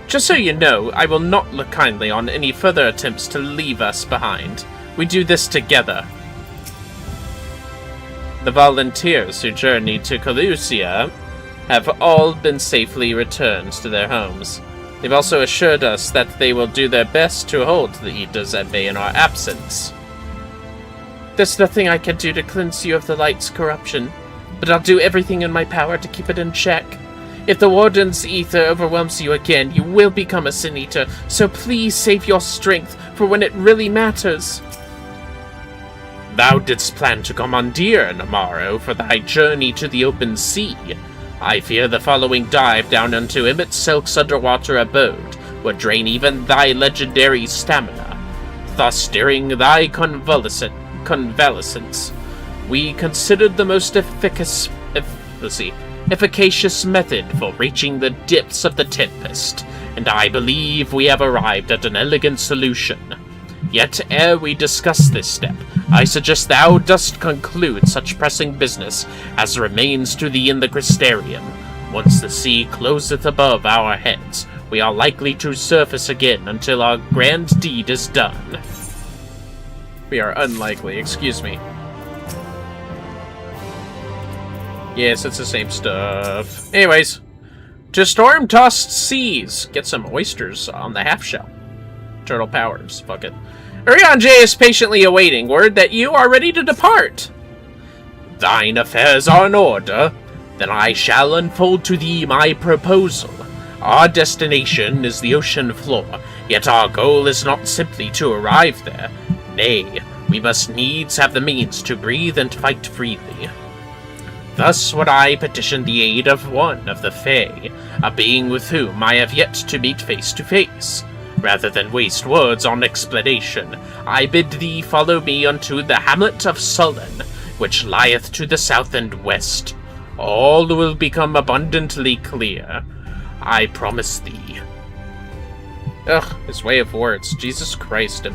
Just so you know, I will not look kindly on any further attempts to leave us behind. We do this together. The volunteers who journeyed to Calusia have all been safely returned to their homes. They've also assured us that they will do their best to hold the Eaters at bay in our absence. There's nothing I can do to cleanse you of the light's corruption, but I'll do everything in my power to keep it in check. If the Warden's ether overwhelms you again, you will become a Sin Eater, so please save your strength for when it really matters. Thou didst plan to commandeer Namaro for thy journey to the open sea. I fear the following dive down into Emmett Silk's underwater abode would drain even thy legendary stamina. Thus, during thy convalescence, we considered the most efficacious method for reaching the depths of the Tempest, and I believe we have arrived at an elegant solution. Yet, ere we discuss this step, I suggest thou dost conclude such pressing business as remains to thee in the Crystarium. Once the sea closeth above our heads, we are likely to surface again until our grand deed is done. We are unlikely, excuse me. Yes, it's the same stuff. Anyways, to storm-tossed seas. Get some oysters on the half-shell. Turtle powers, fuck it. Urian J is patiently awaiting word that you are ready to depart. Thine affairs are in order. Then I shall unfold to thee my proposal. Our destination is the ocean floor, yet our goal is not simply to arrive there. Nay, we must needs have the means to breathe and fight freely. Thus would I petition the aid of one of the Fae, a being with whom I have yet to meet face to face. Rather than waste words on explanation, I bid thee follow me unto the hamlet of Sullen, which lieth to the south and west. All will become abundantly clear. I promise thee. Ugh, his way of words. Jesus Christ.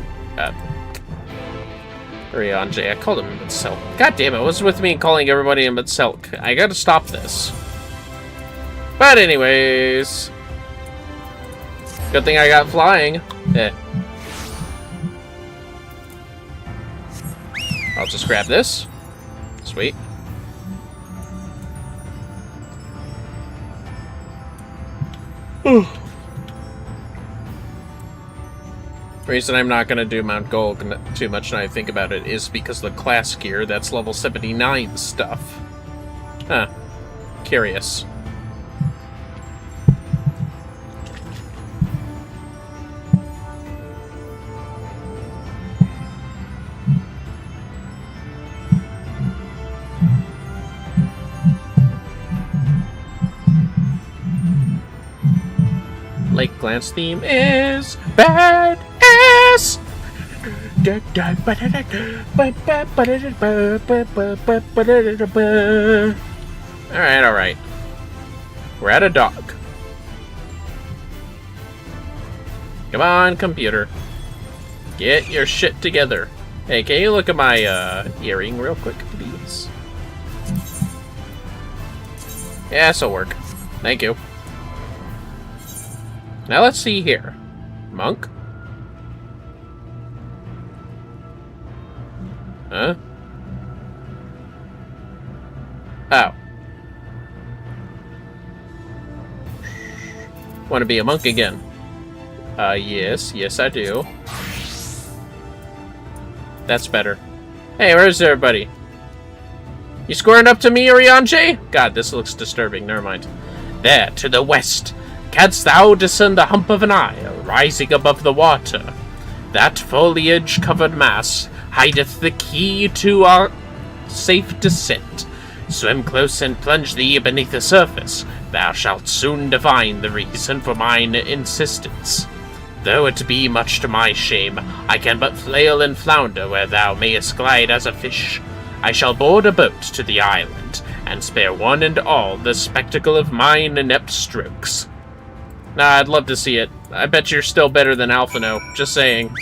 Urian J. I called him Mitselk. God damn it, what's with me calling everybody a Mitselk? I gotta stop this. But anyways... Good thing I got flying. I'll just grab this. Sweet. The reason I'm not going to do Mount Gold too much when I think about it is because the class gear, that's level 79 stuff. Huh. Curious. Lake Glance theme is badass. Alright. We're at a dock. Come on, computer. Get your shit together. Hey, can you look at my earring real quick, please? Yeah, this'll work. Thank you. Now let's see here. Monk? Huh? Oh. Want to be a monk again? Yes I do. That's better. Hey, where's everybody? You squaring up to me, Urian J? God, this looks disturbing. Never mind. There, to the west. Canst thou discern the hump of an isle rising above the water? That foliage-covered mass hideth the key to our safe descent. Swim close and plunge thee beneath the surface. Thou shalt soon divine the reason for mine insistence. Though it be much to my shame, I can but flail and flounder where thou mayest glide as a fish. I shall board a boat to the island, and spare one and all the spectacle of mine inept strokes. Nah, I'd love to see it. I bet you're still better than Alphino. Just saying.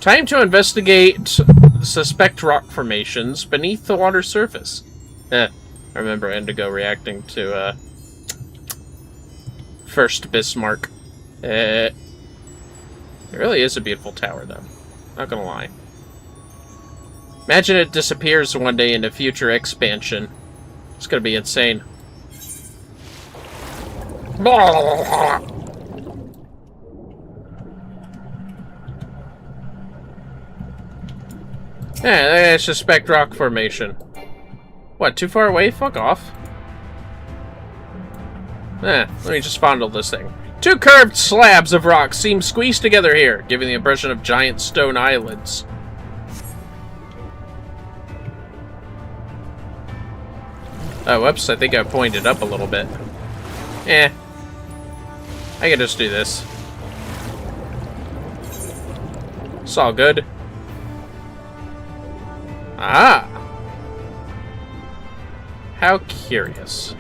Time to investigate suspect rock formations beneath the water surface. I remember Indigo reacting to, First Bismarck. It really is a beautiful tower, though. Not gonna lie. Imagine it disappears one day in a future expansion. It's gonna be insane. Yeah, I suspect rock formation. What, too far away? Fuck off. Let me just fondle this thing. Two curved slabs of rock seem squeezed together here, giving the impression of giant stone islands. Oh, whoops, I think I pointed up a little bit. I can just do this. It's all good. Ah! How curious.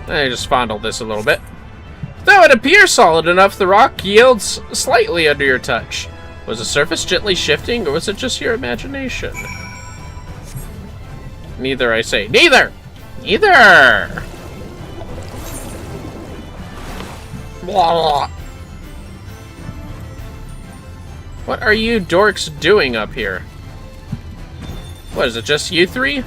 I just fondle this a little bit. Though it appears solid enough, the rock yields slightly under your touch. Was the surface gently shifting, or was it just your imagination? Neither, I say. Neither! Neither! Blah. What are you dorks doing up here? What, is it just you three?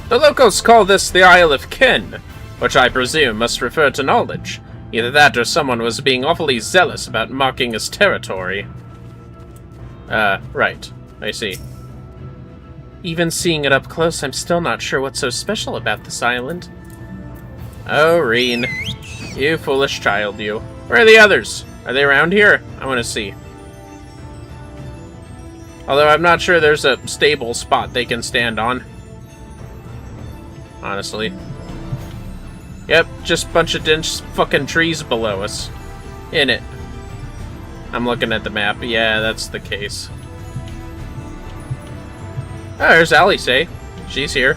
The locals call this the Isle of Ken, which I presume must refer to knowledge. Either that or someone was being awfully zealous about marking his territory. Right. I see. Even seeing it up close, I'm still not sure what's so special about this island. Oh, Reen. You foolish child, you. Where are the others? Are they around here? I want to see. Although I'm not sure there's a stable spot they can stand on. Honestly. Yep, just a bunch of dense fucking trees below us. In it. I'm looking at the map. Yeah, that's the case. Oh, there's Ellie. She's here.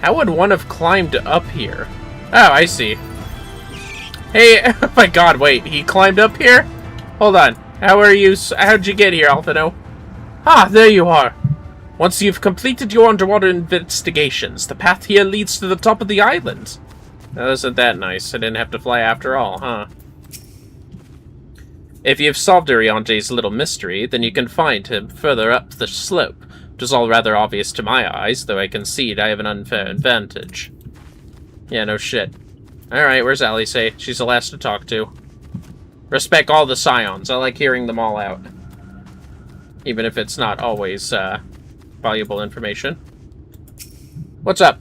How would one have climbed up here? Oh, I see. Hey, oh my god, wait, he climbed up here? Hold on. How'd you get here, Alphino? Ah, there you are. Once you've completed your underwater investigations, the path here leads to the top of the island. Now, isn't that nice? I didn't have to fly after all, huh? If you've solved Uriante's little mystery, then you can find him further up the slope, which is all rather obvious to my eyes, though I concede I have an unfair advantage. Yeah, no shit. Alright, where's Alice? She's the last to talk to. Respect all the scions. I like hearing them all out. Even if it's not always, valuable information. What's up?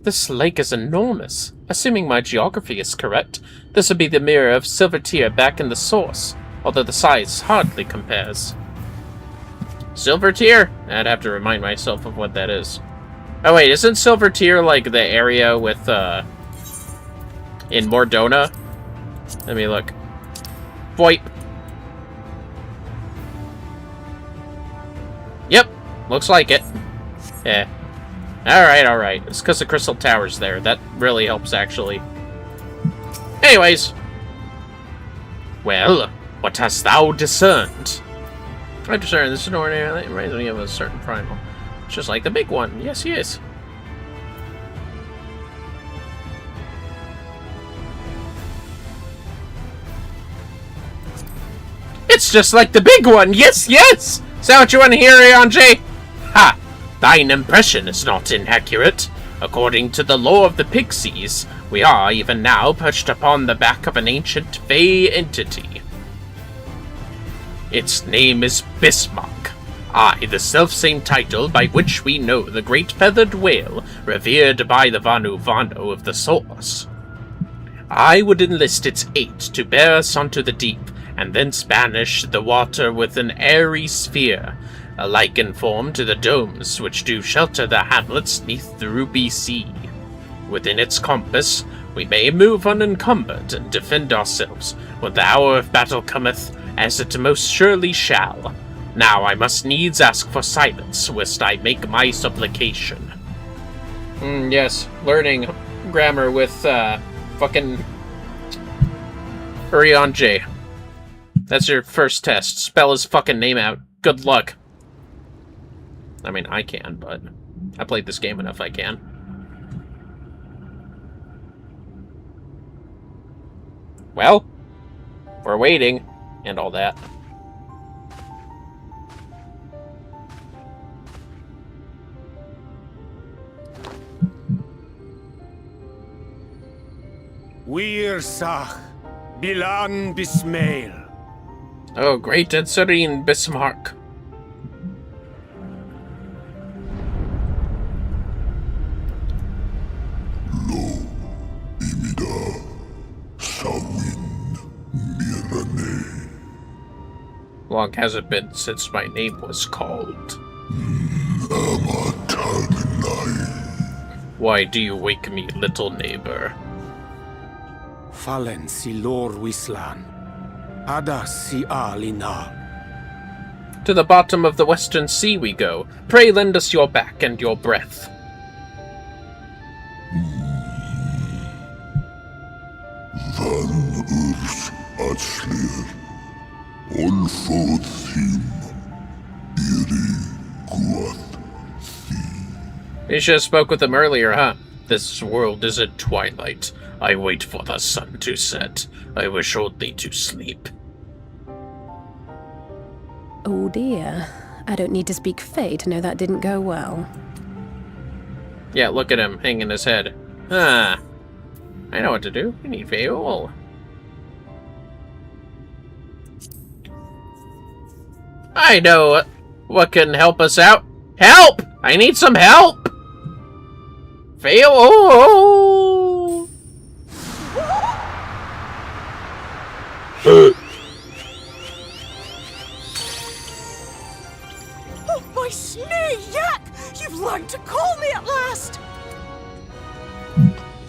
This lake is enormous. Assuming my geography is correct, this would be the mirror of Silvertear back in the source, although the size hardly compares. Silvertear? I'd have to remind myself of what that is. Oh wait, isn't Silvertear like the area with, in Mordona? Let me look. Boip. Yep, looks like it. Yeah. Alright. It's because the Crystal Tower's there. That really helps, actually. Anyways. Well, what hast thou discerned? I discern this is an ordinary. It reminds me of a certain primal. Just like the big one. Yes, he is. It's just like the big one! Yes! Is that what you want to hear, Uriante? Ha! Thine impression is not inaccurate. According to the law of the Pixies, we are, even now, perched upon the back of an ancient Fey entity. Its name is Bismarck. The self-same title by which we know the great feathered whale, revered by the Vanu of the Source. I would enlist its aid to bear us onto the deep, and thence banish the water with an airy sphere, alike in form to the domes which do shelter the hamlets neath the ruby sea. Within its compass, we may move unencumbered and defend ourselves when the hour of battle cometh, as it most surely shall. Now I must needs ask for silence, whilst I make my supplication. Yes, learning grammar with, fucking Urian J. That's your first test. Spell his fucking name out. good luck. I mean, I can, but I played this game enough I can. Well, we're waiting, and all that. Wir Sach, Bilan Bismail. Oh, great and serene Bismarck. Long has it been since my name was called? Why do you wake me, little neighbor? Fallen si lor wislan. Ada si alina. To the bottom of the western sea we go. Pray lend us your back and your breath. Van urs atslir. Olfothim. Iri guath. You should have spoke with them earlier, huh? This world is at twilight. I wait for the sun to set. I wish only to sleep. Oh dear. I don't need to speak Fae to know that didn't go well. Yeah, look at him hanging his head. Ah. I know what to do. We need Veol. I know what can help us out. Help! I need some help! Veol! Oh, my snake yak! You've learned to call me at last!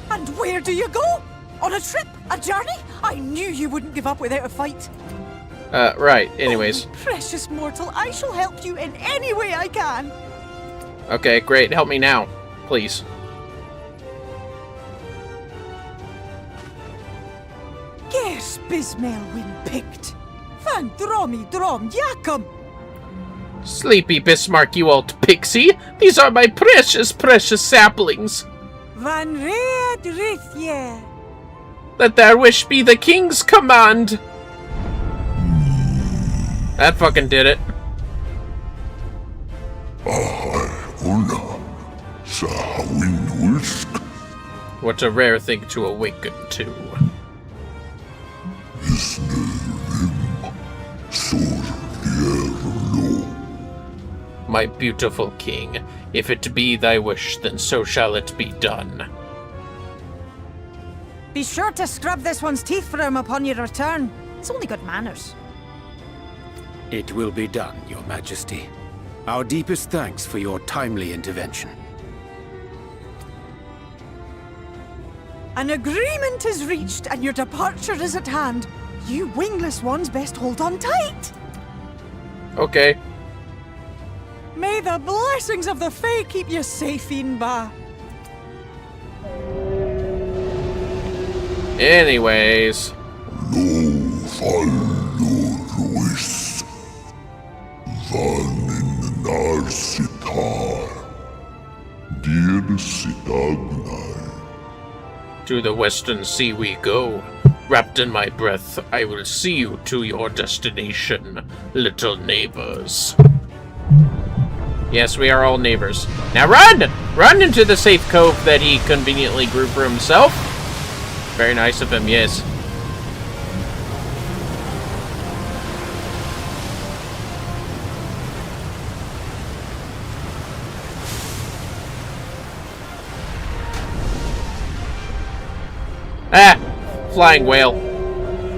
And where do you go? On a trip? A journey? I knew you wouldn't give up without a fight. Right. Anyways. Oh, precious mortal, I shall help you in any way I can. Okay, great. Help me now. Please. Gers Bismail win picked. Van dromi drom yakum. Sleepy Bismarck, you old pixie. These are my precious, precious saplings. Van red rithye. Let their wish be the king's command. That fucking did it. What a rare thing to awaken to. My beautiful king, if it be thy wish, then so shall it be done. Be sure to scrub this one's teeth for him upon your return. It's only good manners. It will be done, Your Majesty. Our deepest thanks for your timely intervention. An agreement is reached and your departure is at hand. You wingless ones best hold on tight. Okay. May the blessings of the Fae keep you safe, Inba. Anyways. To the western sea we go. Wrapped in my breath, I will see you to your destination, little neighbors. Yes, we are all neighbors. Now run! Run into the safe cove that he conveniently grew for himself. Very nice of him, yes. Ah! Flying whale.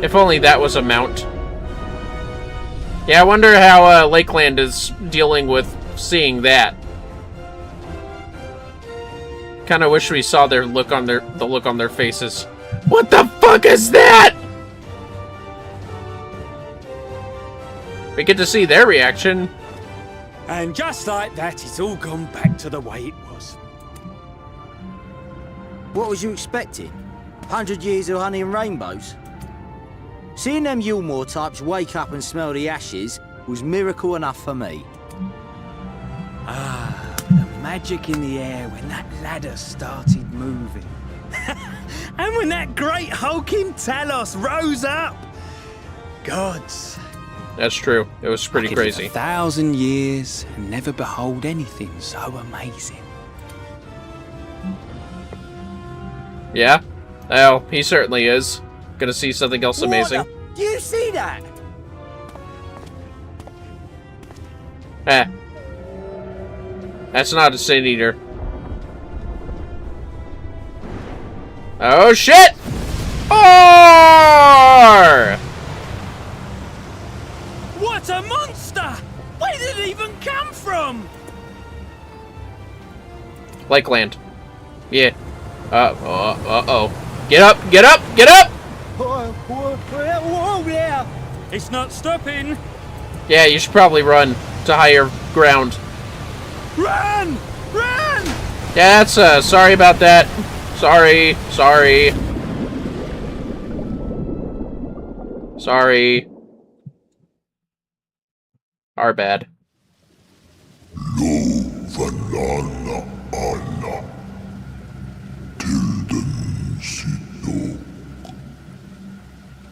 If only that was a mount. Yeah, I wonder how Lakeland is dealing with seeing that. Kinda wish we saw their look on the look on their faces. What the fuck is that? We get to see their reaction. And just like that, it's all gone back to the way it was. What was you expecting? 100 years of honey and rainbows? Seeing them Yulmore types wake up and smell the ashes, was miracle enough for me. Ah, the magic in the air when that ladder started moving. And when that great hulking Talos rose up. Gods. That's true. It was pretty I could crazy. live 1,000 years and never behold anything so amazing. Yeah? Well, he certainly is. Gonna see something else amazing. Do you see that? Eh. That's not a Sin Eater. Oh shit! Oh! What a monster! Where did it even come from? Like land. Yeah. Uh-oh. Get up! Get up! Get up! Whoa there! It's not stopping. Yeah, you should probably run to higher ground. Run! Run! Yeah, that's, sorry about that. Sorry. Our bad.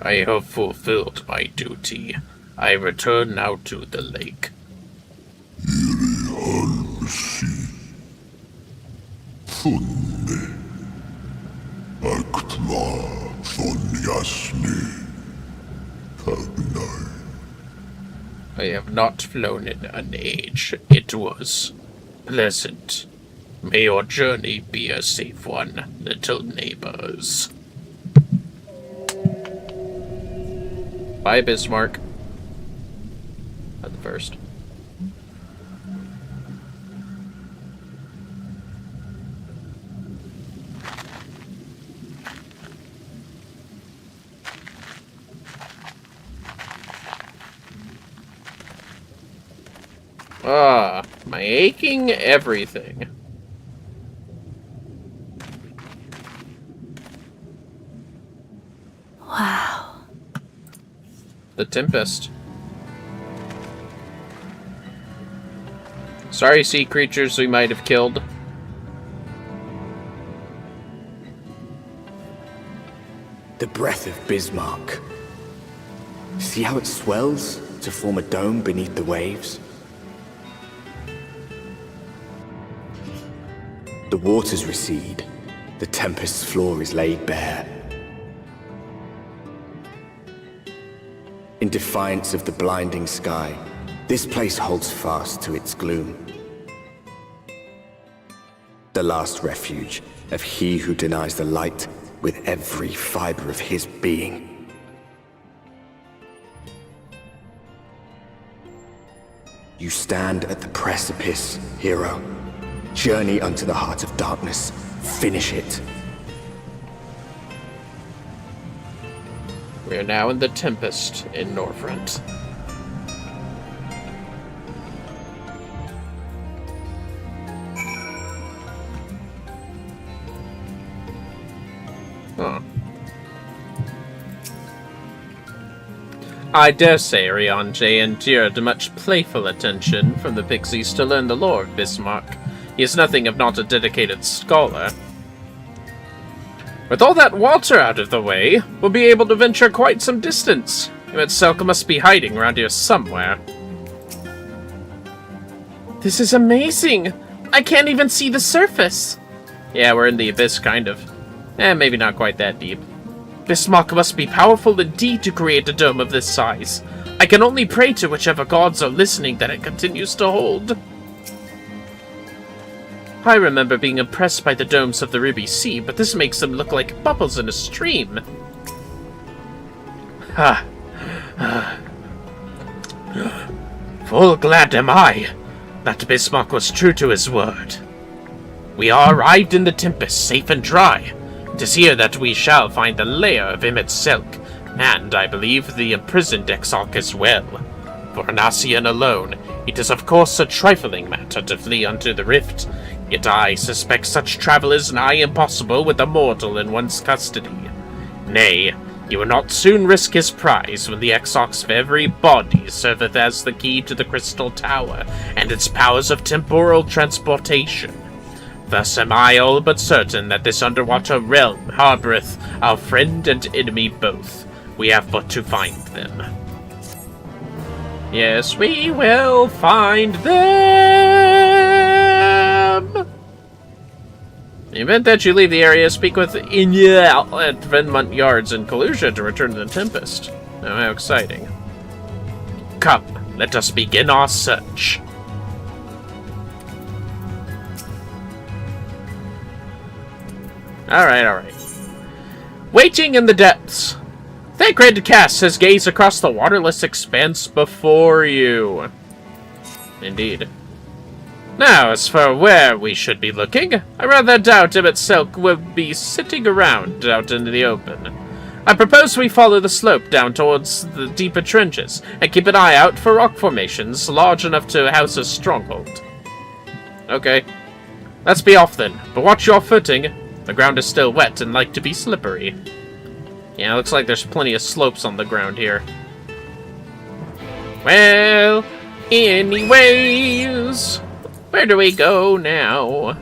I have fulfilled my duty. I return now to the lake. I have not flown in an age. It was pleasant. May your journey be a safe one, little neighbors. Bye, Bismarck. At the first. Ah, my aching everything. Wow. The Tempest. Sorry, sea creatures we might have killed. The breath of Bismarck. See how it swells to form a dome beneath the waves? The waters recede. The tempest's floor is laid bare. In defiance of the blinding sky, this place holds fast to its gloom. The last refuge of he who denies the light with every fiber of his being. You stand at the precipice, hero. Journey unto the heart of darkness. Finish it. We are now in the Tempest in Northrend. Huh. I dare say Rianjay endured much playful attention from the pixies to learn the lore of Bismarck. He is nothing if not a dedicated scholar. With all that water out of the way, we'll be able to venture quite some distance. Selka must be hiding around here somewhere. This is amazing! I can't even see the surface! Yeah, we're in the abyss, kind of. Maybe not quite that deep. Bismarck must be powerful indeed to create a dome of this size. I can only pray to whichever gods are listening that it continues to hold. I remember being impressed by the domes of the Ruby Sea, but this makes them look like bubbles in a stream. Full glad am I that Bismarck was true to his word. We are arrived in the Tempest, safe and dry. It is here that we shall find the lair of Emmet Silk, and, I believe, the imprisoned Exarch as well. For an Asian alone, it is of course a trifling matter to flee unto the rift, yet I suspect such travel is nigh impossible with a mortal in one's custody. Nay, You will not soon risk his prize when the exarch's very body serveth as the key to the Crystal Tower and its powers of temporal transportation. Thus am I all but certain that this underwater realm harboureth our friend and enemy both. We have but to find them. Yes, we will find them! In the event that you leave the area, speak with Inyal at Venmont Yards in Kalusha to return to the Tempest. Oh, how exciting. Come, let us begin our search. Alright. Waiting in the depths. Thank-rated Cass has gazed across the waterless expanse before you. Indeed. Now, as for where we should be looking, I rather doubt Silk will be sitting around out in the open. I propose we follow the slope down towards the deeper trenches, and keep an eye out for rock formations large enough to house a stronghold. Okay. Let's be off then, but watch your footing. The ground is still wet and like to be slippery. Yeah, looks like there's plenty of slopes on the ground here. Well, anyways, where do we go now?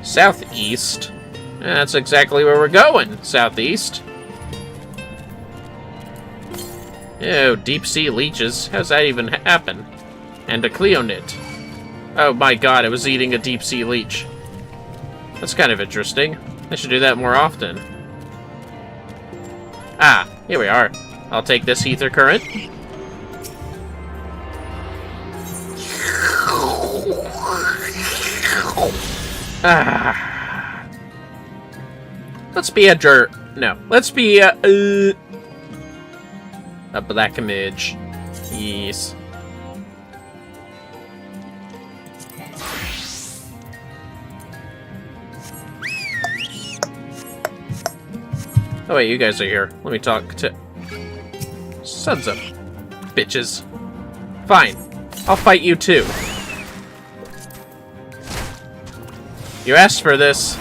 Southeast. That's exactly where we're going, southeast. Oh, deep sea leeches. How's that even happen? And a Cleonid. Oh my god, it was eating a deep sea leech. That's kind of interesting. I should do that more often. Ah, here we are. I'll take this ether current. Ah. Let's be a let's be a black image. Yes. Oh wait, you guys are here. Let me talk to... Sons of bitches. Fine. I'll fight you too. You asked for this.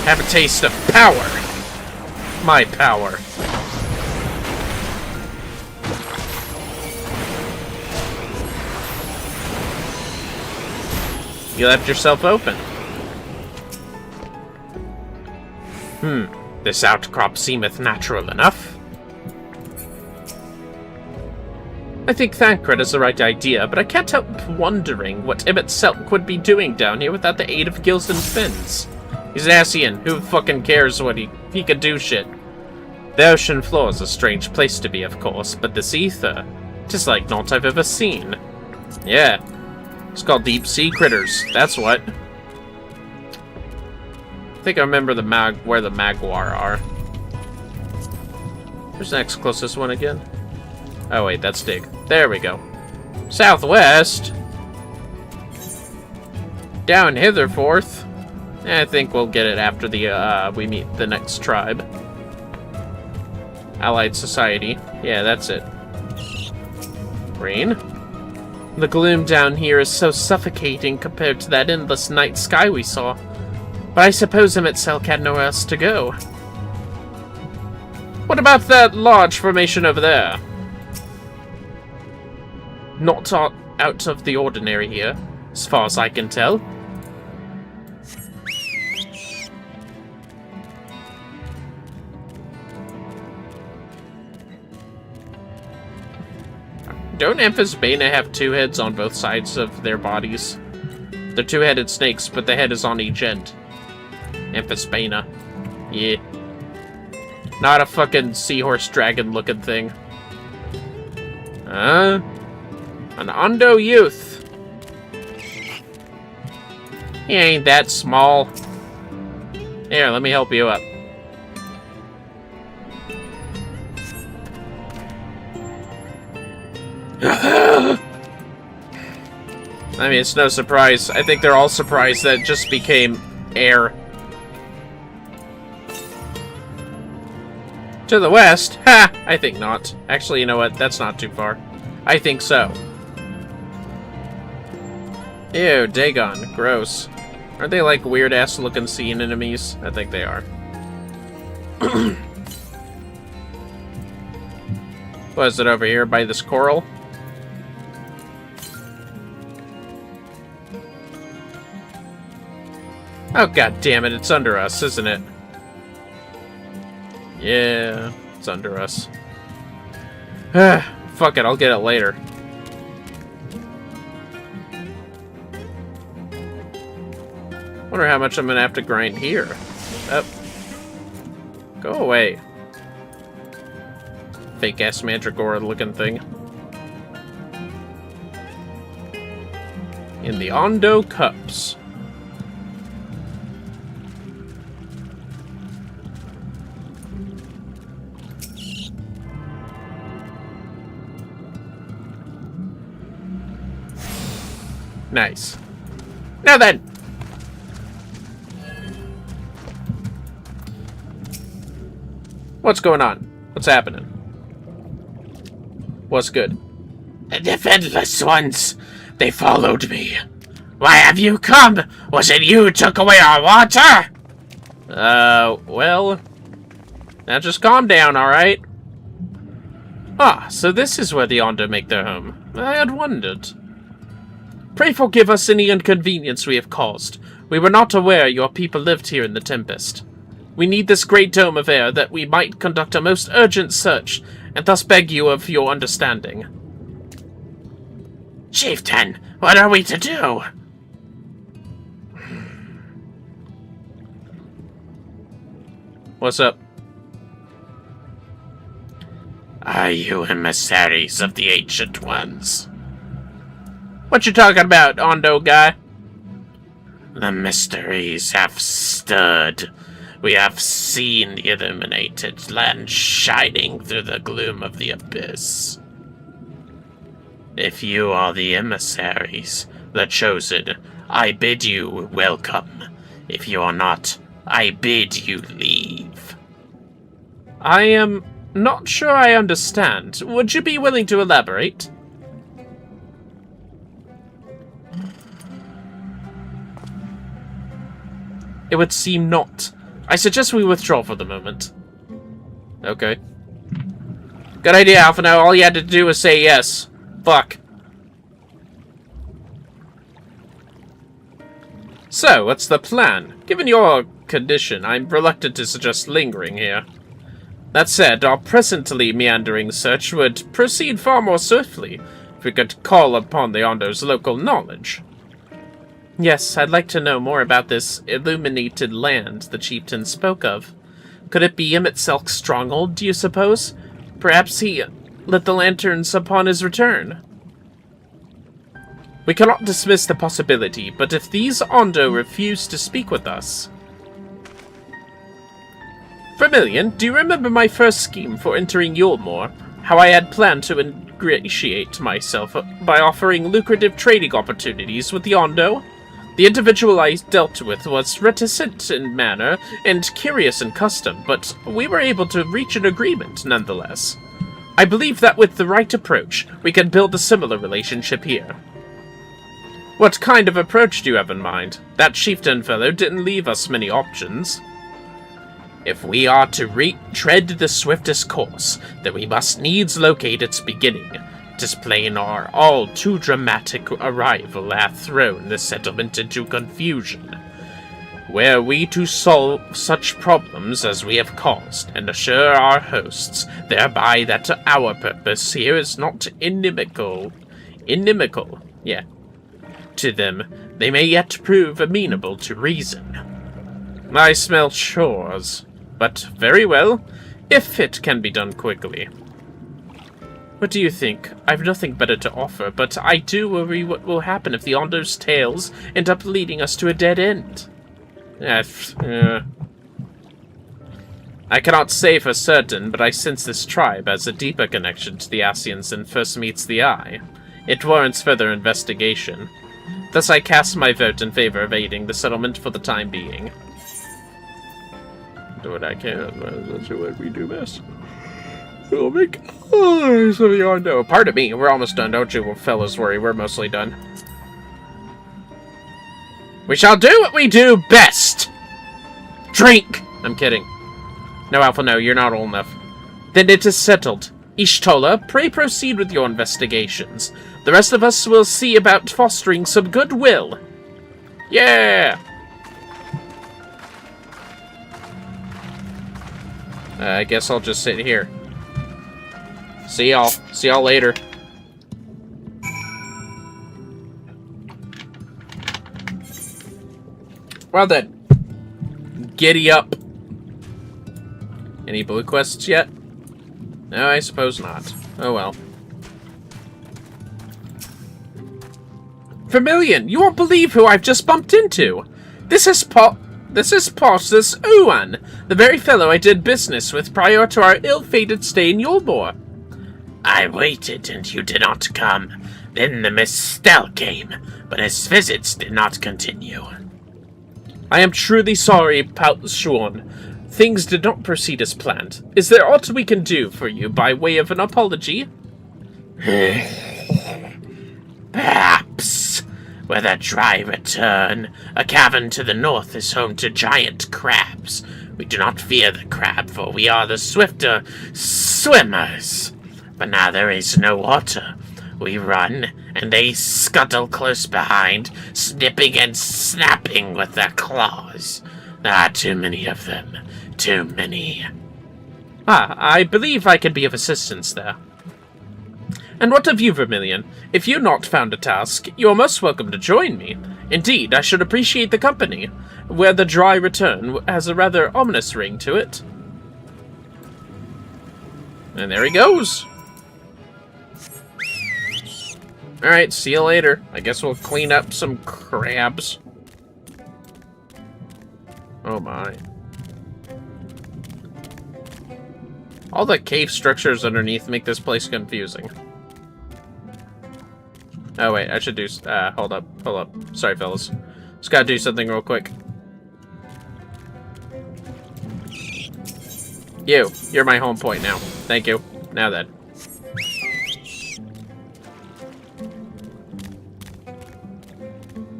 Have a taste of power. My power. You left yourself open. This outcrop seemeth natural enough. I think Thancred is the right idea, but I can't help wondering what Silk would be doing down here without the aid of gills and fins. He's Asian. Who fucking cares what he could do shit? The ocean floor is a strange place to be, of course, but this ether, 'tis like naught I've ever seen. Yeah. It's called deep sea critters. That's what. I think I remember where the Magwar are. Where's the next closest one again? Oh wait, that's Dig. There we go. Southwest. Down hitherforth. I think we'll get it after we meet the next tribe. Allied Society. Yeah, that's it. Rain. The gloom down here is so suffocating compared to that endless night sky we saw. But I suppose Silk had nowhere else to go. What about that large formation over there? Not out of the ordinary here, as far as I can tell. Don't Amphisbaena have two heads on both sides of their bodies? They're two-headed snakes, but the head is on each end. Amphisbaena. Yeah. Not a fucking seahorse dragon looking thing. An Undo youth. He ain't that small. Here, let me help you up. I mean, it's no surprise. I think they're all surprised that it just became air. To the west? Ha! I think not. Actually, you know what? That's not too far. I think so. Ew, Dagon. Gross. Aren't they like weird-ass looking sea enemies? I think they are. What is it over here by this coral? Oh, god damn it, it's under us, isn't it? Yeah, it's under us. Fuck it, I'll get it later. Wonder how much I'm gonna have to grind here. Oh. Go away. Fake-ass mandragora looking thing. In the Ondo cups. Nice. Now then! What's going on? What's happening? What's good? The defenseless ones! They followed me. Why have you come? Was it you who took away our water? Well... Now just calm down, alright? Ah, so this is where the Ondo make their home. I had wondered. Pray forgive us any inconvenience we have caused. We were not aware your people lived here in the Tempest. We need this great dome of air that we might conduct a most urgent search, and thus beg you of your understanding. Chieftain, what are we to do? What's up? Are you emissaries of the Ancient Ones? What you talking about, Ondo guy? The mysteries have stirred. We have seen the illuminated land shining through the gloom of the abyss. If you are the emissaries, the chosen, I bid you welcome. If you are not, I bid you leave. I am not sure I understand. Would you be willing to elaborate? It would seem not. I suggest we withdraw for the moment. Okay. Good idea, Alpha. Now all you had to do was say yes. Fuck. So, what's the plan? Given your condition, I'm reluctant to suggest lingering here. That said, our presently meandering search would proceed far more swiftly if we could call upon the Ondo's local knowledge. Yes, I'd like to know more about this illuminated land the chieftain spoke of. Could it be Emitselk's stronghold, do you suppose? Perhaps he lit the lanterns upon his return. We cannot dismiss the possibility, but if these Ondo refuse to speak with us... Vermillion, do you remember my first scheme for entering Yulmore? How I had planned to ingratiate myself by offering lucrative trading opportunities with the Ondo? The individual I dealt with was reticent in manner and curious in custom, but we were able to reach an agreement nonetheless. I believe that with the right approach, we can build a similar relationship here. What kind of approach do you have in mind? That chieftain fellow didn't leave us many options. If we are to tread the swiftest course, then we must needs locate its beginning. 'Tis plain our all too dramatic arrival hath thrown the settlement into confusion. Were we to solve such problems as we have caused, and assure our hosts thereby that our purpose here is not inimical, to them, they may yet prove amenable to reason. I smell chores, but very well, if it can be done quickly. What do you think? I've nothing better to offer, but I do worry what will happen if the Ondo's tales end up leading us to a dead end. I cannot say for certain, but I sense this tribe has a deeper connection to the Ascians than first meets the eye. It warrants further investigation. Thus I cast my vote in favor of aiding the settlement for the time being. Do what I can, that's what we do best. We'll make eyes of the Ondo. Pardon me, we're almost done, don't you fellas worry, we're mostly done. We shall do what we do best! Drink! I'm kidding. No, Alpha, no, you're not old enough. Then it is settled. Ishtola, pray proceed with your investigations. The rest of us will see about fostering some goodwill. Yeah! I guess I'll just sit here. See y'all. See y'all later. Well then. Giddy up. Any blue quests yet? No, I suppose not. Oh well. Vermillion, you won't believe who I've just bumped into. This is Portus Uan, the very fellow I did business with prior to our ill-fated stay in Yulbor. I waited and you did not come. Then the Mistel came, but his visits did not continue. I am truly sorry, Pautsuon. Things did not proceed as planned. Is there aught we can do for you by way of an apology? Perhaps. With a dry return, a cavern to the north is home to giant crabs. We do not fear the crab, for we are the swifter swimmers. But now there is no water. We run, and they scuttle close behind, snipping and snapping with their claws. There are too many of them. Too many. Ah, I believe I can be of assistance there. And what of you, Vermillion? If you not found a task, you are most welcome to join me. Indeed, I should appreciate the company, where the dry return has a rather ominous ring to it. And there he goes. Alright, see you later. I guess we'll clean up some crabs. Oh my. All the cave structures underneath make this place confusing. Oh wait, I should do, hold up. Sorry fellas. Just gotta do something real quick. You're my home point now. Thank you. Now then.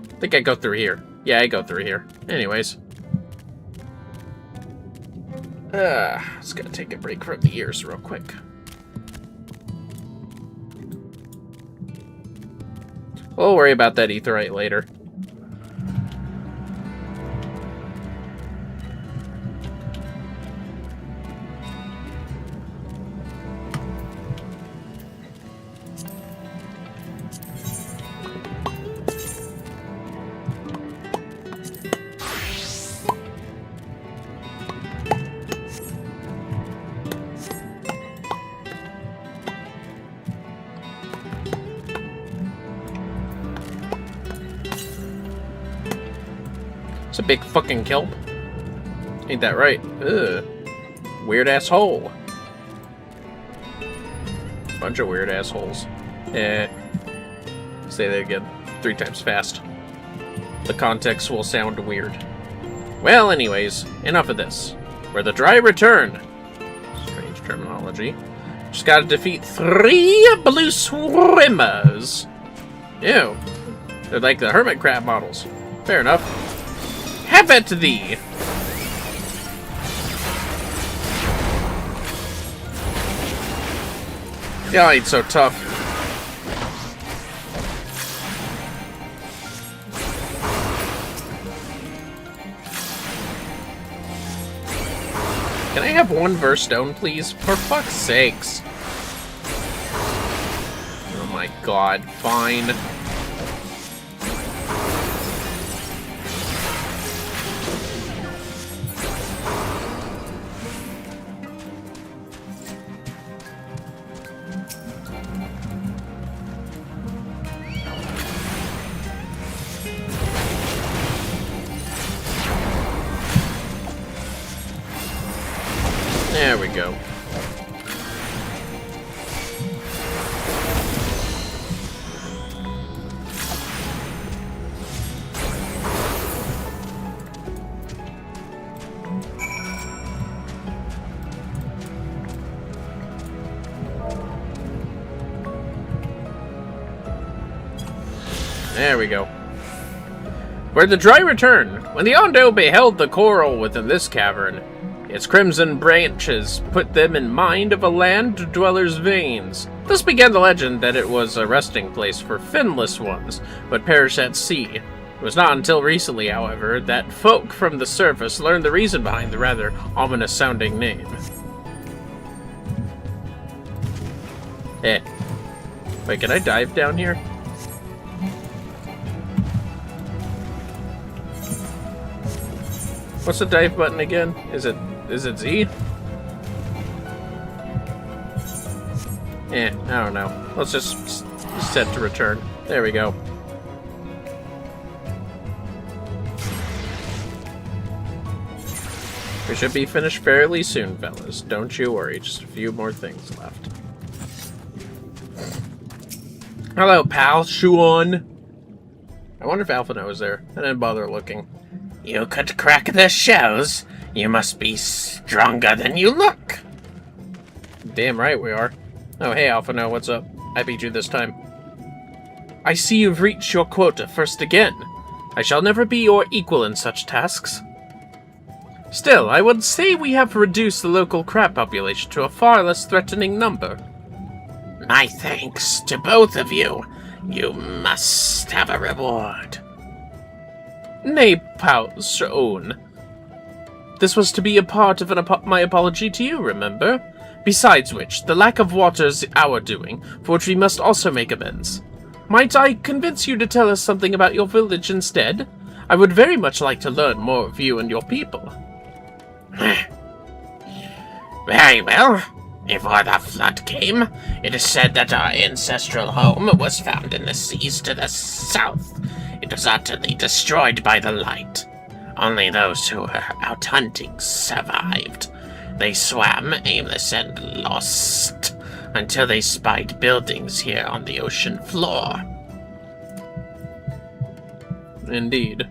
I think I go through here. Yeah, I go through here. Anyways. Just gotta take a break from the ears real quick. We'll worry about that etherite later. It's a big fucking kelp. Ain't that right? Ugh. Weird ass hole. Bunch of weird assholes. Say that again 3 times fast. The context will sound weird. Well, anyways, enough of this. Where the dry return. Strange terminology. Just gotta defeat 3 blue swimmers. Ew. They're like the hermit crab models. Fair enough. Have at thee! Y'all ain't so tough. Can I have 1 verse stone, please? For fuck's sakes. Oh my god, fine. There we go. There we go. Where the dry return, when the Ondo beheld the coral within this cavern, its crimson branches put them in mind of a land dweller's veins. Thus began the legend that it was a resting place for finless ones, but perish at sea. It was not until recently, however, that folk from the surface learned the reason behind the rather ominous-sounding name. Wait, can I dive down here? What's the dive button again? Is it Z? I don't know. Let's just set to return. There we go. We should be finished fairly soon, fellas. Don't you worry. Just a few more things left. Hello, pal. Shuon. I wonder if Alphino was there. I didn't bother looking. You could crack the shells. You must be stronger than you look. Damn right we are. Oh, hey, Alphino. What's up? I beat you this time. I see you've reached your quota first again. I shall never be your equal in such tasks. Still, I would say we have reduced the local crab population to a far less threatening number. My thanks to both of you. You must have a reward. Nay, pals, own. This was to be a part of my apology to you, remember? Besides which, the lack of water is our doing, for which we must also make amends. Might I convince you to tell us something about your village instead? I would very much like to learn more of you and your people. Very well. Before the flood came, it is said that our ancestral home was found in the seas to the south. It was utterly destroyed by the light. Only those who were out hunting survived. They swam aimless and lost until they spied buildings here on the ocean floor. Indeed.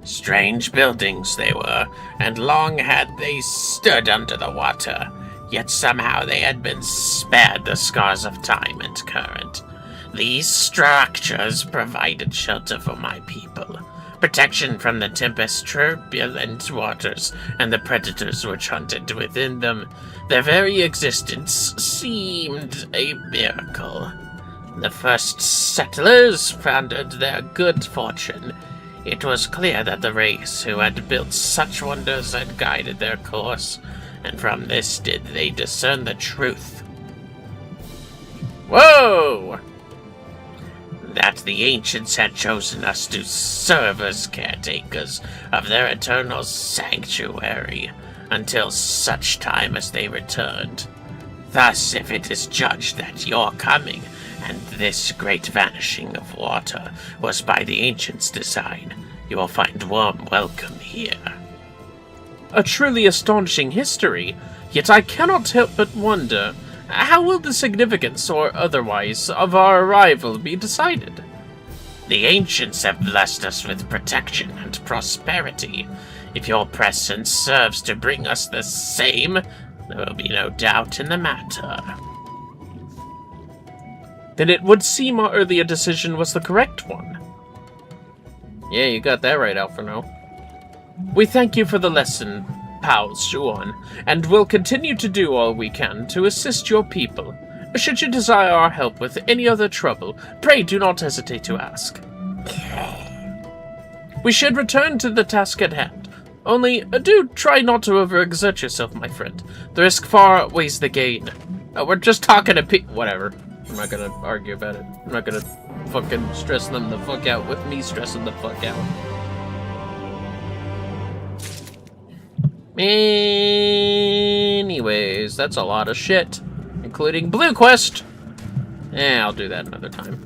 Strange buildings they were, and long had they stood under the water, yet somehow they had been spared the scars of time and current. These structures provided shelter for my people, protection from the tempest's turbulent waters and the predators which hunted within them. Their very existence seemed a miracle. The first settlers founded their good fortune. It was clear that the race who had built such wonders had guided their course, and from this did they discern the truth. Whoa! That the ancients had chosen us to serve as caretakers of their eternal sanctuary until such time as they returned. Thus, if it is judged that your coming and this great vanishing of water was by the ancients' design, you will find warm welcome here. A truly astonishing history, yet I cannot help but wonder, how will the significance, or otherwise, of our arrival be decided? The ancients have blessed us with protection and prosperity. If your presence serves to bring us the same, there will be no doubt in the matter. Then it would seem our earlier decision was the correct one. Yeah, you got that right, Alphino. We thank you for the lesson, pals Shuon, and will continue to do all we can to assist your people. Should you desire our help with any other trouble, pray do not hesitate to ask. We should return to the task at hand. Only, do try not to overexert yourself, my friend. The risk far outweighs the gain. We're just talking to whatever. I'm not gonna argue about it. I'm not gonna fucking stress them the fuck out with me stressing the fuck out. Anyways, that's a lot of shit. Including Blue Quest! I'll do that another time.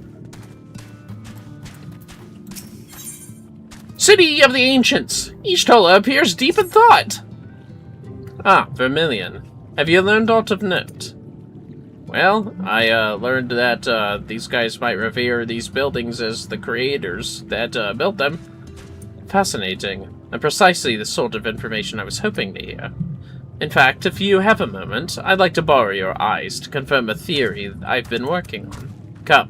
City of the Ancients! Y'shtola appears deep in thought! Ah, Vermillion. Have you learned aught of note? Well, I learned that these guys might revere these buildings as the creators that built them. Fascinating, and precisely the sort of information I was hoping to hear. In fact, if you have a moment, I'd like to borrow your eyes to confirm a theory I've been working on. Come.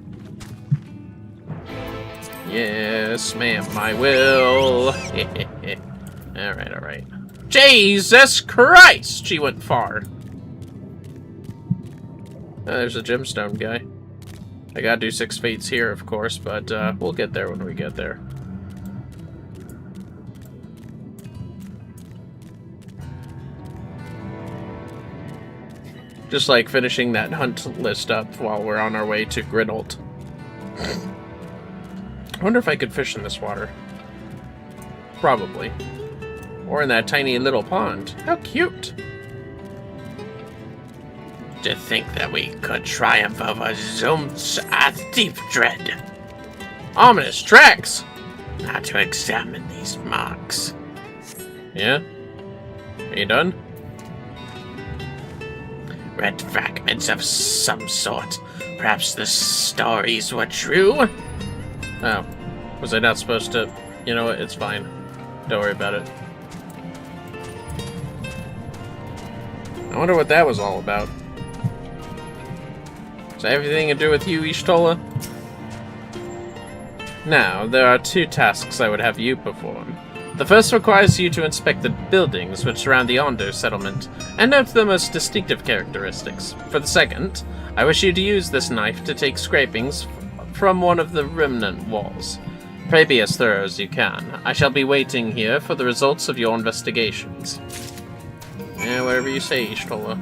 Yes, ma'am, I will. Alright, alright. Jesus Christ! She went far. Oh, there's a gemstone guy. I gotta do 6 fates here, of course, but we'll get there when we get there. Just like finishing that hunt list up while we're on our way to Grinald. I wonder if I could fish in this water. Probably. Or in that tiny little pond. How cute! To think that we could triumph over Zoom's deep dread. Ominous tracks! Now to examine these marks. Yeah? Are you done? Red fragments of some sort. Perhaps the stories were true? Oh. Was I not supposed to... You know what? It's fine. Don't worry about it. I wonder what that was all about. Does that have anything to do with you, Y'shtola? Now, there are 2 tasks I would have you perform. The first requires you to inspect the buildings which surround the Ondo settlement, and note the most distinctive characteristics. For the second, I wish you to use this knife to take scrapings from one of the remnant walls. Pray be as thorough as you can. I shall be waiting here for the results of your investigations. Yeah, whatever you say, Y'shtola.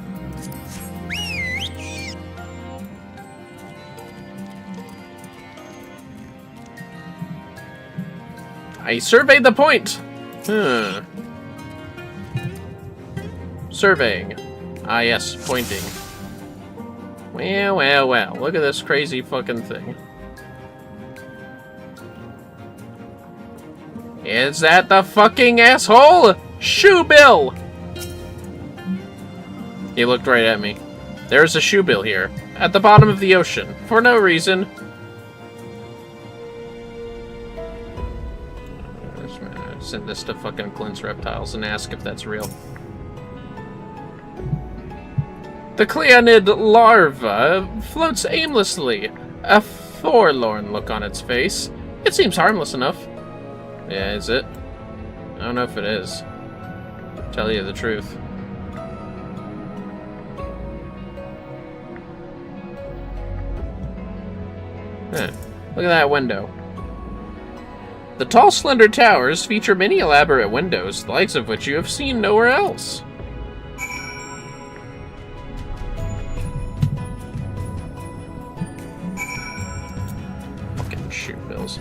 I surveyed the point! Surveying. Ah, yes, pointing. Well, well, well. Look at this crazy fucking thing. Is that the fucking asshole? Shoebill! He looked right at me. There's a shoebill here, at the bottom of the ocean, for no reason. Send this to fucking Clint's Reptiles and ask if that's real. The Cleonid larva floats aimlessly, a forlorn look on its face. It seems harmless enough. Yeah, is it? I don't know if it is. To tell you the truth. Huh. Look at that window. The tall, slender towers feature many elaborate windows, the likes of which you have seen nowhere else. Fucking shoebills.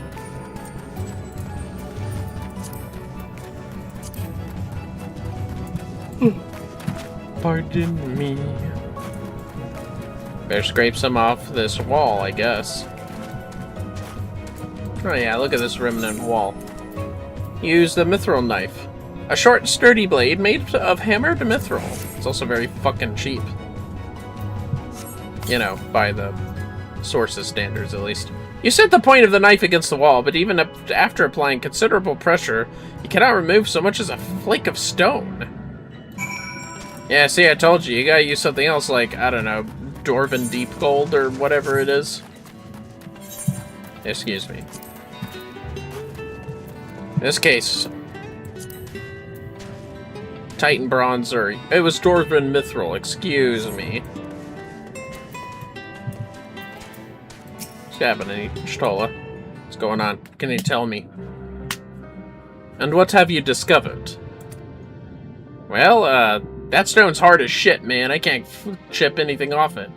Pardon me. Better scrape some off this wall, I guess. Oh yeah, look at this remnant wall. Use the mithril knife. A short, sturdy blade made of hammered mithril. It's also very fucking cheap. You know, by the source's standards, at least. You set the point of the knife against the wall, but even after applying considerable pressure, you cannot remove so much as a flake of stone. Yeah, see, I told you. You gotta use something else like, I don't know, Dwarven Deep Gold or whatever it is. Excuse me. In this case, Titan Bronze, or it was Dwarven Mithril, excuse me. What's happening, Y'shtola? What's going on? Can you tell me? And what have you discovered? Well, that stone's hard as shit, man. I can't chip anything off it.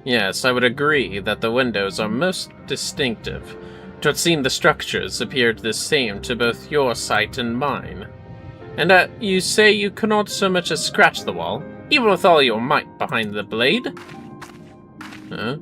Yes, I would agree that the windows are most distinctive. It would seem the structures appeared the same to both your sight and mine. And you say you cannot so much as scratch the wall, even with all your might behind the blade? Huh?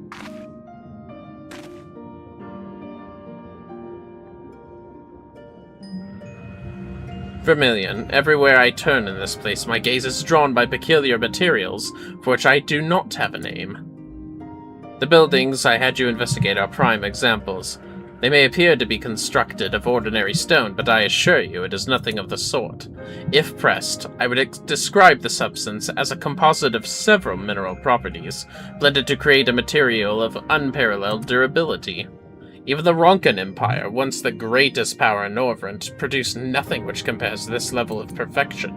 Vermillion, everywhere I turn in this place, my gaze is drawn by peculiar materials, for which I do not have a name. The buildings I had you investigate are prime examples. They may appear to be constructed of ordinary stone, but I assure you it is nothing of the sort. If pressed, I would describe the substance as a composite of several mineral properties, blended to create a material of unparalleled durability. Even the Ronkan Empire, once the greatest power in Norvrent, produced nothing which compares to this level of perfection.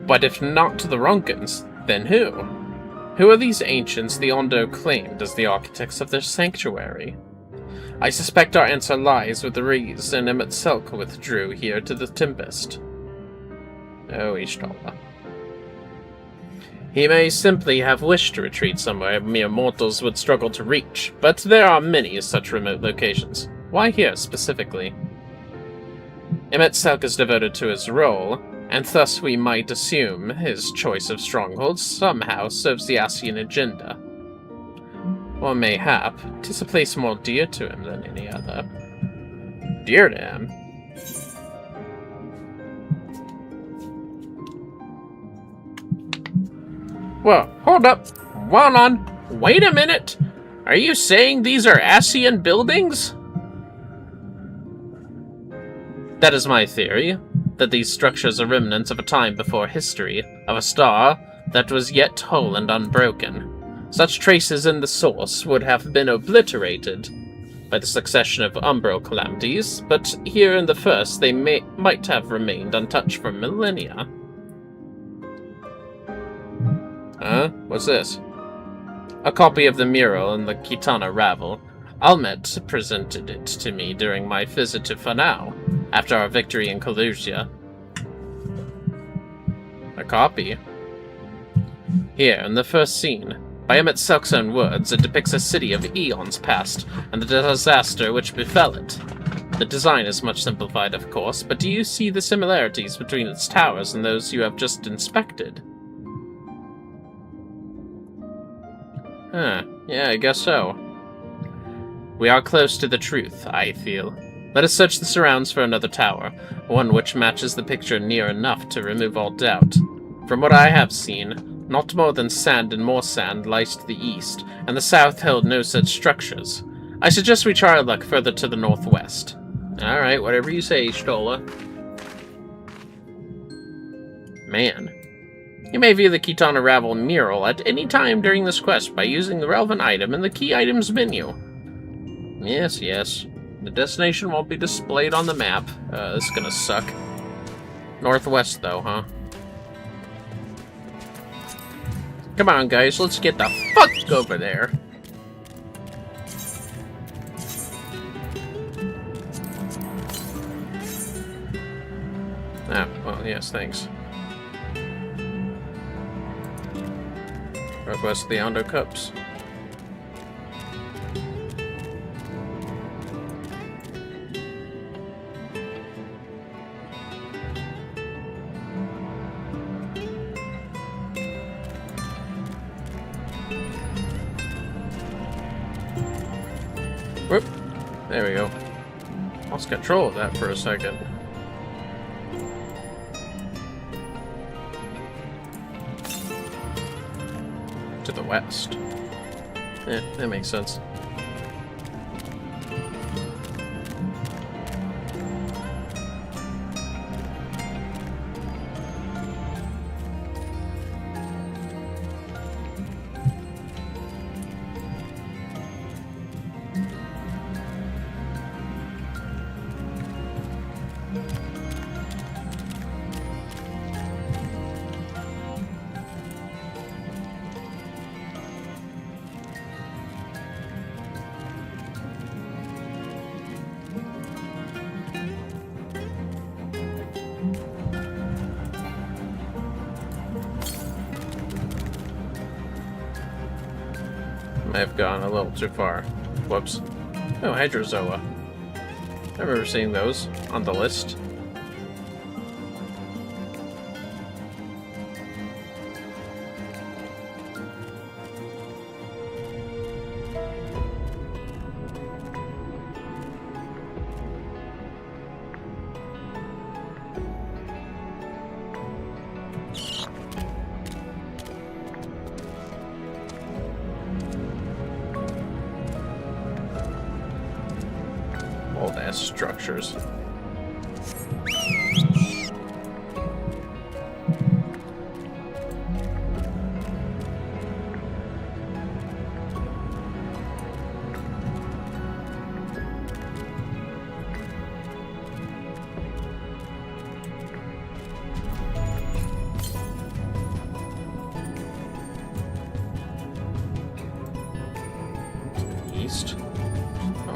But if not the Ronkans, then who? Who are these ancients the Ondo claimed as the architects of their sanctuary? I suspect our answer lies with the Rees, and Emotes withdrew here to the Tempest. Oh, Ishtola. He may simply have wished to retreat somewhere mere mortals would struggle to reach, but there are many such remote locations. Why here, specifically? Emotes is devoted to his role, and thus we might assume his choice of strongholds somehow serves the Ascian agenda. Or mayhap, 'tis a place more dear to him than any other. Dear to him? Well, hold up. Hold on. Wait a minute. Are you saying these are Ascian buildings? That is my theory, that these structures are remnants of a time before history, of a star that was yet whole and unbroken. Such traces in the source would have been obliterated by the succession of umbral calamities, but here in the first they might have remained untouched for millennia. Huh? What's this? A copy of the mural in the Kitana Ravel. Almet presented it to me during my visit to Fanao, after our victory in Kalusia. A copy? Here, in the first scene, by Emotes' own words, it depicts a city of eons past, and the disaster which befell it. The design is much simplified, of course, but do you see the similarities between its towers and those you have just inspected? Huh, yeah, I guess so. We are close to the truth, I feel. Let us search the surrounds for another tower, one which matches the picture near enough to remove all doubt. From what I have seen, not more than sand and more sand lies to the east, and the south held no such structures. I suggest we try our luck further to the northwest. Alright, whatever you say, Stola. Man. You may view the Kitana Ravel mural at any time during this quest by using the relevant item in the key items menu. Yes, yes. The destination won't be displayed on the map. This is gonna suck. Northwest, though, huh? Come on, guys, let's get the fuck over there. Ah, well, yes, thanks. Northwest of the Ondo Cups. Whoop. There we go. Lost control of that for a second. To the west. Yeah, that makes sense. I've gone a little too far. Whoops. Oh, Hydrozoa. I remember seeing those on the list. Old-ass structures.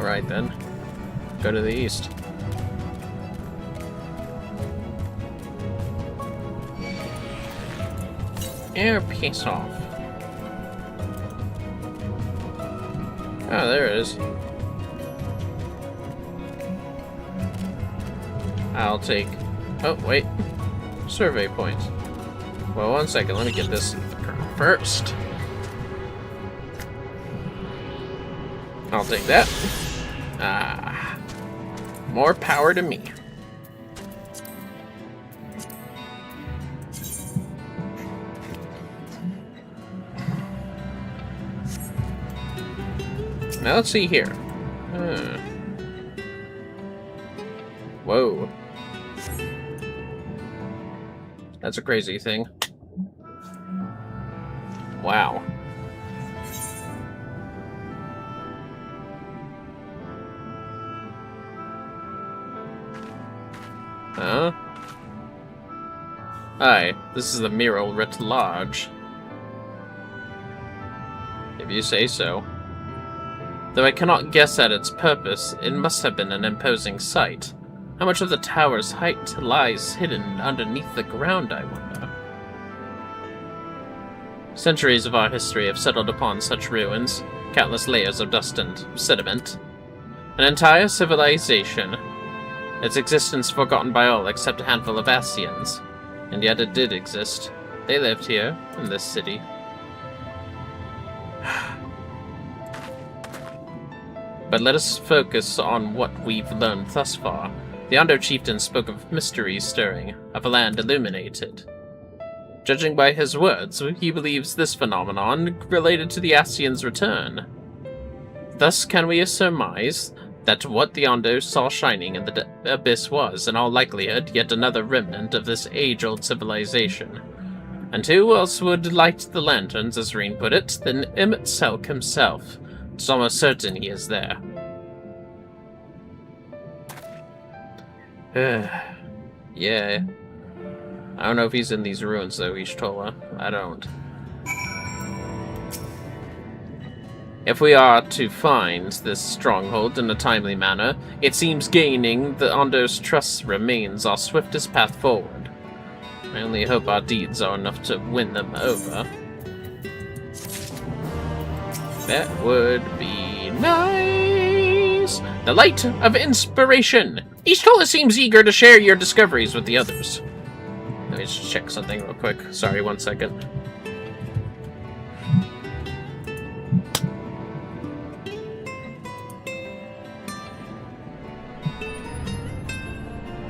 Alright then. Go to the east. Air, piss off. Oh, there it is. I'll take... Oh, wait. Survey point. Well, 1 second. Let me get this first. I'll take that. Ah. More power to me. Now let's see here. Whoa. That's a crazy thing. Wow. Huh? Hi, this is the mural writ large. If you say so. Though I cannot guess at its purpose, it must have been an imposing sight. How much of the tower's height lies hidden underneath the ground, I wonder? Centuries of our history have settled upon such ruins, countless layers of dust and sediment. An entire civilization, its existence forgotten by all except a handful of Asians. And yet it did exist. They lived here, in this city. But let us focus on what we've learned thus far. The Ondo chieftain spoke of mysteries stirring, of a land illuminated. Judging by his words, he believes this phenomenon related to the Asians' return. Thus can we surmise that what the Ondo saw shining in the abyss was, in all likelihood, yet another remnant of this age-old civilization. And who else would light the lanterns, as Reen put it, than Emotes himself? It's almost certain he is there. Yeah. I don't know if he's in these ruins, though, Ishtola. I don't. If we are to find this stronghold in a timely manner, it seems gaining the Ondo's trust remains our swiftest path forward. I only hope our deeds are enough to win them over. That would be nice. The light of inspiration. Ishtola seems eager to share your discoveries with the others. Let me just check something real quick. Sorry, 1 second.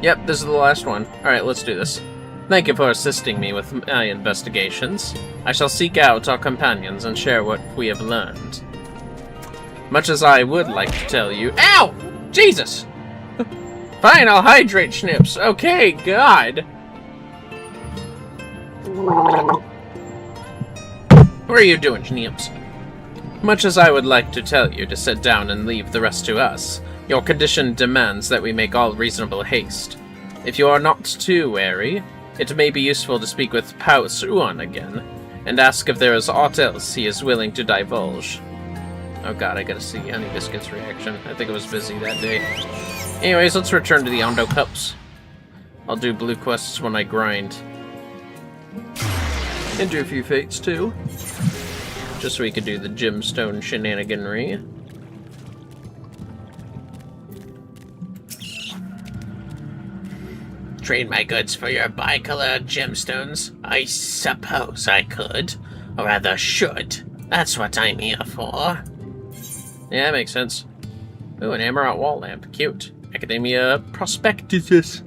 Yep, this is the last one. Alright, let's do this. Thank you for assisting me with my investigations. I shall seek out our companions and share what we have learned. Much as I would like to tell you— Ow! Jesus! Fine, I'll hydrate, Schnips. Okay, God. What are you doing, Schnips? Much as I would like to tell you to sit down and leave the rest to us, your condition demands that we make all reasonable haste. If you are not too wary, it may be useful to speak with Pao Suan again, and ask if there is aught else he is willing to divulge. Oh god, I gotta see Honey Biscuit's reaction. I think it was busy that day. Anyways, let's return to the Ondo Cups. I'll do blue quests when I grind. And do a few fates too. Just so we could do the gemstone shenaniganry. Trade my goods for your bicolor gemstones? I suppose I could. Or rather should. That's what I'm here for. Yeah, that makes sense. Ooh, an Amaranth wall lamp. Cute. Academia Prospectus.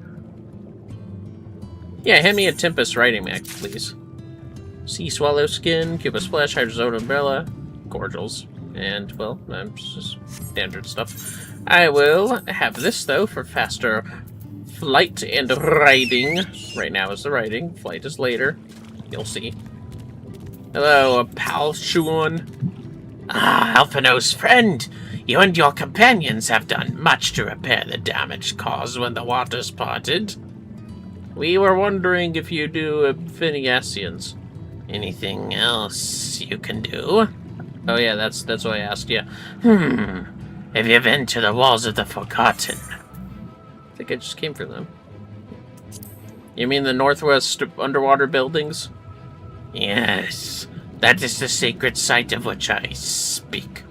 Yeah, hand me a Tempest writing mat, please. Sea Swallow Skin, Cuba Splash, Hydrozone Umbrella, Cordials, and, well, just standard stuff. I will have this, though, for faster flight and riding. Right now is the riding. Flight is later. You'll see. Hello, Pal Shuon. Ah, Alphino's friend! You and your companions have done much to repair the damage caused when the waters parted. We were wondering if you do Phineasians. Anything else you can do? Oh yeah, that's why I asked you. Have you been to the walls of the Forgotten? I think I just came for them. You mean the northwest underwater buildings? Yes, that is the sacred site of which I speak.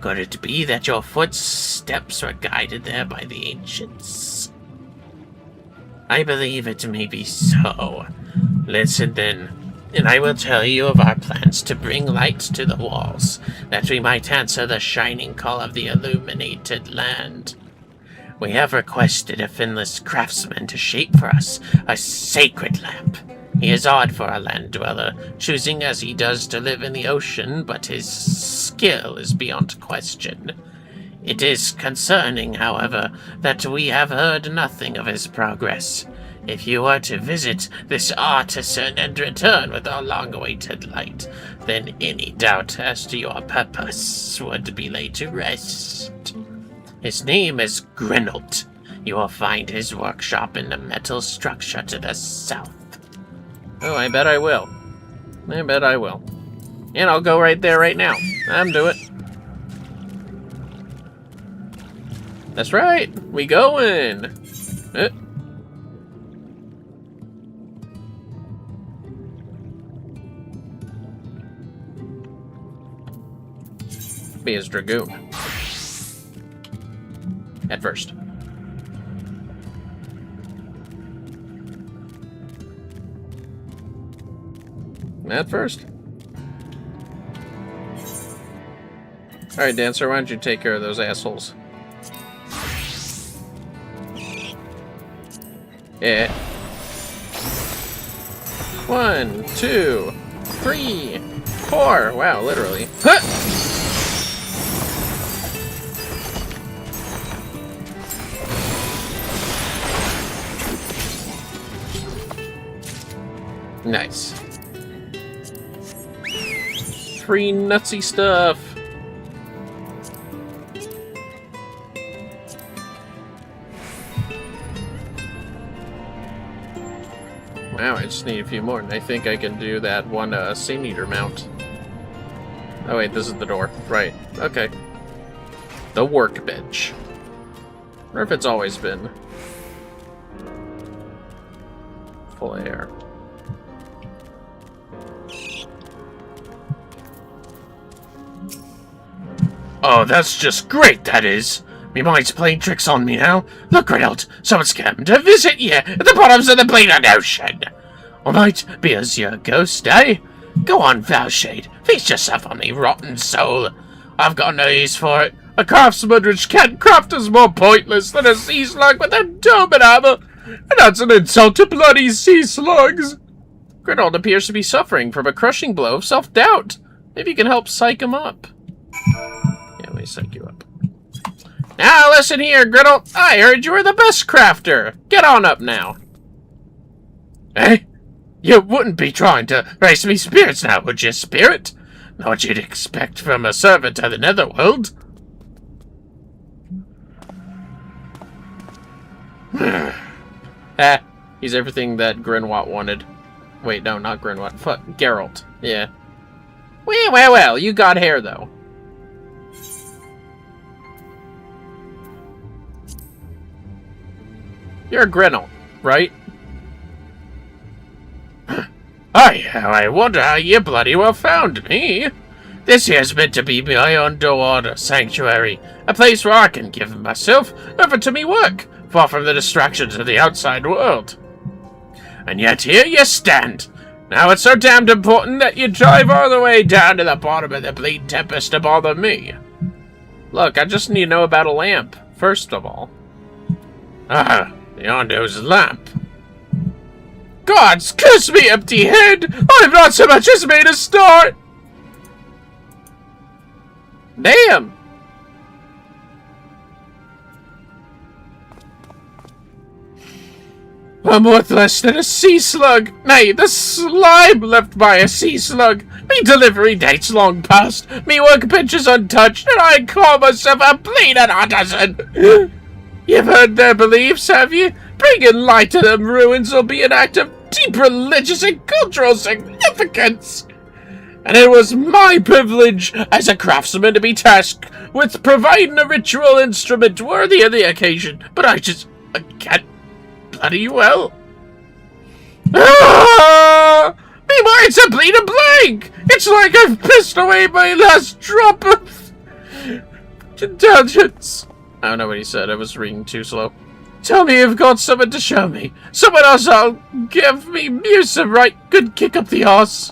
Could it be that your footsteps were guided there by the ancients? I believe it may be so. Listen then, and I will tell you of our plans to bring light to the walls, that we might answer the shining call of the illuminated land. We have requested a finless craftsman to shape for us a sacred lamp. He is odd for a land dweller, choosing as he does to live in the ocean, but his skill is beyond question. It is concerning, however, that we have heard nothing of his progress. If you were to visit this artisan and return with our long-awaited light, then any doubt as to your purpose would be laid to rest. His name is Grinold. You will find his workshop in the metal structure to the south. Oh, I bet I will. I bet I will. And I'll go right there right now. I'm doing it. That's right. We going. Be his dragoon. At first. At first. Alright, Dancer, why don't you take care of those assholes? Yeah. 1, 2, 3, 4. Wow, literally. Huh! Nice. Free nutsy stuff. Wow, I just need a few more, and I think I can do that one Sin Eater mount. Oh wait, this is the door. Right. Okay. The workbench. I wonder if it's always been full of air. Oh, that's just great, that is. Me mind's playing tricks on me now. Look, Grinold, someone's come to visit you at the bottoms of the bleeding ocean. Or might be as your ghost, eh? Go on, Valshade, feast yourself on me, rotten soul. I've got no use for it. A craftsman which can't craft is more pointless than a sea slug with a dome and hammer. And that's an insult to bloody sea slugs. Grinold appears to be suffering from a crushing blow of self-doubt. Maybe you can help psych him up. Yeah, let me psych you up. Now listen here, Grinold. I heard you were the best crafter. Get on up now. Eh? You wouldn't be trying to raise me spirits now, would you, spirit? Not what you'd expect from a servant of the netherworld. He's everything that Grinwat wanted. Wait, no, not Grinwat. Fuck, Geralt. Yeah. Well, you got hair, though. You're a Grinold, right? I wonder how you bloody well found me. This here's meant to be my underwater sanctuary, a place where I can give myself over to me work, far from the distractions of the outside world. And yet here you stand. Now it's so damned important that you drive all the way down to the bottom of the Bleed Tempest to bother me. Look, I just need to know about a lamp, first of all. Yonder's lamp. Gods, curse me, empty head! I've not so much as made a start! Damn! I'm worth less than a sea slug! Nay, the slime left by a sea slug! Me delivery date's long past, me workbench is untouched, and I call myself a bleeding artisan! You've heard their beliefs, have you? Bringing light to them ruins will be an act of deep religious and cultural significance! and it was my privilege as a craftsman to be tasked with providing a ritual instrument worthy of the occasion, but I can't bloody well. Ah! Me mind's a bleeding blank! It's like I've pissed away my last drop of intelligence. I don't know what he said, I was reading too slow. Tell me you've got someone to show me. Someone else I'll give me some right good kick up the arse.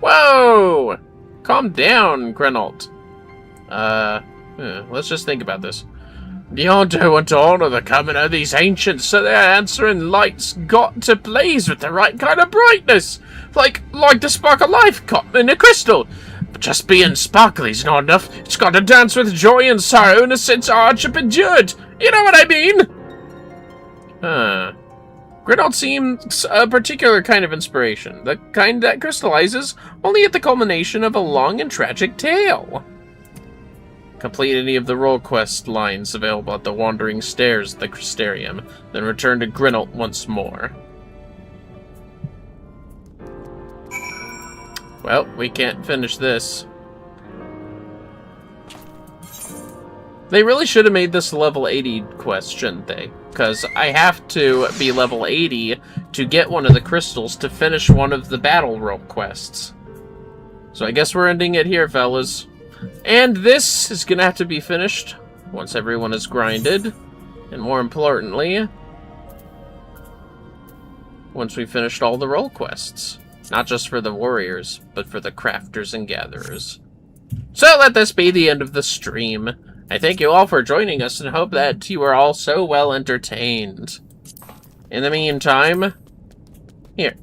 Whoa! Calm down, Grenold. Let's just think about this. Beyonder went on of the coming of these ancients, so their answering lights got to blaze with the right kind of brightness. Like the spark of life caught in a crystal. But just being sparkly's not enough. It's got to dance with joy and sorrow in a sense hardship endured. You know what I mean? Grenold seems a particular kind of inspiration. The kind that crystallizes only at the culmination of a long and tragic tale. Complete any of the role quest lines available at the Wandering Stairs of the Crystarium, then return to Grenold once more. Well, we can't finish this. They really should have made this a level 80 quest, shouldn't they? Because I have to be level 80 to get one of the crystals to finish one of the battle role quests. So I guess we're ending it here, fellas. And this is gonna have to be finished once everyone is grinded. And more importantly, once we finished all the role quests. Not just for the warriors, but for the crafters and gatherers. So let this be the end of the stream. I thank you all for joining us and hope that you are all so well entertained. In the meantime, here.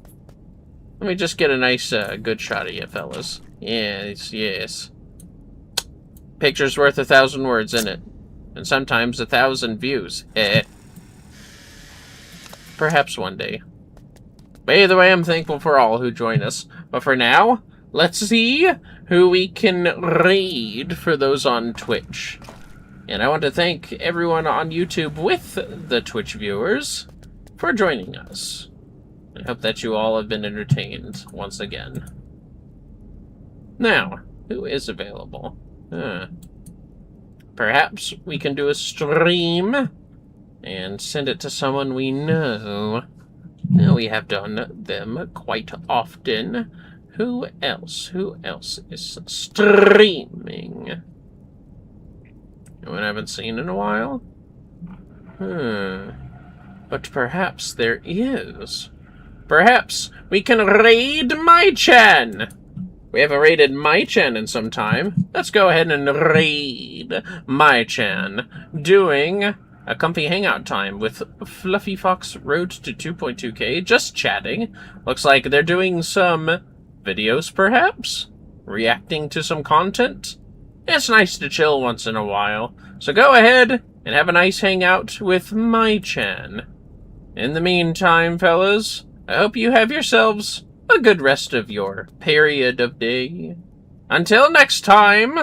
Let me just get a nice, good shot of you, fellas. Yes, yes. Picture's worth 1,000 words, in it. And sometimes 1,000 views. Perhaps one day. But either way, I'm thankful for all who join us. But for now, let's see who we can raid for those on Twitch. And I want to thank everyone on YouTube with the Twitch viewers for joining us. I hope that you all have been entertained once again. Now, who is available? Perhaps we can do a stream and send it to someone we know. We have done them quite often. Who else? Who else is streaming? No one I haven't seen in a while? But perhaps there is. Perhaps we can raid MyChan! We haven't raided MyChan in some time. Let's go ahead and raid MyChan. Doing a comfy hangout time with Fluffy Fox Road to 2.2k. Just chatting. Looks like they're doing some videos, perhaps? Reacting to some content? It's nice to chill once in a while. So go ahead and have a nice hangout with MyChan. In the meantime, fellas, I hope you have yourselves a good rest of your period of day. Until next time!